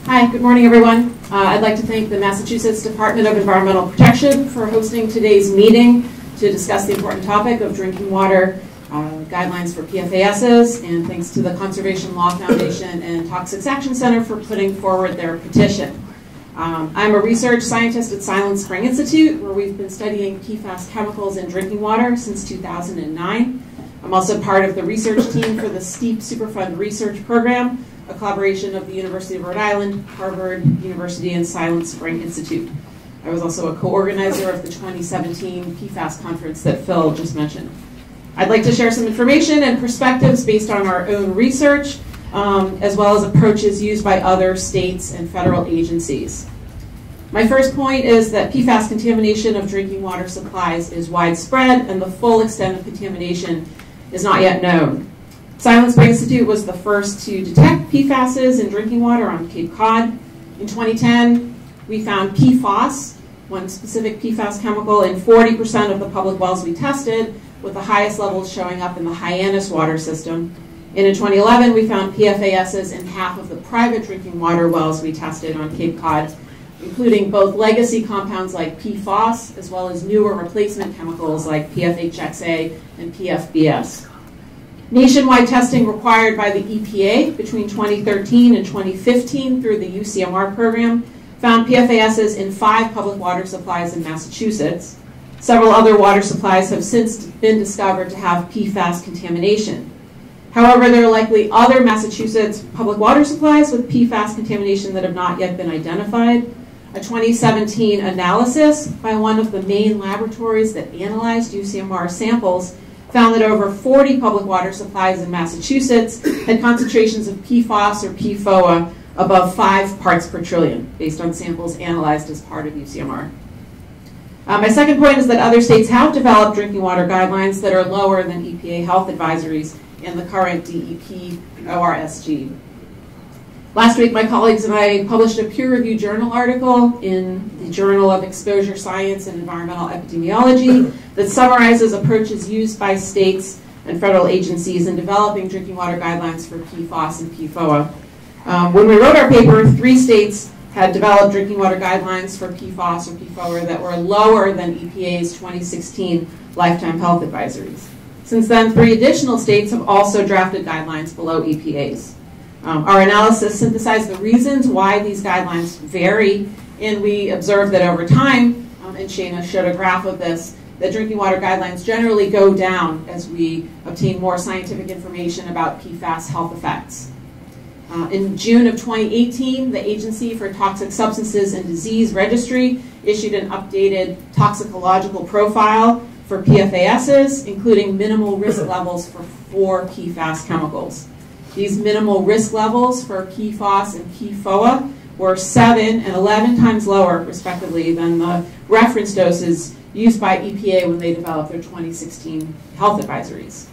Hi, good morning, everyone. I'd like to thank the Massachusetts Department of Environmental Protection for hosting today's meeting to discuss the important topic of drinking water guidelines for PFASs, and thanks to the Conservation Law Foundation and Toxics Action Center for putting forward their petition. I'm a research scientist at Silent Spring Institute, where we've been studying PFAS chemicals in drinking water since 2009. I'm also part of the research team for the STEEP Superfund Research Program, a collaboration of the University of Rhode Island, Harvard University, and Silent Spring Institute. I was also a co-organizer of the 2017 PFAS conference that Phil just mentioned. I'd like to share some information and perspectives based on our own research, as well as approaches used by other states and federal agencies. My first point is that PFAS contamination of drinking water supplies is widespread, and the full extent of contamination is not yet known. Silent Spring Institute was the first to detect PFASs in drinking water on Cape Cod. In 2010, we found PFAS, one specific PFAS chemical, in 40% of the public wells we tested, with the highest levels showing up in the Hyannis water system. And in 2011, we found PFASs in half of the private drinking water wells we tested on Cape Cod, including both legacy compounds like PFAS, as well as newer replacement chemicals like PFHXA and PFBS. Nationwide testing required by the EPA between 2013 and 2015 through the UCMR program found PFASs in 5 public water supplies in Massachusetts. Several other water supplies have since been discovered to have PFAS contamination. However, there are likely other Massachusetts public water supplies with PFAS contamination that have not yet been identified. A 2017 analysis by one of the main laboratories that analyzed UCMR samples found that over 40 public water supplies in Massachusetts had concentrations of PFAS or PFOA above 5 parts per trillion, based on samples analyzed as part of UCMR. My second point is that other states have developed drinking water guidelines that are lower than EPA health advisories in the current DEP ORSG. Last week, my colleagues and I published a peer-reviewed journal article in the Journal of Exposure Science and Environmental Epidemiology that summarizes approaches used by states and federal agencies in developing drinking water guidelines for PFAS and PFOA. When we wrote our paper, 3 states had developed drinking water guidelines for PFAS or PFOA that were lower than EPA's 2016 lifetime health advisories. Since then, 3 additional states have also drafted guidelines below EPA's. Our analysis synthesized the reasons why these guidelines vary, and we observed that over time, and Shana showed a graph of this, that drinking water guidelines generally go down as we obtain more scientific information about PFAS health effects. In June of 2018, the Agency for Toxic Substances and Disease Registry issued an updated toxicological profile for PFASs, including minimal risk levels for 4 PFAS chemicals. These minimal risk levels for PFAS and PFOA were 7 and 11 times lower, respectively, than the reference doses used by EPA when they developed their 2016 health advisories.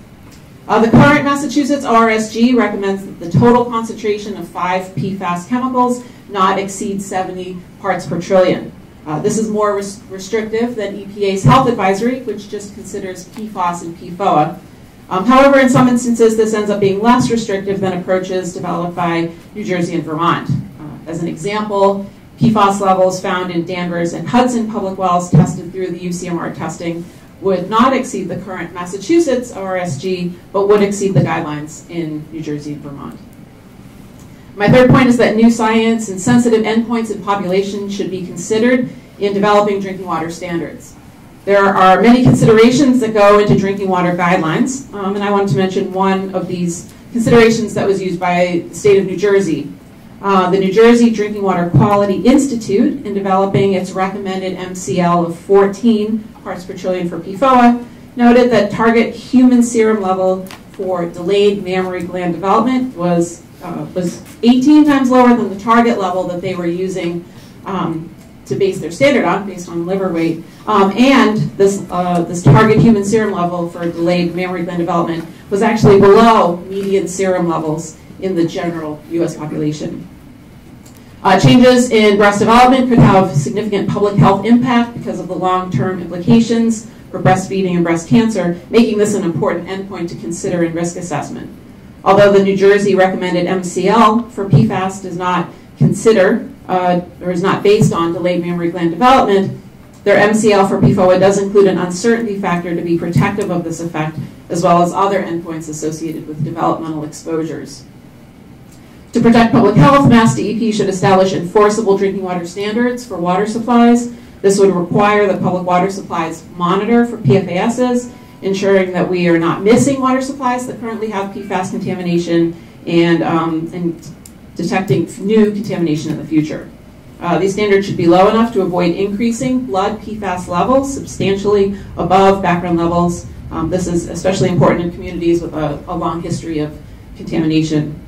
The current Massachusetts ORSG recommends that the total concentration of 5 PFAS chemicals not exceed 70 parts per trillion. This is more restrictive than EPA's health advisory, which just considers PFAS and PFOA. However, in some instances, this ends up being less restrictive than approaches developed by New Jersey and Vermont. As an example, PFAS levels found in Danvers and Hudson public wells tested through the UCMR testing would not exceed the current Massachusetts ORSG, but would exceed the guidelines in New Jersey and Vermont. My third point is that new science and sensitive endpoints in population should be considered in developing drinking water standards. There are many considerations that go into drinking water guidelines, and I wanted to mention one of these considerations that was used by the state of New Jersey. The New Jersey Drinking Water Quality Institute, in developing its recommended MCL of 14 parts per trillion for PFOA, noted that target human serum level for delayed mammary gland development was 18 times lower than the target level that they were using to base their standard on, based on liver weight. And this target human serum level for delayed mammary gland development was actually below median serum levels in the general U.S. population. Changes in breast development could have significant public health impact because of the long-term implications for breastfeeding and breast cancer, making this an important endpoint to consider in risk assessment. Although the New Jersey recommended MCL for PFAS does not consider or is not based on delayed mammary gland development, their MCL for PFOA does include an uncertainty factor to be protective of this effect, as well as other endpoints associated with developmental exposures. To protect public health, MassDEP should establish enforceable drinking water standards for water supplies. This would require that public water supplies monitor for PFASs, ensuring that we are not missing water supplies that currently have PFAS contamination and detecting new contamination in the future. These standards should be low enough to avoid increasing blood PFAS levels substantially above background levels. This is especially important in communities with a long history of contamination.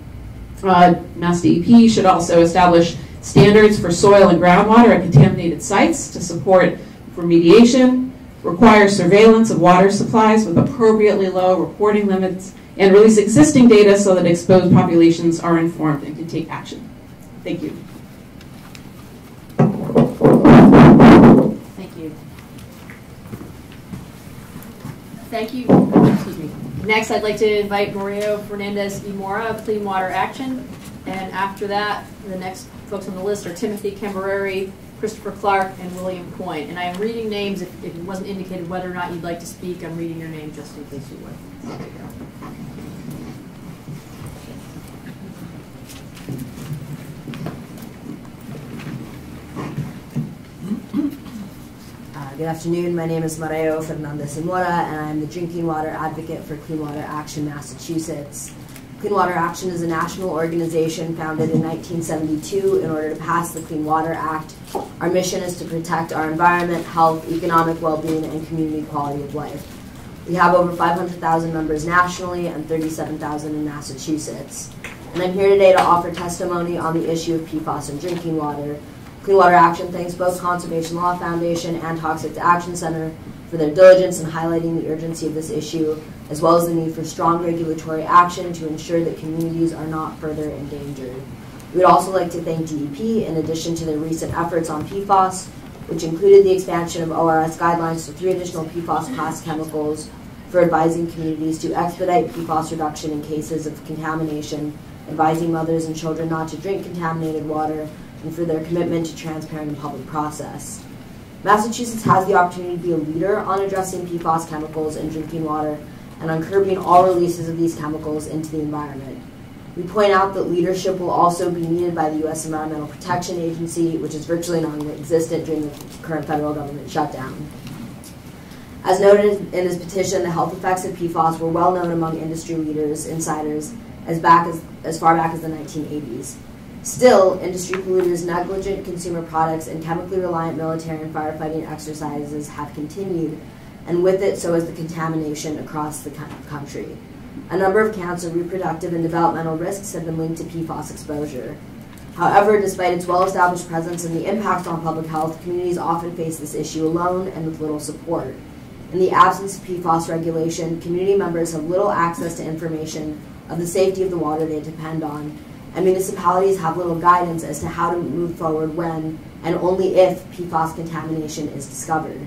MassDEP should also establish standards for soil and groundwater at contaminated sites to support remediation, require surveillance of water supplies with appropriately low reporting limits, and release existing data so that exposed populations are informed and can take action. Thank you. Thank you. Thank you. Excuse me. Next, I'd like to invite Mario Fernandez-Imora of Clean Water Action. And after that, the next folks on the list are Timothy Cambereri, Christopher Clark, and William Coyne. And I am reading names. If it wasn't indicated whether or not you'd like to speak, I'm reading your name just in case you would. There you go. Good afternoon. My name is Mario Fernandez-Imora, and I'm the Drinking Water Advocate for Clean Water Action Massachusetts. Clean Water Action is a national organization founded in 1972 in order to pass the Clean Water Act. Our mission is to protect our environment, health, economic well-being, and community quality of life. We have over 500,000 members nationally and 37,000 in Massachusetts. And I'm here today to offer testimony on the issue of PFAS in drinking water. Clean Water Action thanks both Conservation Law Foundation and Toxics Action Center for their diligence in highlighting the urgency of this issue, as well as the need for strong regulatory action to ensure that communities are not further endangered. We would also like to thank DEP in addition to their recent efforts on PFAS, which included the expansion of ORS guidelines to 3 additional PFAS class chemicals, for advising communities to expedite PFAS reduction in cases of contamination, advising mothers and children not to drink contaminated water, and for their commitment to transparent and public process. Massachusetts has the opportunity to be a leader on addressing PFAS chemicals in drinking water and on curbing all releases of these chemicals into the environment. We point out that leadership will also be needed by the U.S. Environmental Protection Agency, which is virtually non-existent during the current federal government shutdown. As noted in this petition, the health effects of PFAS were well known among industry leaders, insiders, as far back as the 1980s. Still, industry polluters, negligent consumer products, and chemically reliant military and firefighting exercises have continued, and with it, so has the contamination across the country. A number of cancer, reproductive, and developmental risks have been linked to PFAS exposure. However, despite its well-established presence and the impact on public health, communities often face this issue alone and with little support. In the absence of PFAS regulation, community members have little access to information of the safety of the water they depend on, and municipalities have little guidance as to how to move forward when and only if PFAS contamination is discovered.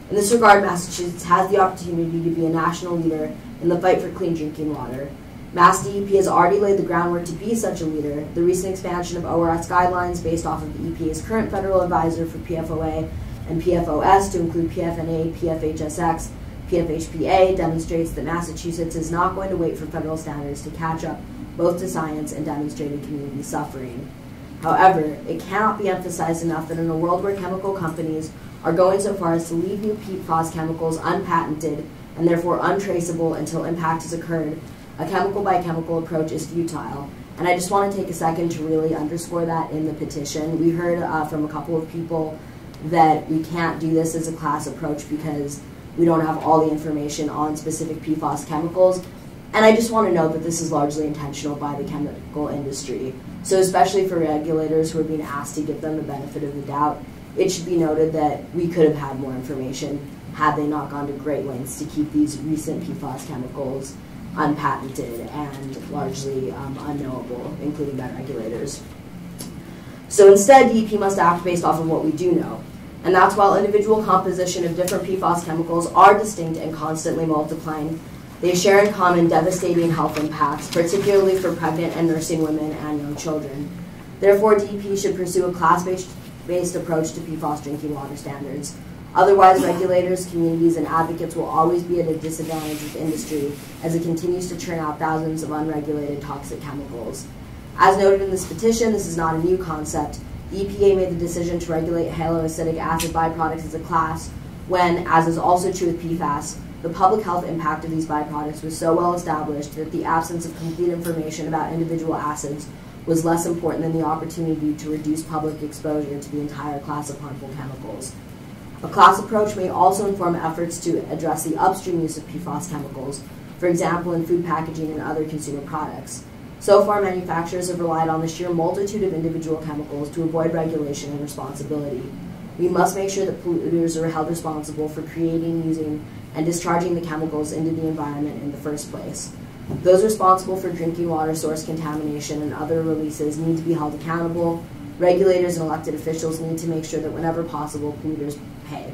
In this regard, Massachusetts has the opportunity to be a national leader in the fight for clean drinking water. MassDEP has already laid the groundwork to be such a leader. The recent expansion of ORS guidelines based off of the EPA's current federal advisor for PFOA and PFOS to include PFNA, PFHSX, PFHPA demonstrates that Massachusetts is not going to wait for federal standards to catch up both to science and demonstrated community suffering. However, it cannot be emphasized enough that in a world where chemical companies are going so far as to leave new PFAS chemicals unpatented and therefore untraceable until impact has occurred, a chemical-by-chemical approach is futile. And I just want to take a second to really underscore that in the petition. We heard from a couple of people that we can't do this as a class approach because we don't have all the information on specific PFAS chemicals. And I just want to note that this is largely intentional by the chemical industry. So especially for regulators who are being asked to give them the benefit of the doubt, it should be noted that we could have had more information had they not gone to great lengths to keep these recent PFAS chemicals unpatented and largely unknowable, including by regulators. So instead, DEP must act based off of what we do know. And that's while individual composition of different PFAS chemicals are distinct and constantly multiplying, they share in common devastating health impacts, particularly for pregnant and nursing women and young children. Therefore, DEP should pursue a class-based approach to PFAS drinking water standards. Otherwise, regulators, communities, and advocates will always be at a disadvantage with industry as it continues to churn out thousands of unregulated toxic chemicals. As noted in this petition, this is not a new concept. The EPA made the decision to regulate haloacidic acid byproducts as a class when, as is also true with PFAS, the public health impact of these byproducts was so well established that the absence of complete information about individual acids was less important than the opportunity to reduce public exposure to the entire class of harmful chemicals. A class approach may also inform efforts to address the upstream use of PFAS chemicals, for example in food packaging and other consumer products. So far, manufacturers have relied on the sheer multitude of individual chemicals to avoid regulation and responsibility. We must make sure that polluters are held responsible for creating, using, and discharging the chemicals into the environment in the first place. Those responsible for drinking water source contamination and other releases need to be held accountable. Regulators and elected officials need to make sure that whenever possible, polluters pay.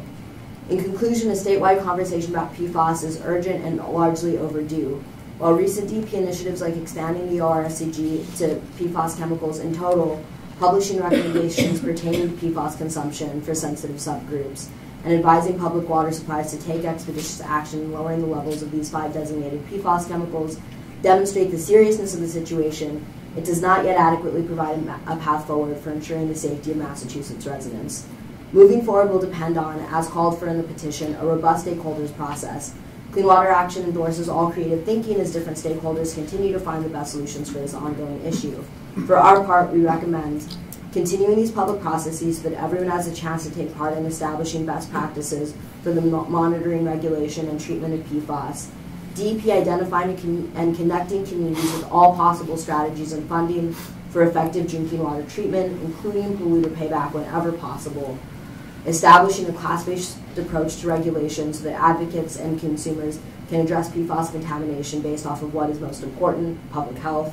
In conclusion, a statewide conversation about PFAS is urgent and largely overdue. While recent DEP initiatives like expanding the ORSCG to PFAS chemicals in total, publishing recommendations pertaining to PFAS consumption for sensitive subgroups, and advising public water suppliers to take expeditious action in lowering the levels of these 5 designated PFAS chemicals demonstrate the seriousness of the situation, it does not yet adequately provide a path forward for ensuring the safety of Massachusetts residents. Moving forward will depend on, as called for in the petition, a robust stakeholders process. Clean Water Action endorses all creative thinking as different stakeholders continue to find the best solutions for this ongoing issue. For our part, we recommend continuing these public processes so that everyone has a chance to take part in establishing best practices for the monitoring, regulation, and treatment of PFAS. DEP identifying and connecting communities with all possible strategies and funding for effective drinking water treatment, including polluter payback whenever possible. Establishing a class-based approach to regulation so that advocates and consumers can address PFAS contamination based off of what is most important, public health.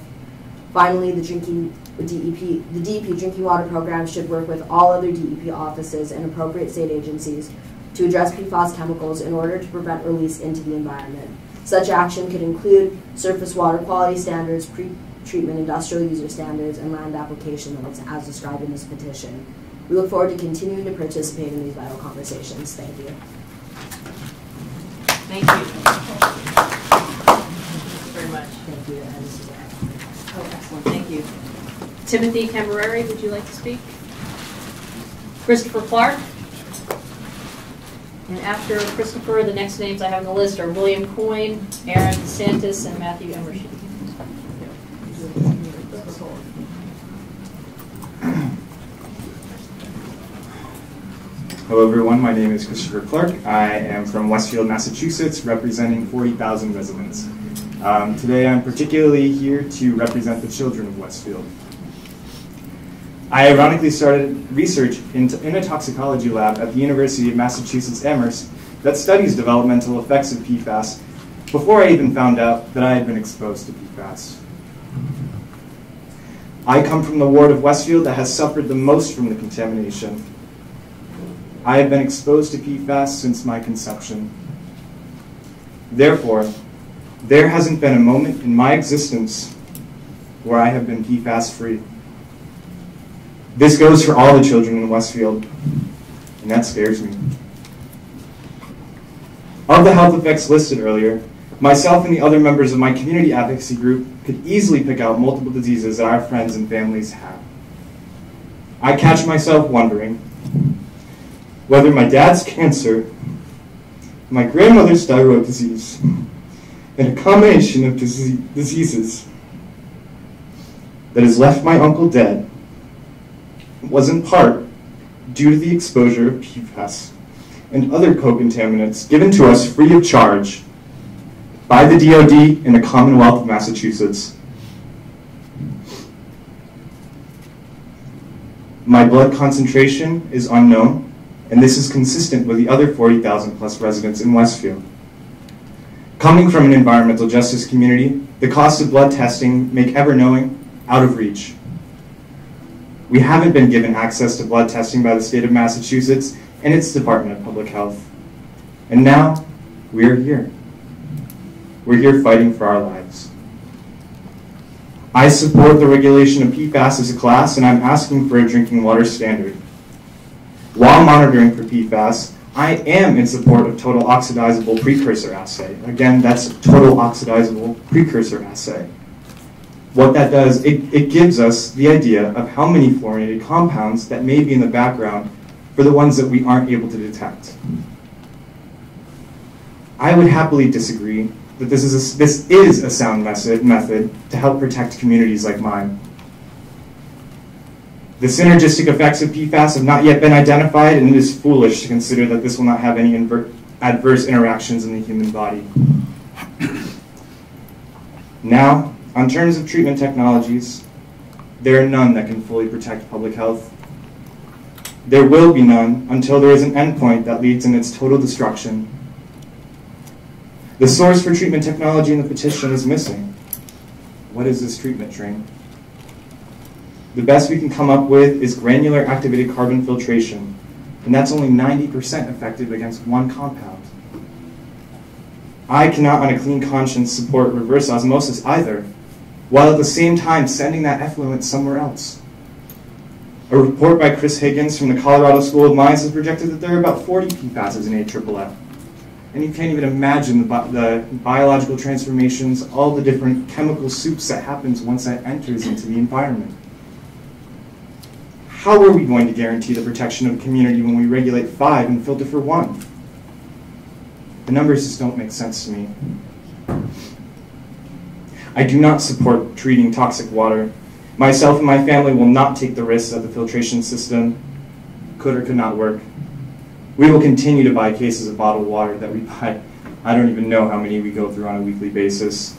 Finally, the DEP Drinking Water Program should work with all other DEP offices and appropriate state agencies to address PFAS chemicals in order to prevent release into the environment. Such action could include surface water quality standards, pre-treatment industrial user standards, and land application limits as described in this petition. We look forward to continuing to participate in these vital conversations. Thank you. Thank you. Thank you very much. Thank you. Oh, excellent. Thank you. Timothy Cambereri, would you like to speak? Christopher Clark. And after Christopher, the next names I have on the list are William Coyne, Aaron DeSantis, and Matthew Emershy. Hello everyone, my name is Christopher Clark. I am from Westfield, Massachusetts, representing 40,000 residents. Today I'm particularly here to represent the children of Westfield. I ironically started research in a toxicology lab at the University of Massachusetts Amherst that studies developmental effects of PFAS before I even found out that I had been exposed to PFAS. I come from the ward of Westfield that has suffered the most from the contamination. I have been exposed to PFAS since my conception. Therefore, there hasn't been a moment in my existence where I have been PFAS free. This goes for all the children in Westfield, and that scares me. Of the health effects listed earlier, myself and the other members of my community advocacy group could easily pick out multiple diseases that our friends and families have. I catch myself wondering whether my dad's cancer, my grandmother's thyroid disease, and a combination of diseases that has left my uncle dead was in part due to the exposure of PFAS and other co-contaminants given to us free of charge by the DoD in the Commonwealth of Massachusetts. My blood concentration is unknown, and this is consistent with the other 40,000 plus residents in Westfield. Coming from an environmental justice community, the costs of blood testing make ever knowing out of reach. We haven't been given access to blood testing by the state of Massachusetts and its Department of Public Health. And now, we're here. We're here fighting for our lives. I support the regulation of PFAS as a class, and I'm asking for a drinking water standard. While monitoring for PFAS, I am in support of total oxidizable precursor assay. Again, that's total oxidizable precursor assay. What that does, it gives us the idea of how many fluorinated compounds that may be in the background for the ones that we aren't able to detect. I would happily disagree that this is a sound method to help protect communities like mine. The synergistic effects of PFAS have not yet been identified, and it is foolish to consider that this will not have any adverse interactions in the human body. Now, on terms of treatment technologies, there are none that can fully protect public health. There will be none until there is an endpoint that leads in its total destruction. The source for treatment technology in the petition is missing. What is this treatment train? The best we can come up with is granular activated carbon filtration, and that's only 90% effective against one compound. I cannot on a clean conscience support reverse osmosis either, while at the same time sending that effluent somewhere else. A report by Chris Higgins from the Colorado School of Mines has projected that there are about 40 PFASs in AFFF. And you can't even imagine the biological transformations, all the different chemical soups that happens once that enters into the environment. How are we going to guarantee the protection of a community when we regulate 5 and filter for 1? The numbers just don't make sense to me. I do not support treating toxic water. Myself and my family will not take the risk that the filtration system could or could not work. We will continue to buy cases of bottled water that we buy. I don't even know how many we go through on a weekly basis.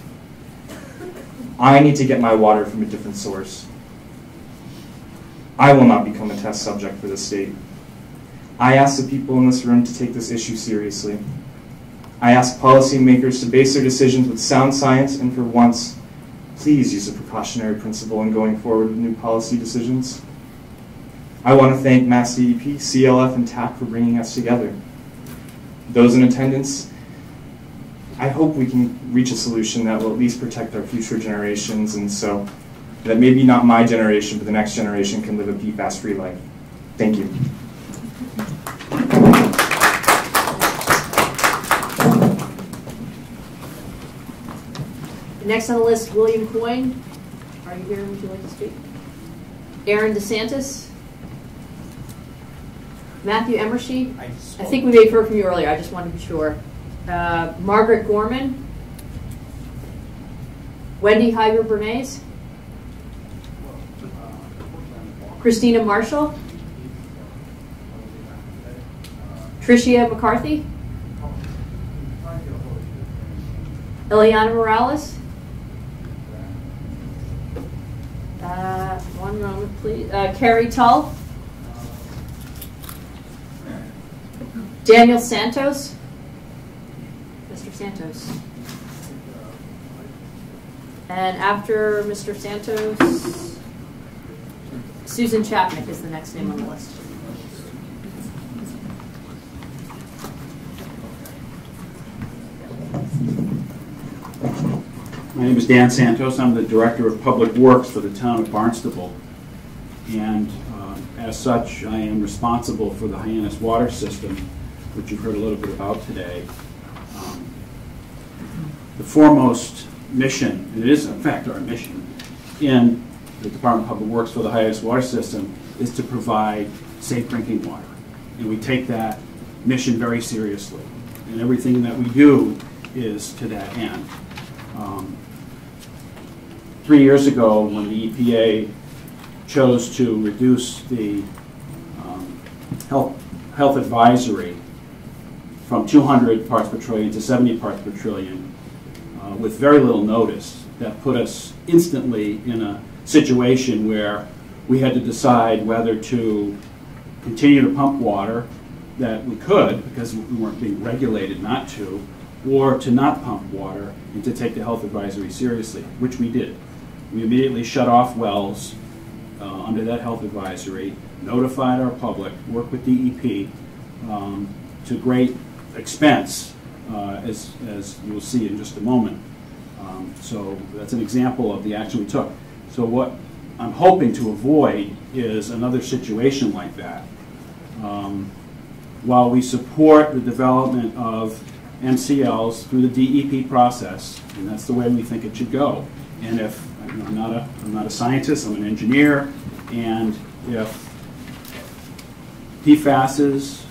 I need to get my water from a different source. I will not become a test subject for the state. I ask the people in this room to take this issue seriously. I ask policymakers to base their decisions with sound science, and for once, please use a precautionary principle in going forward with new policy decisions. I want to thank MassDEP, CLF, and TAC for bringing us together. Those in attendance, I hope we can reach a solution that will at least protect our future generations, and so that maybe not my generation, but the next generation can live a PFAS-free life. Thank you. Next on the list, William Coyne. Are you here? Would you like to speak? Aaron DeSantis. Matthew Emershe. I think we may have heard from you earlier. I just wanted to be sure. Margaret Gorman. Wendy Hyber-Bernays. Christina Marshall. Tricia McCarthy. Eliana Morales. One moment, please. Carrie Tull. Daniel Santos. Mr. Santos. And after Mr. Santos, Susan Chapnick is the next name on the list. My name is Dan Santos. I'm the Director of Public Works for the town of Barnstable. And as such, I am responsible for the Hyannis water system, which you've heard a little bit about today. The foremost mission, and it is in fact our mission, in the Department of Public Works for the Hyannis water system is to provide safe drinking water. And we take that mission very seriously. And everything that we do is to that end. 3 years ago, when the EPA chose to reduce the health advisory from 200 parts per trillion to 70 parts per trillion with very little notice, that put us instantly in a situation where we had to decide whether to continue to pump water that we could, because we weren't being regulated not to, or to not pump water and to take the health advisory seriously, which we did. We immediately shut off wells under that health advisory, notified our public, worked with DEP to great expense, as you'll see in just a moment. So that's an example of the action we took. So what I'm hoping to avoid is another situation like that. While we support the development of MCLs through the DEP process, and that's the way we think it should go. And if I'm not a scientist, I'm an engineer, and if PFASs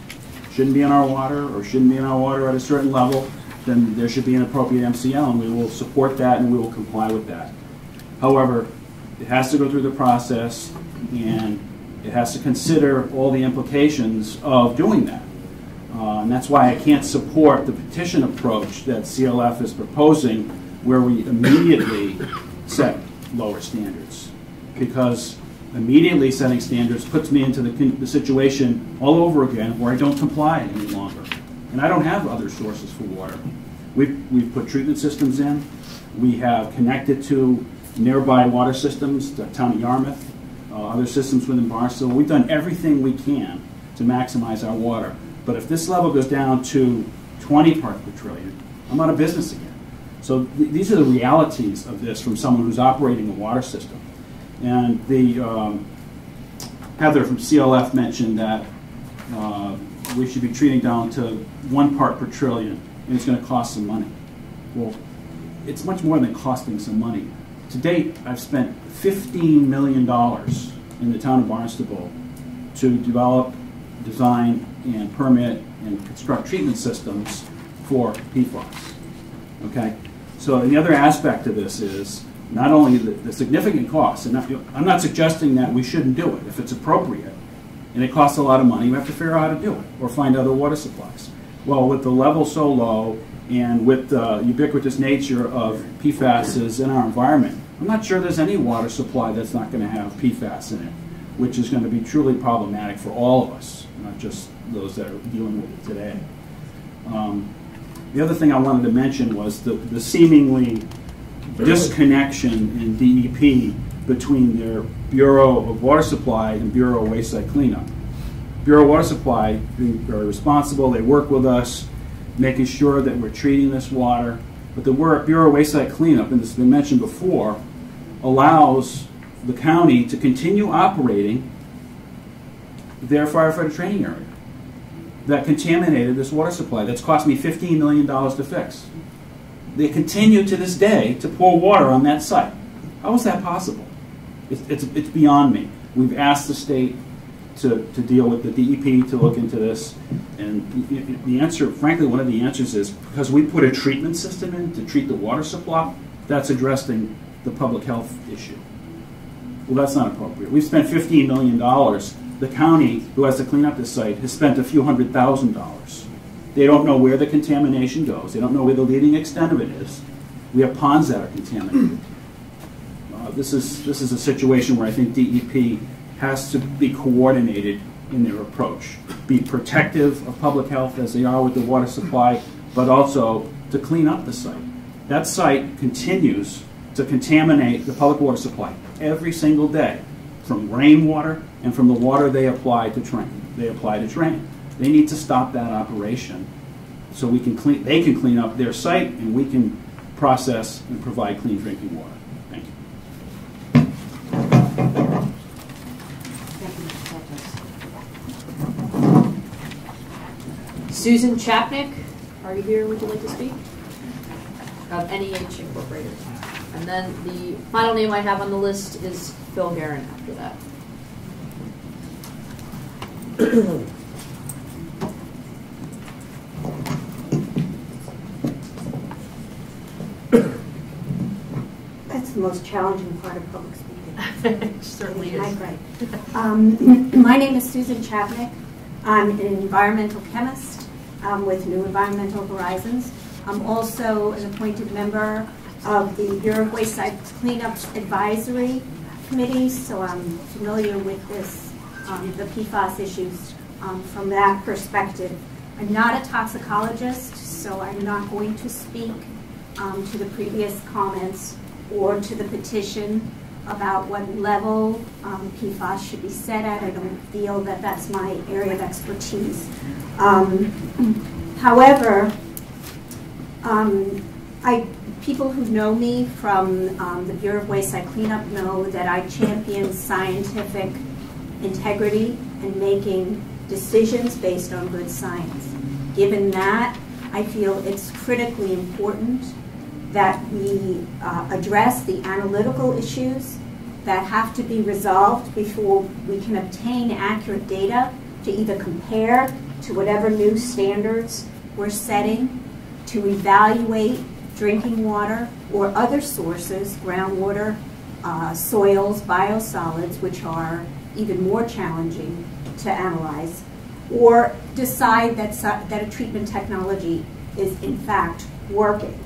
shouldn't be in our water or shouldn't be in our water at a certain level, then there should be an appropriate MCL, and we will support that and we will comply with that. However, it has to go through the process, and it has to consider all the implications of doing that. And that's why I can't support the petition approach that CLF is proposing, where we immediately set lower standards. Because immediately setting standards puts me into the situation all over again where I don't comply any longer. And I don't have other sources for water. We've put treatment systems in. We have connected to nearby water systems, the town of Yarmouth, other systems within Barnstable. We've done everything we can to maximize our water. But if this level goes down to 20 parts per trillion, I'm out of business again. So these are the realities of this from someone who's operating a water system. And the Heather from CLF mentioned that we should be treating down to 1 part per trillion, and it's going to cost some money. Well, it's much more than costing some money. To date, I've spent $15 million in the town of Barnstable to develop, design, and permit and construct treatment systems for PFAS. Okay? So the other aspect of this is not only the significant costs, and I'm not suggesting that we shouldn't do it if it's appropriate, and it costs a lot of money, we have to figure out how to do it or find other water supplies. Well, with the level so low and with the ubiquitous nature of PFAS in our environment, I'm not sure there's any water supply that's not going to have PFAS in it, which is going to be truly problematic for all of us, not just those that are dealing with it today. The other thing I wanted to mention was the seemingly disconnection in DEP between their Bureau of Water Supply and Bureau of Wayside Cleanup. Bureau of Water Supply being very responsible, they work with us, making sure that we're treating this water. But the Bureau of Wayside Cleanup, and this has been mentioned before, allows the county to continue operating their firefighter training area that contaminated this water supply that's cost me $15 million to fix. They continue to this day to pour water on that site. How is that possible? It's beyond me. We've asked the state to deal with the DEP to look into this, and the answer, frankly, one of the answers is because we put a treatment system in to treat the water supply, that's addressing the public health issue. Well, that's not appropriate. We've spent $15 million. The county, who has to clean up this site, has spent a few $100,000. They don't know where the contamination goes. They don't know where the leading extent of it is. We have ponds that are contaminated. This is a situation where I think DEP has to be coordinated in their approach. Be protective of public health as they are with the water supply, but also to clean up the site. That site continues to contaminate the public water supply every single day, from rainwater and from the water they apply to drain. They need to stop that operation so they can clean up their site and we can process and provide clean drinking water. Thank you. Susan Chapnick, are you here? Would you like to speak? Of NEH Incorporated. And then the final name I have on the list is Phil Guerin after that. That's the most challenging part of public speaking. It certainly is. My name is Susan Chapnick. I'm an environmental chemist with New Environmental Horizons. I'm also an appointed member of the Bureau of Wayside Cleanup Advisory Committee, so I'm familiar with this, the PFAS issues from that perspective. I'm not a toxicologist, so I'm not going to speak to the previous comments or to the petition. about what level PFAS should be set at. I don't feel that that's my area of expertise. However, people who know me from the Bureau of Wayside Cleanup know that I champion scientific integrity and making decisions based on good science. Given that, I feel it's critically important that we address the analytical issues that have to be resolved before we can obtain accurate data to either compare to whatever new standards we're setting, to evaluate drinking water or other sources, groundwater, soils, biosolids, which are even more challenging to analyze, or decide that a treatment technology is in fact working.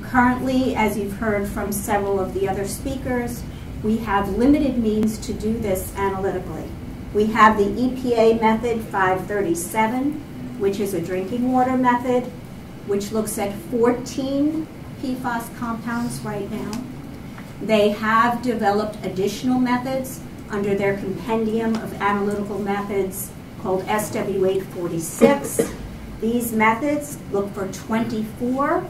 Currently, as you've heard from several of the other speakers, we have limited means to do this analytically. We have the EPA method 537, which is a drinking water method, which looks at 14 PFAS compounds right now. They have developed additional methods under their compendium of analytical methods called SW846. These methods look for 24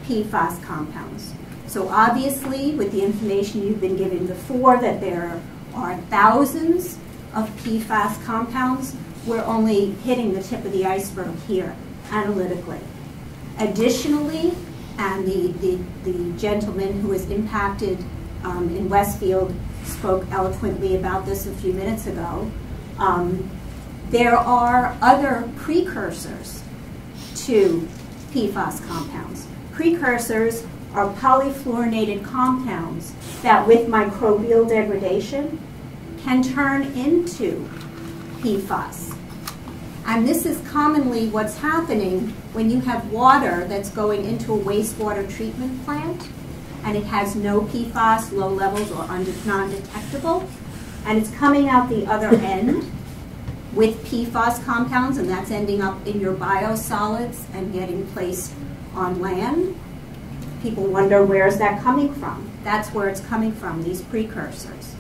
PFAS compounds. So obviously, with the information you've been given before, that there are thousands of PFAS compounds, we're only hitting the tip of the iceberg here, analytically. Additionally, and the gentleman who was impacted in Westfield spoke eloquently about this a few minutes ago, there are other precursors to PFAS compounds. Precursors are polyfluorinated compounds that with microbial degradation can turn into PFAS. And this is commonly what's happening when you have water that's going into a wastewater treatment plant and it has no PFAS, low levels, or non-detectable, and it's coming out the other end with PFAS compounds, and that's ending up in your biosolids and getting placed on land. People wonder, where is that coming from? That's where it's coming from, these precursors.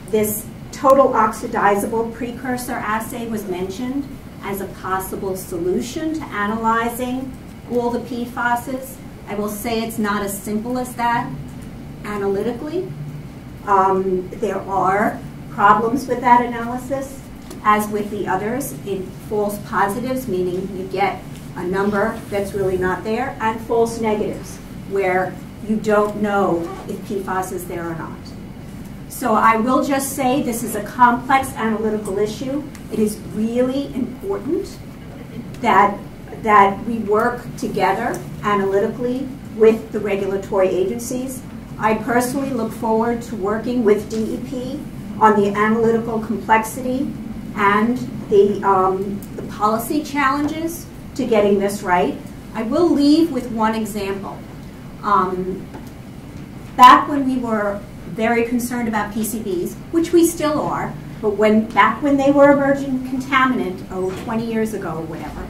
This total oxidizable precursor assay was mentioned as a possible solution to analyzing all the PFASs. I will say it's not as simple as that analytically. There are problems with that analysis, as with the others, in false positives, meaning you get a number that's really not there, and false negatives, where you don't know if PFAS is there or not. So I will just say this is a complex analytical issue. It is really important that we work together analytically with the regulatory agencies. I personally look forward to working with DEP on the analytical complexity and the policy challenges to getting this right. I will leave with one example. Back when we were very concerned about PCBs, which we still are, but back when they were emerging contaminant, 20 years ago or whatever,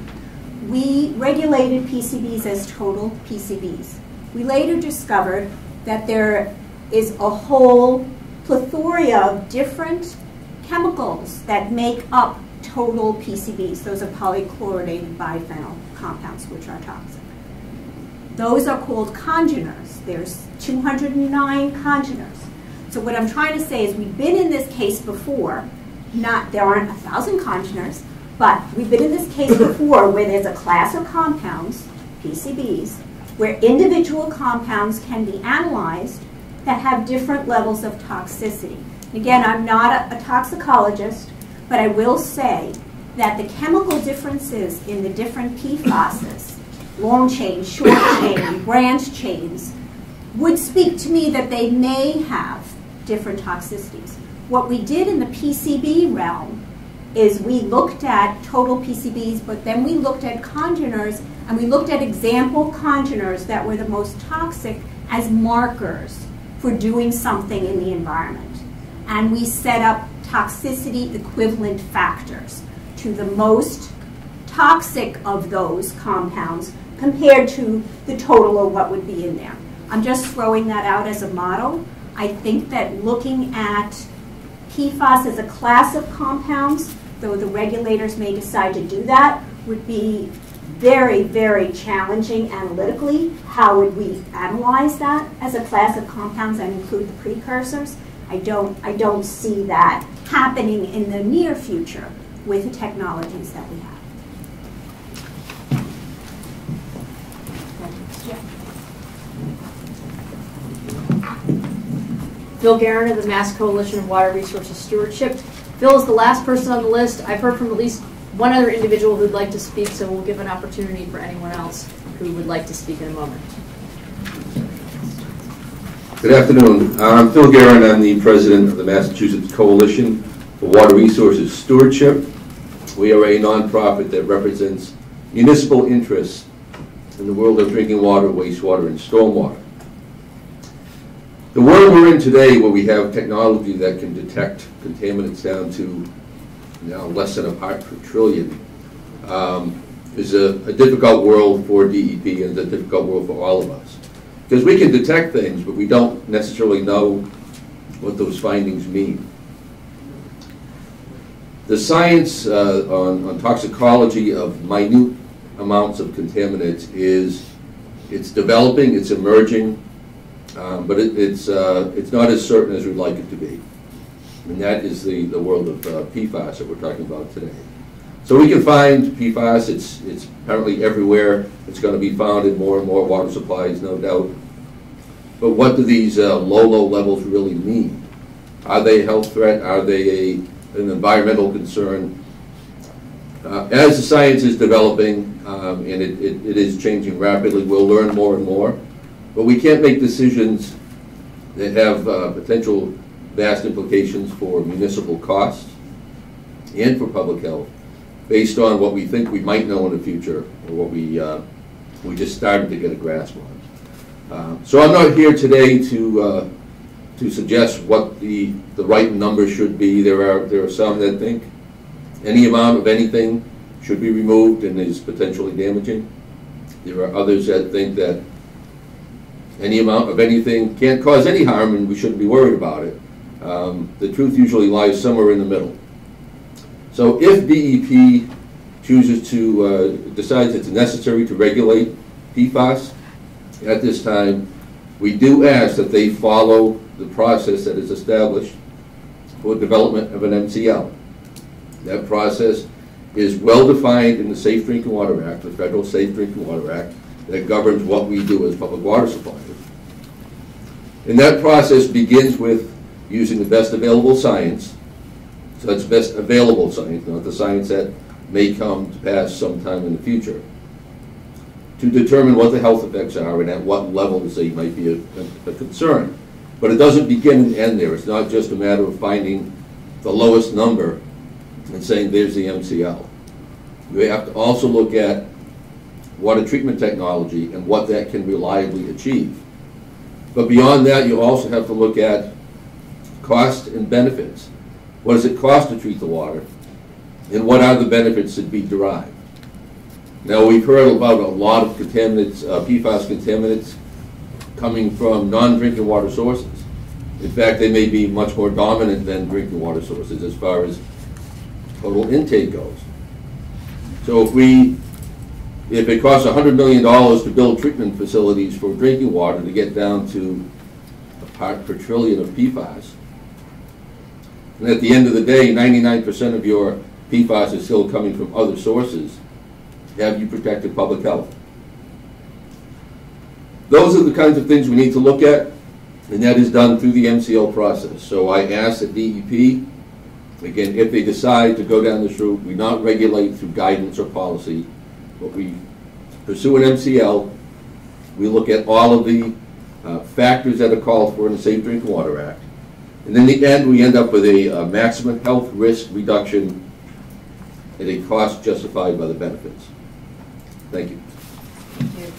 we regulated PCBs as total PCBs. We later discovered that there is a whole plethora of different chemicals that make up total PCBs. Those are polychlorinated biphenyl compounds, which are toxic. Those are called congeners. There's 209 congeners. So what I'm trying to say is we've been in this case before. There aren't 1,000 congeners, but we've been in this case before where there's a class of compounds, PCBs, where individual compounds can be analyzed that have different levels of toxicity. Again, I'm not a toxicologist, but I will say that the chemical differences in the different PFASs, long chain, short chain, branch chains, would speak to me that they may have different toxicities. What we did in the PCB realm is we looked at total PCBs, but then we looked at congeners, and we looked at example congeners that were the most toxic as markers for doing something in the environment. And we set up toxicity equivalent factors to the most toxic of those compounds compared to the total of what would be in there. I'm just throwing that out as a model. I think that looking at PFAS as a class of compounds, though the regulators may decide to do that, would be very, very challenging analytically. How would we analyze that as a class of compounds and include the precursors? I don't see that happening in the near future with the technologies that we have. Phil Guerin of the Mass Coalition of Water Resources Stewardship. Phil is the last person on the list. I've heard from at least one other individual who'd like to speak, so we'll give an opportunity for anyone else who would like to speak in a moment. Good afternoon. I'm Phil Guerin. I'm the president of the Massachusetts Coalition for Water Resources Stewardship. We are a nonprofit that represents municipal interests in the world of drinking water, wastewater, and stormwater. The world we're in today, where we have technology that can detect contaminants down to now less than a part per trillion, is a difficult world for DEP and a difficult world for all of us. Because we can detect things, but we don't necessarily know what those findings mean. The science on toxicology of minute amounts of contaminants it's developing, it's emerging, but it's not as certain as we'd like it to be. And that is the world of PFAS that we're talking about today. So we can find PFAS, it's apparently everywhere. It's going to be found in more and more water supplies, no doubt. But what do these low levels really mean? Are they a health threat? Are they an environmental concern? As the science is developing, and it is changing rapidly, we'll learn more and more. But we can't make decisions that have potential vast implications for municipal costs and for public health based on what we think we might know in the future or what we just started to get a grasp on. So I'm not here today to suggest what the right number should be. There are some that think any amount of anything should be removed and is potentially damaging. There are others that think that any amount of anything can't cause any harm and we shouldn't be worried about it. The truth usually lies somewhere in the middle. So if DEP chooses to decides it's necessary to regulate PFAS at this time, we do ask that they follow the process that is established for development of an MCL. That process is well defined in the Safe Drinking Water Act, the Federal Safe Drinking Water Act, that governs what we do as public water suppliers. And that process begins with using the best available science. So that's best available science, not the science that may come to pass sometime in the future, to determine what the health effects are and at what levels they might be a concern. But it doesn't begin and end there. It's not just a matter of finding the lowest number and saying there's the MCL. We have to also look at water treatment technology and what that can reliably achieve. But beyond that, you also have to look at cost and benefits. What does it cost to treat the water? And what are the benefits that be derived? Now, we've heard about a lot of contaminants, PFAS contaminants, coming from non-drinking water sources. In fact, they may be much more dominant than drinking water sources as far as total intake goes. So if it costs $100 million to build treatment facilities for drinking water to get down to a part per trillion of PFAS, and at the end of the day, 99% of your PFAS is still coming from other sources, have you protected public health? Those are the kinds of things we need to look at, and that is done through the MCL process. So I ask that DEP, again, if they decide to go down this route, we not regulate through guidance or policy, but we pursue an MCL. We look at all of the factors that are called for in the Safe Drinking Water Act. And in the end, we end up with a maximum health risk reduction at a cost justified by the benefits. Thank you. Thank you.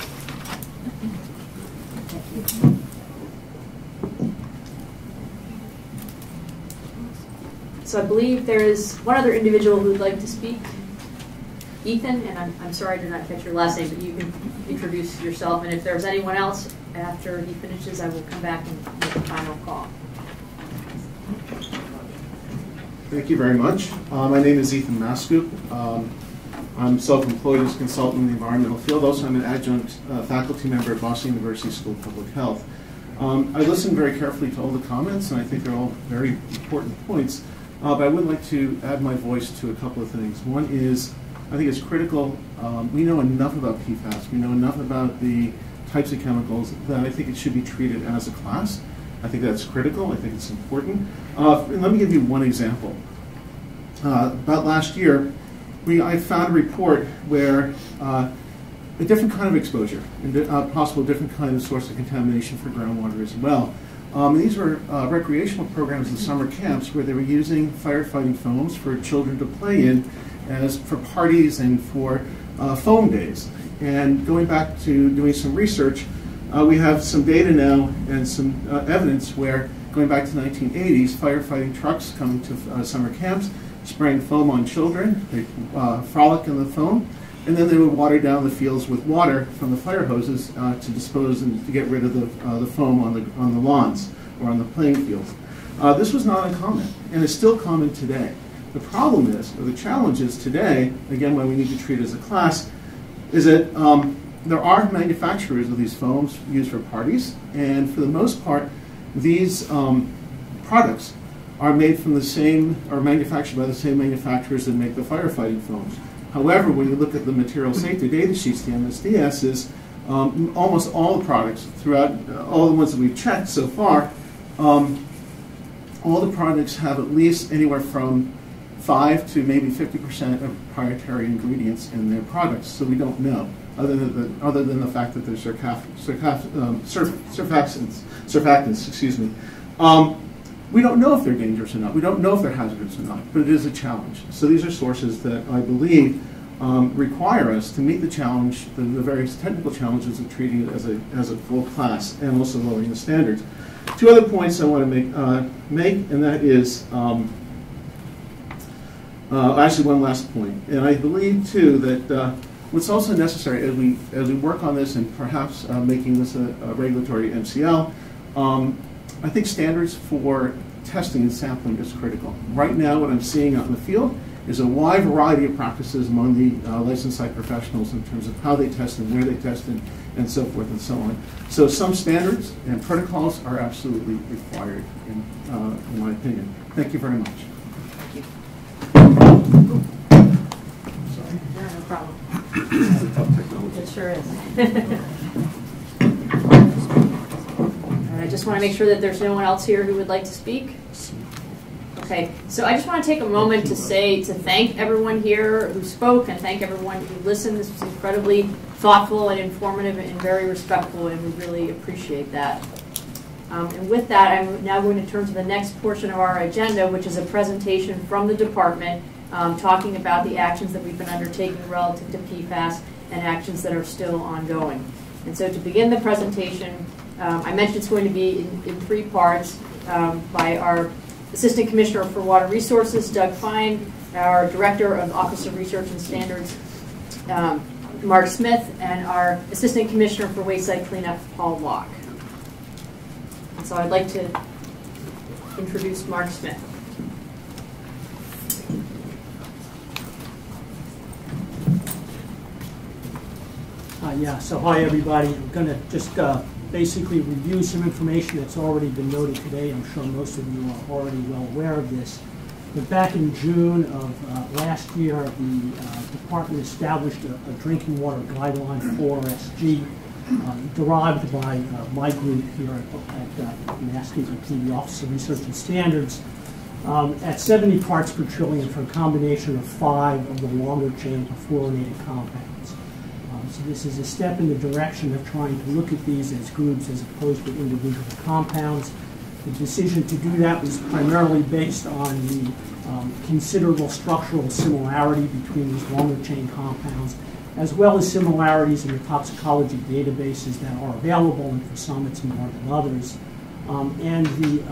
So I believe there is one other individual who would like to speak. Ethan, and I'm sorry I did not catch your last name, but you can introduce yourself. And if there's anyone else after he finishes, I will come back and make a final call. Thank you very much. My name is Ethan Mascoop. I'm self-employed as a consultant in the environmental field. Also, I'm an adjunct faculty member at Boston University School of Public Health. I listened very carefully to all the comments, and I think they're all very important points. But I would like to add my voice to a couple of things. One is, I think it's critical, we know enough about PFAS, we know enough about the types of chemicals that I think it should be treated as a class. I think that's critical, I think it's important. And let me give you one example. About last year, I found a report where a different kind of exposure, and a possible different kind of source of contamination for groundwater as well. These were recreational programs in summer camps where they were using firefighting foams for children to play in as for parties and for foam days. And going back to doing some research, we have some data now and some evidence where, going back to the 1980s, firefighting trucks coming to summer camps, spraying foam on children, they frolic in the foam, and then they would water down the fields with water from the fire hoses to dispose and to get rid of the foam on the lawns or on the playing fields. This was not uncommon, and it's still common today. The problem is, or the challenge is today, again, when we need to treat it as a class, is that there are manufacturers of these foams used for parties, and for the most part, these products are made from the same, or manufactured by the same manufacturers that make the firefighting foams. However, when you look at the material safety data sheets, the MassDEP, almost all the products, throughout all the ones that we've checked so far, all the products have at least anywhere from 5 to maybe 50% of proprietary ingredients in their products. So we don't know, other than the fact that there's surfactants, excuse me. We don't know if they're dangerous or not. We don't know if they're hazardous or not, but it is a challenge. So these are sources that I believe require us to meet the challenge, the various technical challenges of treating it as a full class and also lowering the standards. Two other points I want to make, and that is actually one last point. And I believe too that what's also necessary as we work on this and perhaps making this a regulatory MCL. I think standards for testing and sampling is critical. Right now, what I'm seeing out in the field is a wide variety of practices among the licensed site professionals in terms of how they test and where they test and so forth and so on. So some standards and protocols are absolutely required, in my opinion. Thank you very much. Thank you. Sorry. Yeah, no problem. It sure is. I just want to make sure that there's no one else here who would like to speak. Okay, so I just want to take a moment to thank everyone here who spoke and thank everyone who listened. This was incredibly thoughtful and informative and very respectful, and we really appreciate that. And with that, I'm now going to turn to the next portion of our agenda, which is a presentation from the department talking about the actions that we've been undertaking relative to PFAS and actions that are still ongoing. And so to begin the presentation, I mentioned it's going to be in 3 parts by our Assistant Commissioner for Water Resources, Doug Fine, our Director of Office of Research and Standards, Mark Smith, and our Assistant Commissioner for Wayside Cleanup, Paul Locke. And so I'd like to introduce Mark Smith. So hi everybody. I'm going to just basically review some information that's already been noted today. I'm sure most of you are already well aware of this. But back in June of last year, the department established a drinking water guideline, 4SG, derived by my group here at MassDEP, the Office of Research and Standards, at 70 parts per trillion for a combination of 5 of the longer chain perfluorinated compounds. So this is a step in the direction of trying to look at these as groups as opposed to individual compounds. The decision to do that was primarily based on the considerable structural similarity between these longer chain compounds, as well as similarities in the toxicology databases that are available, and for some it's more than others, and the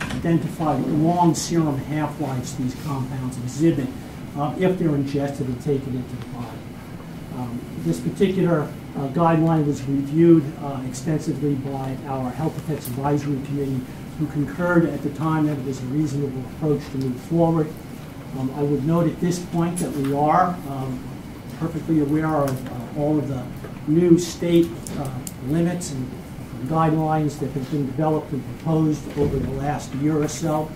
identified long serum half-lives these compounds exhibit if they're ingested and taken into the body. This particular guideline was reviewed extensively by our Health Effects Advisory Committee who concurred at the time that it was a reasonable approach to move forward. I would note at this point that we are perfectly aware of all of the new state limits and guidelines that have been developed and proposed over the last year or so,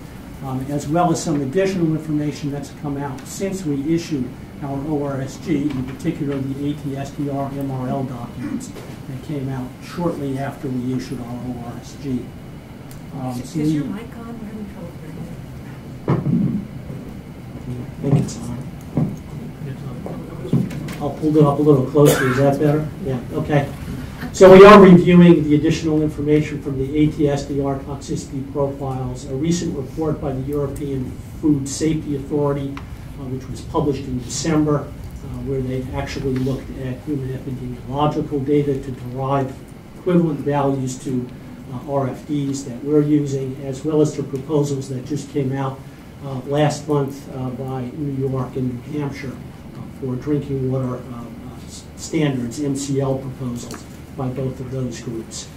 as well as some additional information that's come out since we issued our ORSG, in particular the ATSDR MRL documents that came out shortly after we issued our ORSG. Is your mic on? We're having trouble hearing I think it's on. I'll hold it up a little closer. Is that better? Yeah, okay. So we are reviewing the additional information from the ATSDR toxicity profiles, a recent report by the European Food Safety Authority, which was published in December, where they actually looked at human epidemiological data to derive equivalent values to RFDs that we're using, as well as the proposals that just came out last month by New York and New Hampshire for drinking water standards, MCL proposals by both of those groups.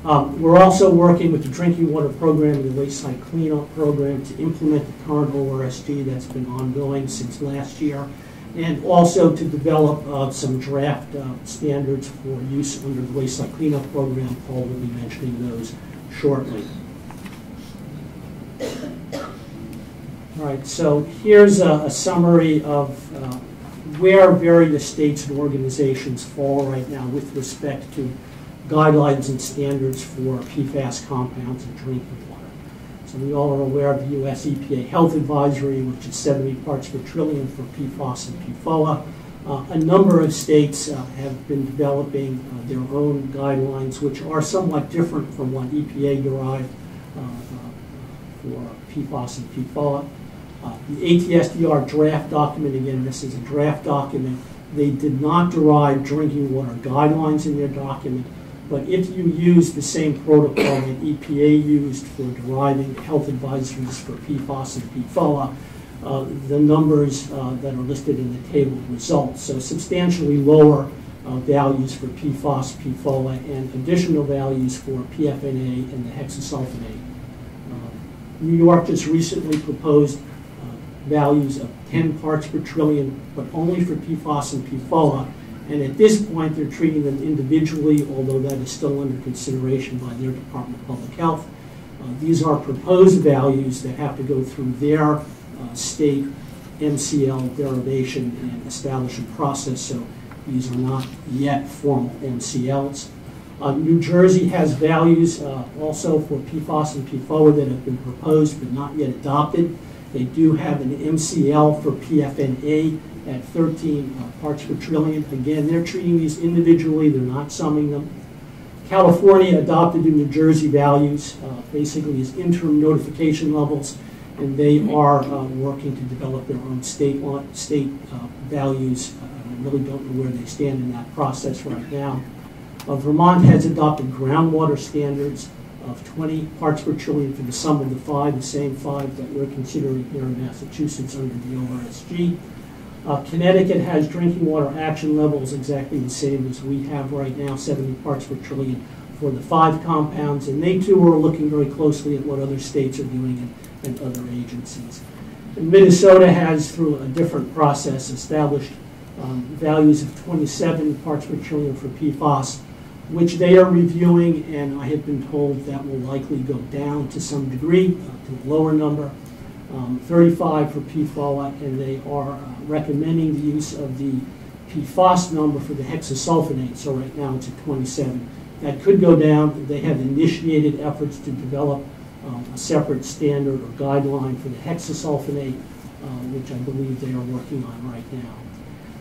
We're also working with the drinking water program and the waste site cleanup program to implement the current ORSG that's been ongoing since last year, and also to develop some draft standards for use under the waste site cleanup program. Paul will be mentioning those shortly. All right, so here's a summary of where various states and organizations fall right now with respect to guidelines and standards for PFAS compounds in drinking water. So we all are aware of the U.S. EPA Health Advisory, which is 70 parts per trillion for PFAS and PFOA. A number of states have been developing their own guidelines, which are somewhat different from what EPA derived for PFAS and PFOA. The ATSDR draft document, again, this is a draft document. They did not derive drinking water guidelines in their document, but if you use the same protocol that EPA used for deriving health advisories for PFAS and PFOA, the numbers that are listed in the table results. So substantially lower values for PFAS, PFOA, and additional values for PFNA and the hexasulfonate. New York just recently proposed values of 10 parts per trillion, but only for PFAS and PFOA. And at this point, they're treating them individually, although that is still under consideration by their Department of Public Health. These are proposed values that have to go through their state MCL derivation and establishment process, so these are not yet formal MCLs. New Jersey has values also for PFAS and PFOA that have been proposed but not yet adopted. They do have an MCL for PFNA at 13 parts per trillion. Again, they're treating these individually, they're not summing them. California adopted the New Jersey values, basically as interim notification levels, and they are working to develop their own state values. I really don't know where they stand in that process right now. Vermont has adopted groundwater standards of 20 parts per trillion for the sum of the same five that we're considering here in Massachusetts under the ORSG. Connecticut has drinking water action levels exactly the same as we have right now, 70 parts per trillion for the 5 compounds, and they too are looking very closely at what other states are doing and other agencies. And Minnesota has, through a different process, established values of 27 parts per trillion for PFAS, which they are reviewing, and I have been told that will likely go down to some degree, to a lower number, 35 for PFOA, and they are recommending the use of the PFAS number for the hexasulfonate, so right now it's at 27. That could go down. They have initiated efforts to develop a separate standard or guideline for the hexasulfonate, which I believe they are working on right now.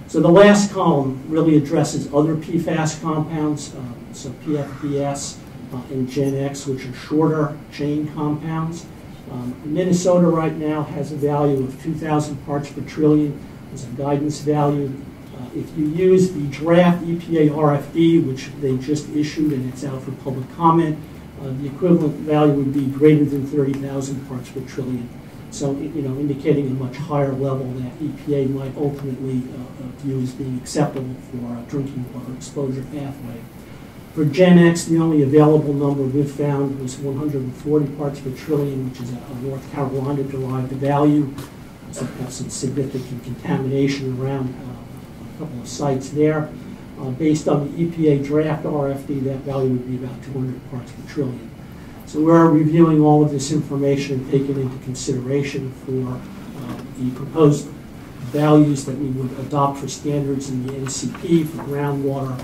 So the last column really addresses other PFAS compounds, so PFBS and Gen X, which are shorter chain compounds. Minnesota right now has a value of 2,000 parts per trillion as a guidance value. If you use the draft EPA RFD, which they just issued and it's out for public comment, the equivalent value would be greater than 30,000 parts per trillion. So, indicating a much higher level that EPA might ultimately view as being acceptable for a drinking water exposure pathway. For Gen X, the only available number we've found was 140 parts per trillion, which is a North Carolina-derived value. So some significant contamination around a couple of sites there. Based on the EPA draft RFD, that value would be about 200 parts per trillion. So we're reviewing all of this information and taking into consideration for the proposed values that we would adopt for standards in the NCP for groundwater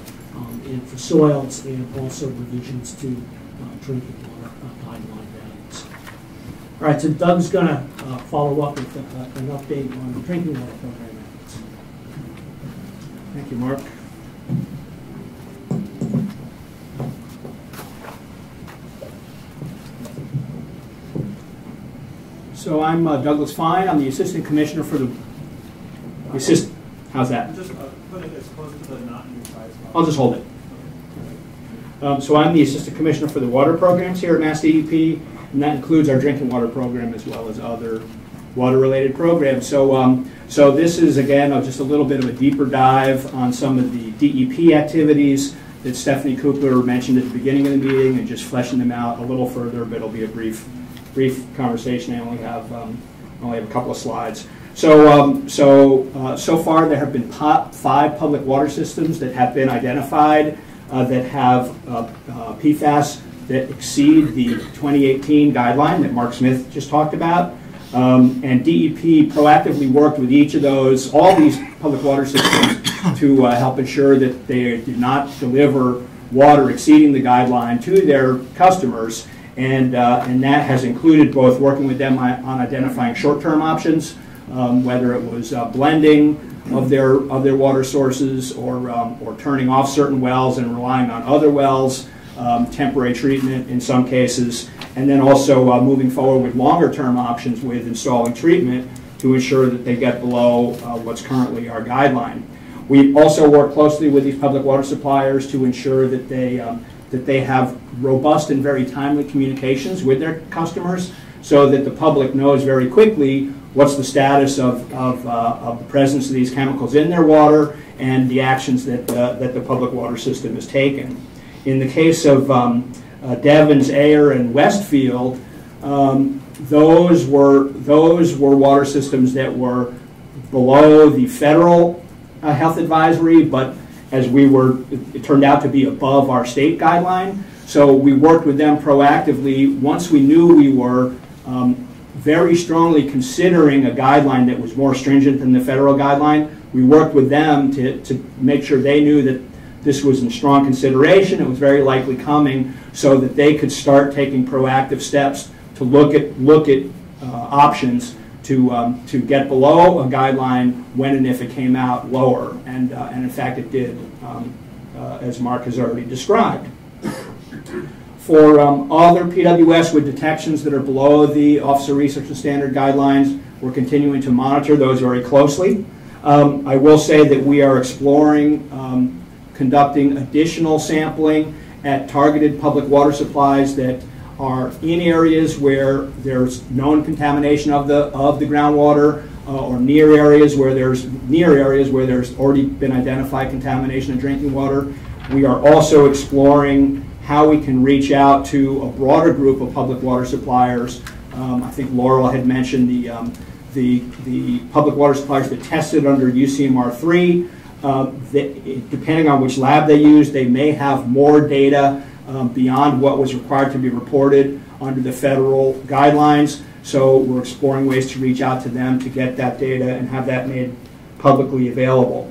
and for soils, and also revisions to drinking water guideline values. All right, so Doug's going to follow up with an update on the drinking water program efforts. Thank you, Mark. So I'm Douglas Fine. I'm the Assistant Commissioner for the how's that? Just put it as close to the not-new size. I'll just hold it. So I'm the Assistant Commissioner for the water programs here at MassDEP, and that includes our drinking water program as well as other water-related programs. So this is, again, just a little bit of a deeper dive on some of the DEP activities that Stephanie Cooper mentioned at the beginning of the meeting, and just fleshing them out a little further, but it'll be a brief conversation. I only have a couple of slides. So far there have been 5 public water systems that have been identified that have PFAS that exceed the 2018 guideline that Mark Smith just talked about. And DEP proactively worked with each of those, all these public water systems, to help ensure that they do not deliver water exceeding the guideline to their customers. And that has included both working with them on identifying short-term options, whether it was blending of their water sources, or turning off certain wells and relying on other wells, temporary treatment in some cases, and then also moving forward with longer-term options with installing treatment to ensure that they get below what's currently our guideline. We also work closely with these public water suppliers to ensure that they have robust and very timely communications with their customers, so that the public knows very quickly what's the status of the presence of these chemicals in their water and the actions that the public water system has taken. In the case of Devens, Ayer, and Westfield, those were water systems that were below the federal health advisory, but it turned out to be above our state guideline. So we worked with them proactively. Once we knew we were very strongly considering a guideline that was more stringent than the federal guideline, we worked with them to make sure they knew that this was in strong consideration. It was very likely coming, so that they could start taking proactive steps to look at options to get below a guideline when and if it came out lower, and in fact it did, as Mark has already described. For other PWS with detections that are below the Office of Research and Standard guidelines, we're continuing to monitor those very closely. I will say that we are exploring conducting additional sampling at targeted public water supplies that are in areas where there's known contamination of the groundwater, or near areas where there's already been identified contamination of drinking water. We are also exploring how we can reach out to a broader group of public water suppliers. I think Laurel had mentioned the public water suppliers that tested under UCMR 3. Depending on which lab they use, they may have more data beyond what was required to be reported under the federal guidelines. So we're exploring ways to reach out to them to get that data and have that made publicly available.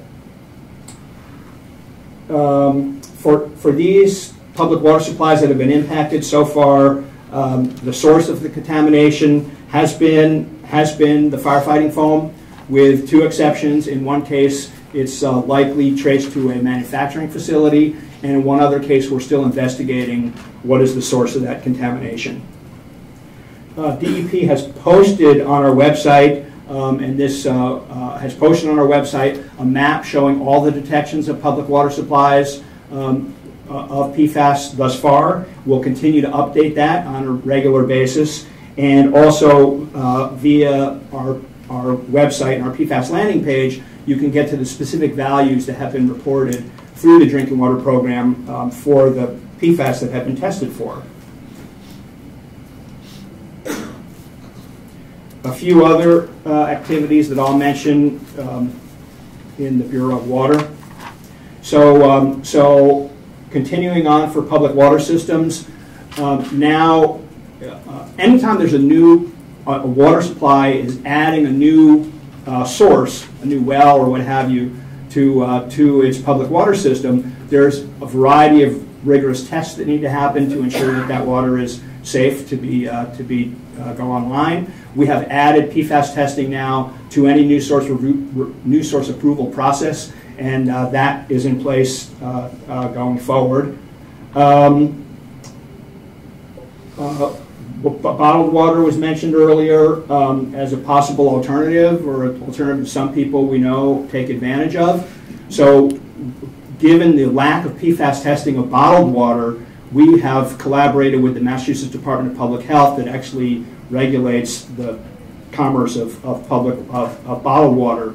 For these public water supplies that have been impacted so far, the source of the contamination has been the firefighting foam, with 2 exceptions. In one case, it's likely traced to a manufacturing facility, and in one other case, we're still investigating what is the source of that contamination. DEP has posted on our website, has posted on our website a map showing all the detections of public water supplies of PFAS thus far. We'll continue to update that on a regular basis, and also via our website and our PFAS landing page, you can get to the specific values that have been reported through the drinking water program for the PFAS that have been tested for. A few other activities that I'll mention in the Bureau of Water. So continuing on for public water systems, now anytime there's a new water supply is adding a new source, a new well or what have you, to its public water system, there's a variety of rigorous tests that need to happen to ensure that that water is safe to go online. We have added PFAS testing now to any new source approval process, and that is in place going forward. Bottled water was mentioned earlier as a possible alternative, or an alternative some people we know take advantage of. So given the lack of PFAS testing of bottled water, we have collaborated with the Massachusetts Department of Public Health that actually regulates the commerce of bottled water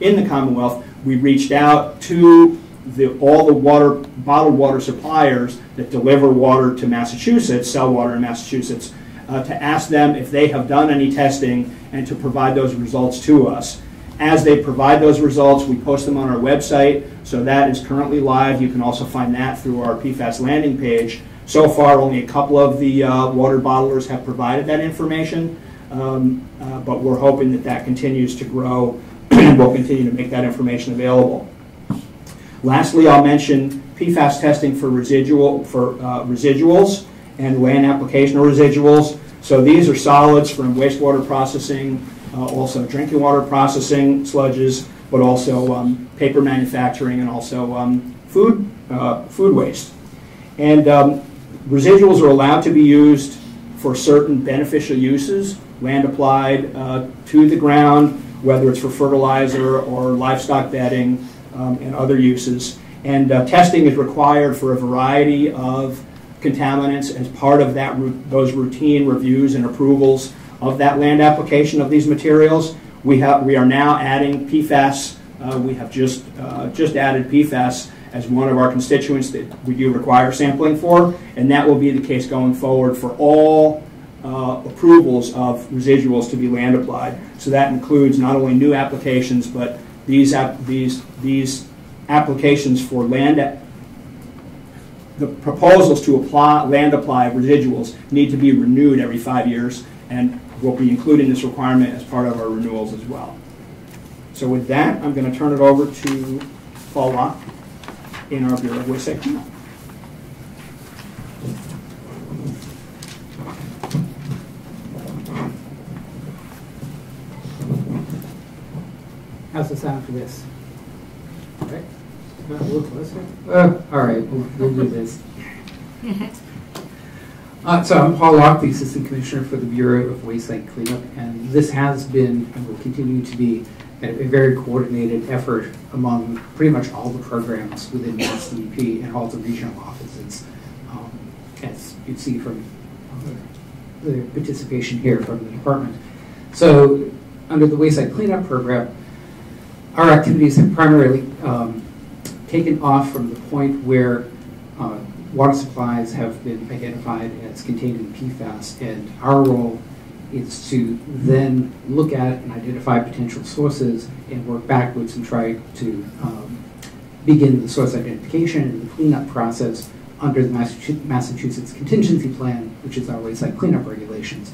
in the Commonwealth. We reached out to all the bottled water suppliers that deliver water to Massachusetts, sell water in Massachusetts, to ask them if they have done any testing and to provide those results to us. As they provide those results, we post them on our website, so that is currently live. You can also find that through our PFAS landing page. So far, only a couple of the water bottlers have provided that information, but we're hoping that that continues to grow and we'll continue to make that information available. Lastly, I'll mention PFAS testing for residuals and land application of residuals. So these are solids from wastewater processing, also drinking water processing, sludges, but also paper manufacturing and also food waste. And residuals are allowed to be used for certain beneficial uses, land applied to the ground, whether it's for fertilizer or livestock bedding and other uses. And testing is required for a variety of contaminants as part of those routine reviews and approvals of that land application of these materials. We are now adding PFAS. We have just added PFAS as one of our constituents that we do require sampling for, and that will be the case going forward for all approvals of residuals to be land applied. So that includes not only new applications, but these applications for the proposals to land apply residuals need to be renewed every 5 years, and we'll be including this requirement as part of our renewals as well. So with that, I'm going to turn it over to Paul Locke in our Bureau of Waste Safety. How's the sound for this? All right. Not a little closer. All right, we'll do this. So I'm Paul Locke, the Assistant Commissioner for the Bureau of Waste Site Cleanup, and this has been and will continue to be a very coordinated effort among pretty much all the programs within MassDEP and all the regional offices, as you see from the participation here from the department. So under the Waste Site Cleanup program, our activities have primarily taken off from the point where water supplies have been identified as containing PFAS, and our role is to then look at and identify potential sources and work backwards and try to begin the source identification and the cleanup process under the Massachusetts Contingency Plan, which is our waste site cleanup regulations.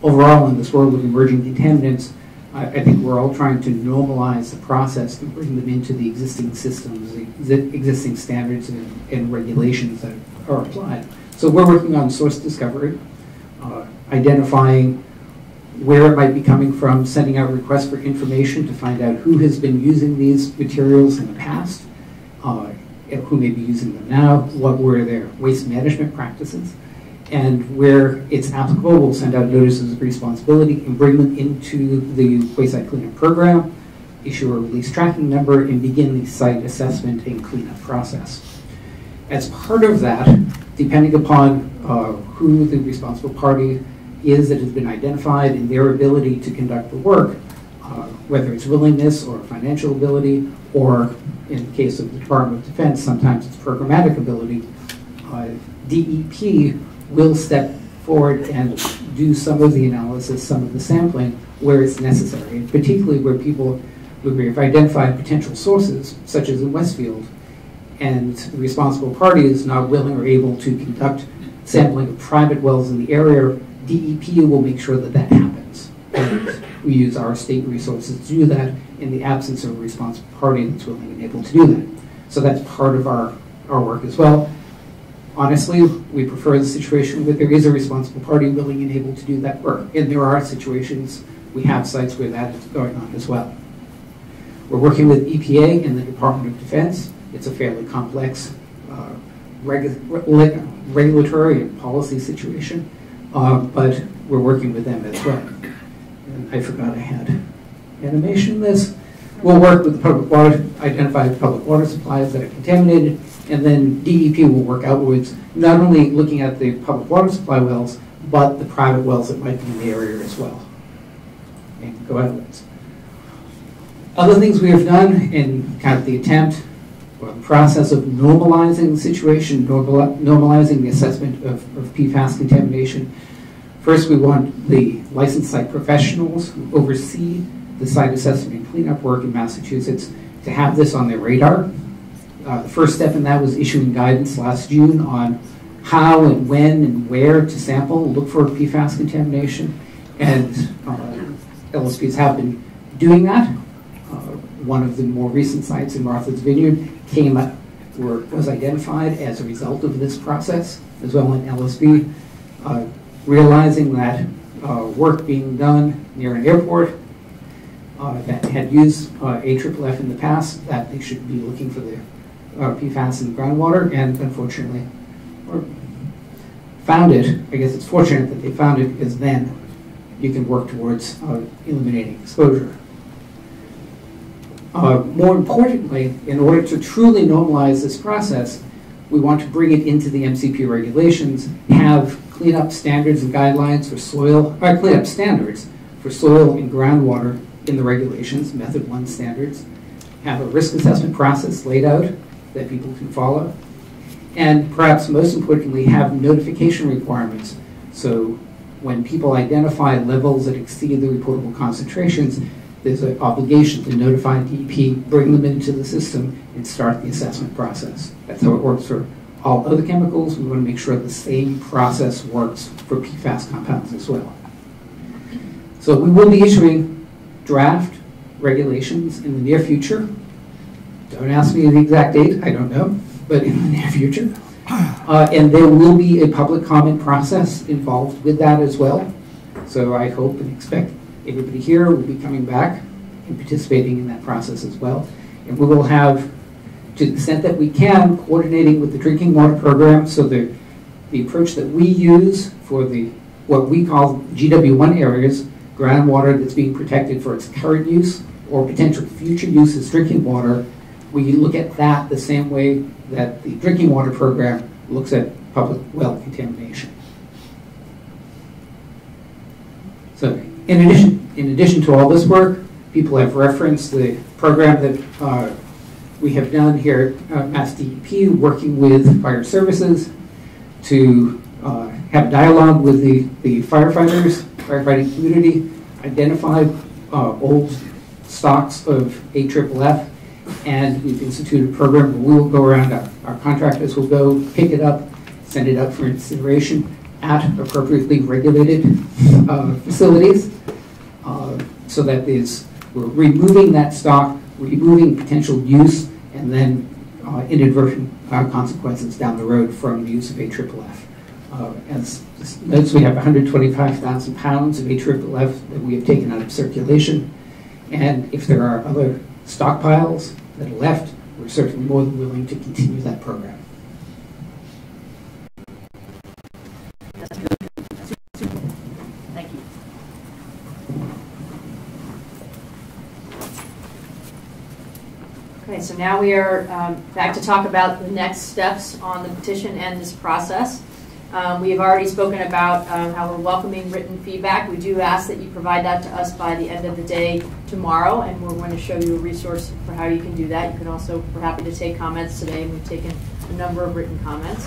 Overall, in this world of emerging contaminants, I think we're all trying to normalize the process to bring them into the existing systems, the existing standards and regulations that are applied. So we're working on source discovery, identifying where it might be coming from, sending out requests for information to find out who has been using these materials in the past, who may be using them now, what were their waste management practices, and where it's applicable, we'll send out notices of responsibility and bring them into the waste site cleanup program, issue a release tracking number, and begin the site assessment and cleanup process. As part of that, depending upon who the responsible party is that has been identified and their ability to conduct the work, whether it's willingness or financial ability, or in the case of the Department of Defense, sometimes it's programmatic ability, DEP will step forward and do some of the analysis, some of the sampling where it's necessary, and particularly where we've identified potential sources, such as in Westfield, and the responsible party is not willing or able to conduct sampling of private wells in the area. DEP will make sure that that happens. And we use our state resources to do that in the absence of a responsible party that's willing and able to do that. So that's part of our work as well. Honestly, we prefer the situation where there is a responsible party willing and able to do that work. And there are situations, we have sites where that is going on as well. We're working with EPA and the Department of Defense. It's a fairly complex regulatory and policy situation, but we're working with them as well. And I forgot I had animation this. We'll work with the public water, identify the public water supplies that are contaminated, and then DEP will work outwards, not only looking at the public water supply wells, but the private wells that might be in the area as well, and go outwards. Other things we have done in kind of the attempt or the process of normalizing the situation, normalizing the assessment of PFAS contamination. First, we want the licensed site professionals who oversee the site assessment and cleanup work in Massachusetts to have this on their radar. The first step in that was issuing guidance last June on how and when and where to sample, look for PFAS contamination, and LSPs have been doing that. One of the more recent sites in Martha's Vineyard was identified as a result of this process, as well in LSB, realizing that work being done near an airport that had used AFFF in the past, that they should be looking for the PFAS in the groundwater, and unfortunately, or found it. I guess it's fortunate that they found it, because then you can work towards eliminating exposure. More importantly, in order to truly normalize this process, we want to bring it into the MCP regulations, have cleanup standards and guidelines for soil, cleanup standards for soil and groundwater in the regulations, Method 1 standards, have a risk assessment process laid out that people can follow, and perhaps most importantly, have notification requirements. So when people identify levels that exceed the reportable concentrations, there's an obligation to notify DEP, bring them into the system, and start the assessment process. That's how it works for all other chemicals. We want to make sure the same process works for PFAS compounds as well. So we will be issuing draft regulations in the near future. Don't ask me the exact date, I don't know, but in the near future. And there will be a public comment process involved with that as well. So I hope and expect everybody here will be coming back and participating in that process as well. And we will have, to the extent that we can, coordinating with the drinking water program. So the approach that we use for what we call GW1 areas, groundwater that's being protected for its current use or potential future use as drinking water, we look at that the same way that the drinking water program looks at public well contamination. So in addition to all this work, people have referenced the program that we have done here at MassDEP, working with fire services to have dialogue with the firefighters, firefighting community, identify old stocks of AFFF, and we've instituted a program where we will go around, our contractors will go pick it up, send it up for incineration at appropriately regulated facilities, so that we're removing that stock, removing potential use, and then inadvertent consequences down the road from the use of AFFF. As notes, we have 125,000 pounds of AFFF that we have taken out of circulation, and if there are other stockpiles that are left, we're certainly more than willing to continue that program. Thank you. Okay, so now we are back to talk about the next steps on the petition and this process. We have already spoken about how we're welcoming written feedback. We do ask that you provide that to us by the end of the day tomorrow, and we're going to show you a resource for how you can do that. You can also, we're happy to take comments today, and we've taken a number of written comments.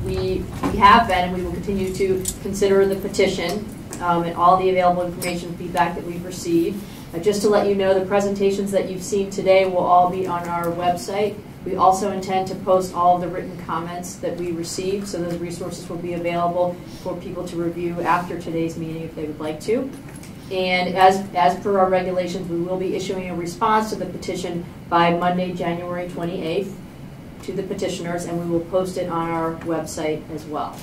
We have been, and we will continue to consider the petition and all the available information and feedback that we've received. Just to let you know, the presentations that you've seen today will all be on our website. We also intend to post all of the written comments that we received, so those resources will be available for people to review after today's meeting if they would like to. And as per our regulations, we will be issuing a response to the petition by Monday, January 28th to the petitioners, and we will post it on our website as well.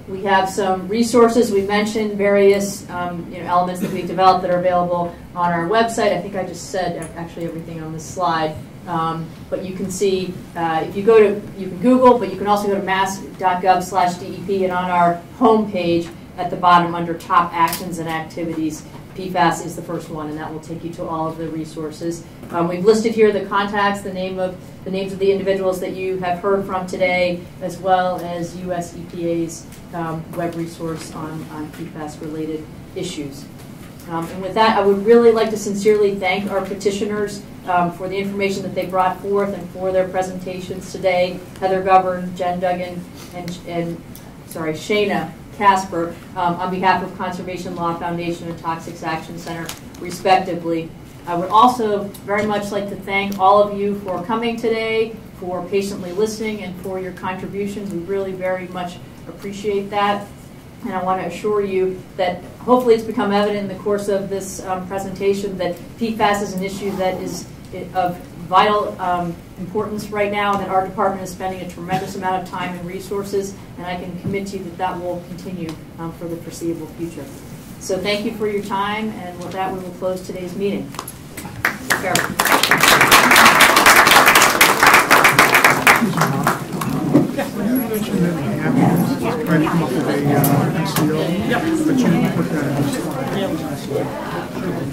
We have some resources. We mentioned various elements that we've developed that are available on our website. I think I just said actually everything on this slide. But you can see, if you go to, you can Google, but you can also go to mass.gov/DEP, and on our homepage at the bottom under top actions and activities, PFAS is the first one, and that will take you to all of the resources. We've listed here the contacts, the names of the individuals that you have heard from today, as well as US EPA's web resource on PFAS-related issues. And with that, I would really like to sincerely thank our petitioners for the information that they brought forth and for their presentations today. Heather Govern, Jen Duggan, and Shayna Casper, on behalf of Conservation Law Foundation and Toxics Action Center, respectively. I would also very much like to thank all of you for coming today, for patiently listening, and for your contributions. We really very much appreciate that. And I want to assure you that hopefully it's become evident in the course of this presentation that PFAS is an issue that is of vital importance right now, and that our department is spending a tremendous amount of time and resources, and I can commit to you that that will continue for the foreseeable future. So thank you for your time, and with that we will close today's meeting. Take care. Try to come up with a SEO, but you can put that in the slide.